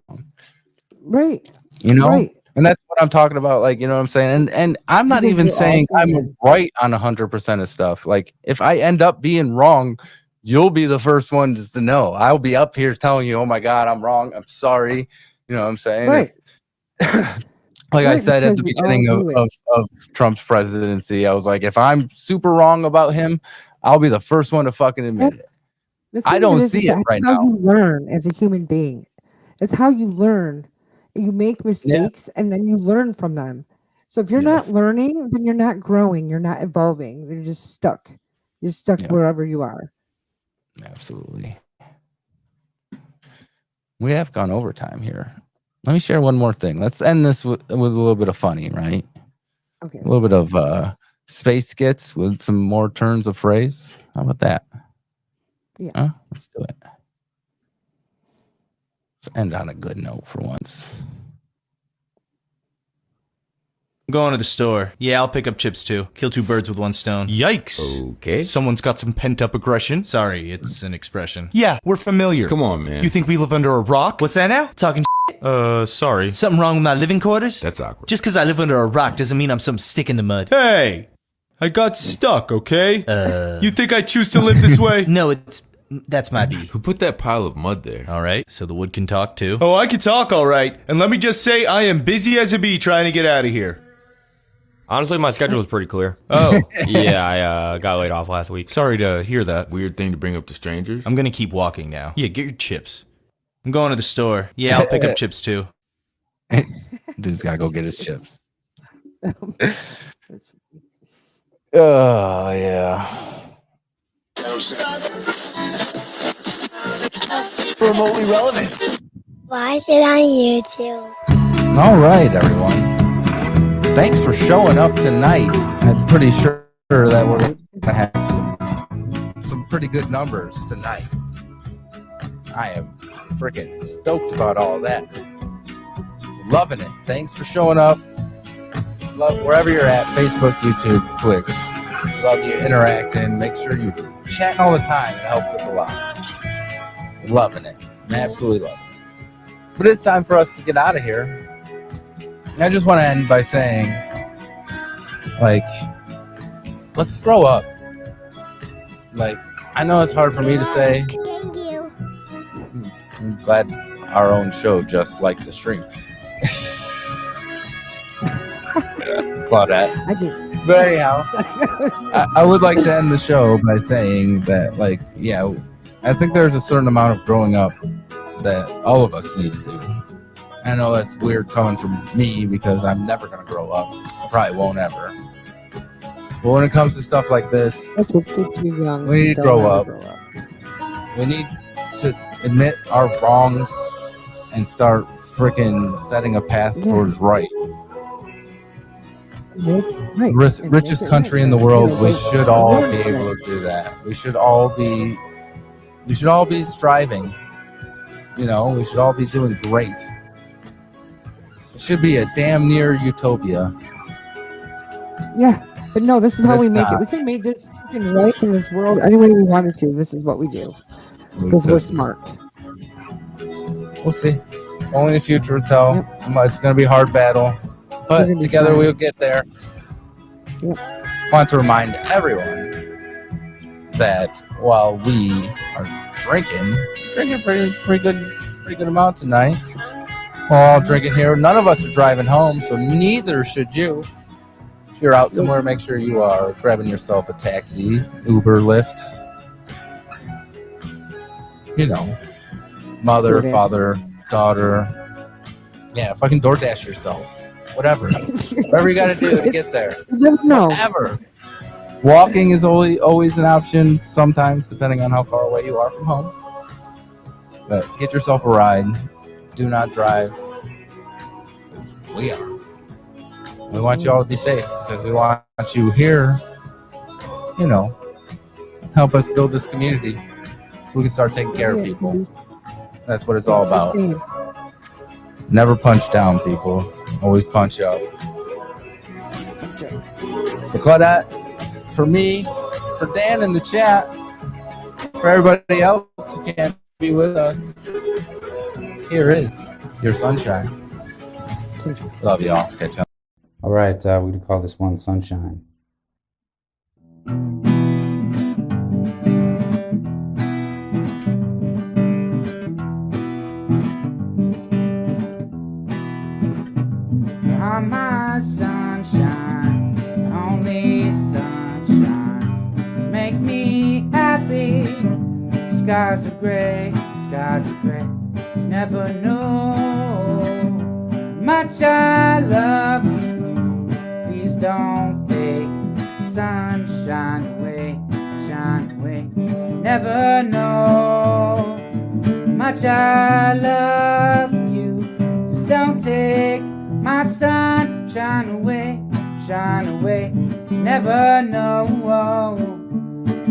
H: Right.
A: You know?
H: Right.
A: And that's what I'm talking about. Like, you know what I'm saying? And I'm not
H: Because
A: even
H: we're all
A: saying I'm
H: human.
A: right on 100% of stuff. Like, if I end up being wrong, you'll be the first one just to know. I'll be up here telling you, oh my God, I'm wrong. I'm sorry. You know what I'm saying?
H: Right.
A: Like I
H: Right,
A: said at
H: because
A: the
H: we all
A: beginning
H: do it.
A: of Trump's presidency, I was like, if I'm super wrong about him, I'll be the first one to fucking admit it.
H: The
A: I
H: thing
A: don't
H: is
A: see it
H: that's
A: right
H: how
A: now.
H: you learn as a human being. It's how you learn. You make mistakes and then you learn from them. So if you're not learning, then you're not growing. You're not evolving. You're just stuck. You're stuck wherever you are.
A: Absolutely. We have gone overtime here. Let me share one more thing. Let's end this with a little bit of funny, right?
H: Okay.
A: A little bit of space skits with some more turns of phrase. How about that?
H: Yeah.
A: Huh? Let's do it. Let's end on a good note for once.
T: I'm going to the store. Yeah, I'll pick up chips too. Kill two birds with one stone. Yikes.
U: Okay.
T: Someone's got some pent-up aggression. Sorry, it's an expression. Yeah, we're familiar.
U: Come on, man.
T: You think we live under a rock? What's that now? Talking sorry. Something wrong with my living quarters?
U: That's awkward.
T: Just because I live under a rock doesn't mean I'm some stick in the mud. Hey! I got stuck, okay? You think I choose to live this way?
U: No,
T: That's my beat.
U: Who put that pile of mud there?
T: All right, so the wood can talk too. Oh, I can talk all right. And let me just say, I am busy as a bee trying to get out of here.
V: Honestly, my schedule is pretty clear.
T: Oh.
V: Yeah, I got laid off last week.
T: Sorry to hear that.
U: Weird thing to bring up to strangers.
T: I'm gonna keep walking now. Yeah, get your chips. I'm going to the store. Yeah, I'll pick up chips too.
A: Dude's gotta go get his chips.
C: Oh, yeah.
A: Remotely relevant.
E: Why is it on YouTube?
A: All right, everyone. Thanks for showing up tonight. I'm pretty sure that we're going to have some pretty good numbers tonight. I am freaking stoked about all that. Loving it. Thanks for showing up. Love wherever you're at, Facebook, YouTube, Twitch. Love you interacting. Make sure you're chatting all the time. It helps us a lot. Loving it. I'm absolutely loving it. But it's time for us to get out of here. I just want to end by saying, like, let's grow up. Like, I know it's hard for me to say.
E: Thank you.
A: I'm glad our own show just liked the stream. Claudette.
H: I did.
A: But anyhow, I would like to end the show by saying that, like, yeah, I think there's a certain amount of growing up that all of us need to do. I know that's weird coming from me because I'm never going to grow up. I probably won't ever. But when it comes to stuff like this,
H: That's what keeps you young.
A: we need to
H: so
A: grow
H: don't
A: up.
H: ever grow up.
A: We need to admit our wrongs and start freaking setting a path towards right.
H: Right.
A: Richest country in the world. We should all be able to do that. We should all be striving. You know, we should all be doing great. It should be a damn near utopia.
H: Yeah, but no, this is
A: But
H: how we
A: it's
H: make it.
A: not.
H: We can make this fucking life in this world any way we wanted to. This is what we do because we're smart.
A: We'll see. Only the future will tell. It's going to be a hard battle, but
H: We're gonna be
A: together
H: fine.
A: we'll get there.
H: Yep.
A: Want to remind everyone that while we are drinking pretty good amount tonight. We're all drinking here. None of us are driving home, so neither should you. If you're out somewhere, make sure you are grabbing yourself a taxi, Uber, Lyft. You know, mother,
H: DoorDash.
A: father, daughter. Yeah, fucking DoorDash yourself. Whatever. Whatever you got to do to get there.
H: You never know.
A: Whatever. Walking is always an option, sometimes, depending on how far away you are from home. But get yourself a ride. Do not drive. Because we are. We want you all to be safe because we want you here, you know, help us build this community so we can start taking care of people. That's what it's all about. Never punch down, people. Always punch up. For Claudette, for me, for Dan in the chat, for everybody else who can't be with us, here is your sunshine. Love y'all. Catch you.
U: All right, we're going to call this one Sunshine.
W: You're my sunshine, only sunshine. Make me happy. Skies are gray, never know how much I love you. Please don't take sunshine away, shine away. Never know how much I love you. Please don't take my sunshine away, shine away. Never know how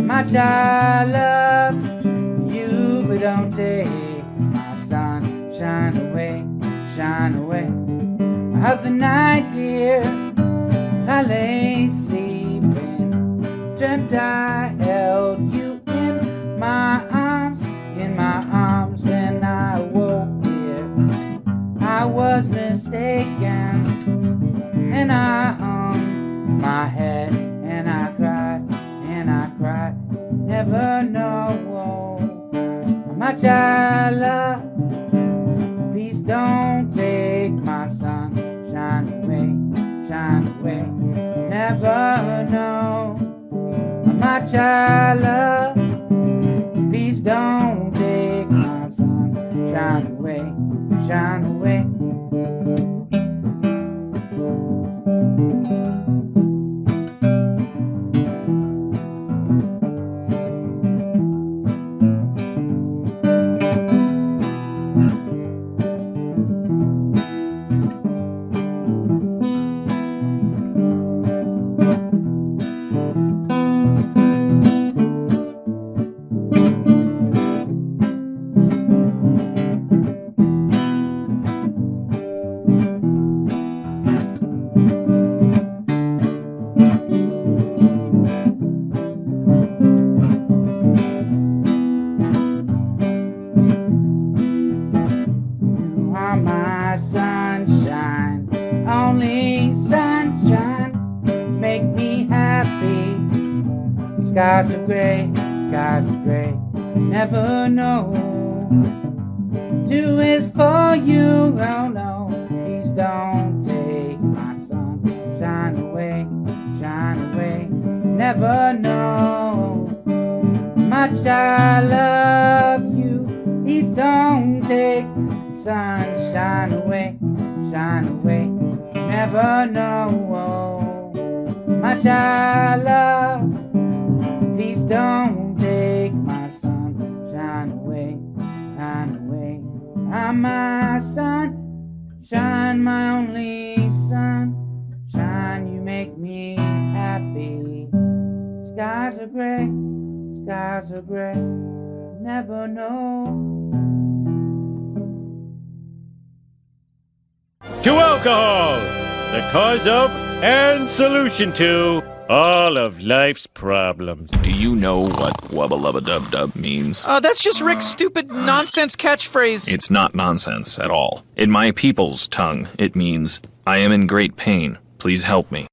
W: much I love you, but don't take my sunshine away, shine away. Of the night, dear, as I lay sleeping, dreamt I held you in my arms when I woke here. I was mistaken, and I hung my head, and I cried, never know how much I love. Please don't take my sunshine away, shine away. Never know how much I love. Please don't take my sunshine away. away, shine away. My sunshine, only sunshine, make me happy. Skies are gray, never know. Two is for you, oh no. Please don't take my sunshine away, never know. Much I love you, please don't take sunshine away, never know. Much I love, please don't take my sunshine away, I'm my sunshine, my only sunshine, you make me happy. Skies are gray, never know.
D: To alcohol, the cause of and solution to all of life's problems.
F: Do you know what wubba lubba dub dub means?
G: That's just Rick's stupid nonsense catchphrase.
F: It's not nonsense at all. In my people's tongue, it means, I am in great pain. Please help me.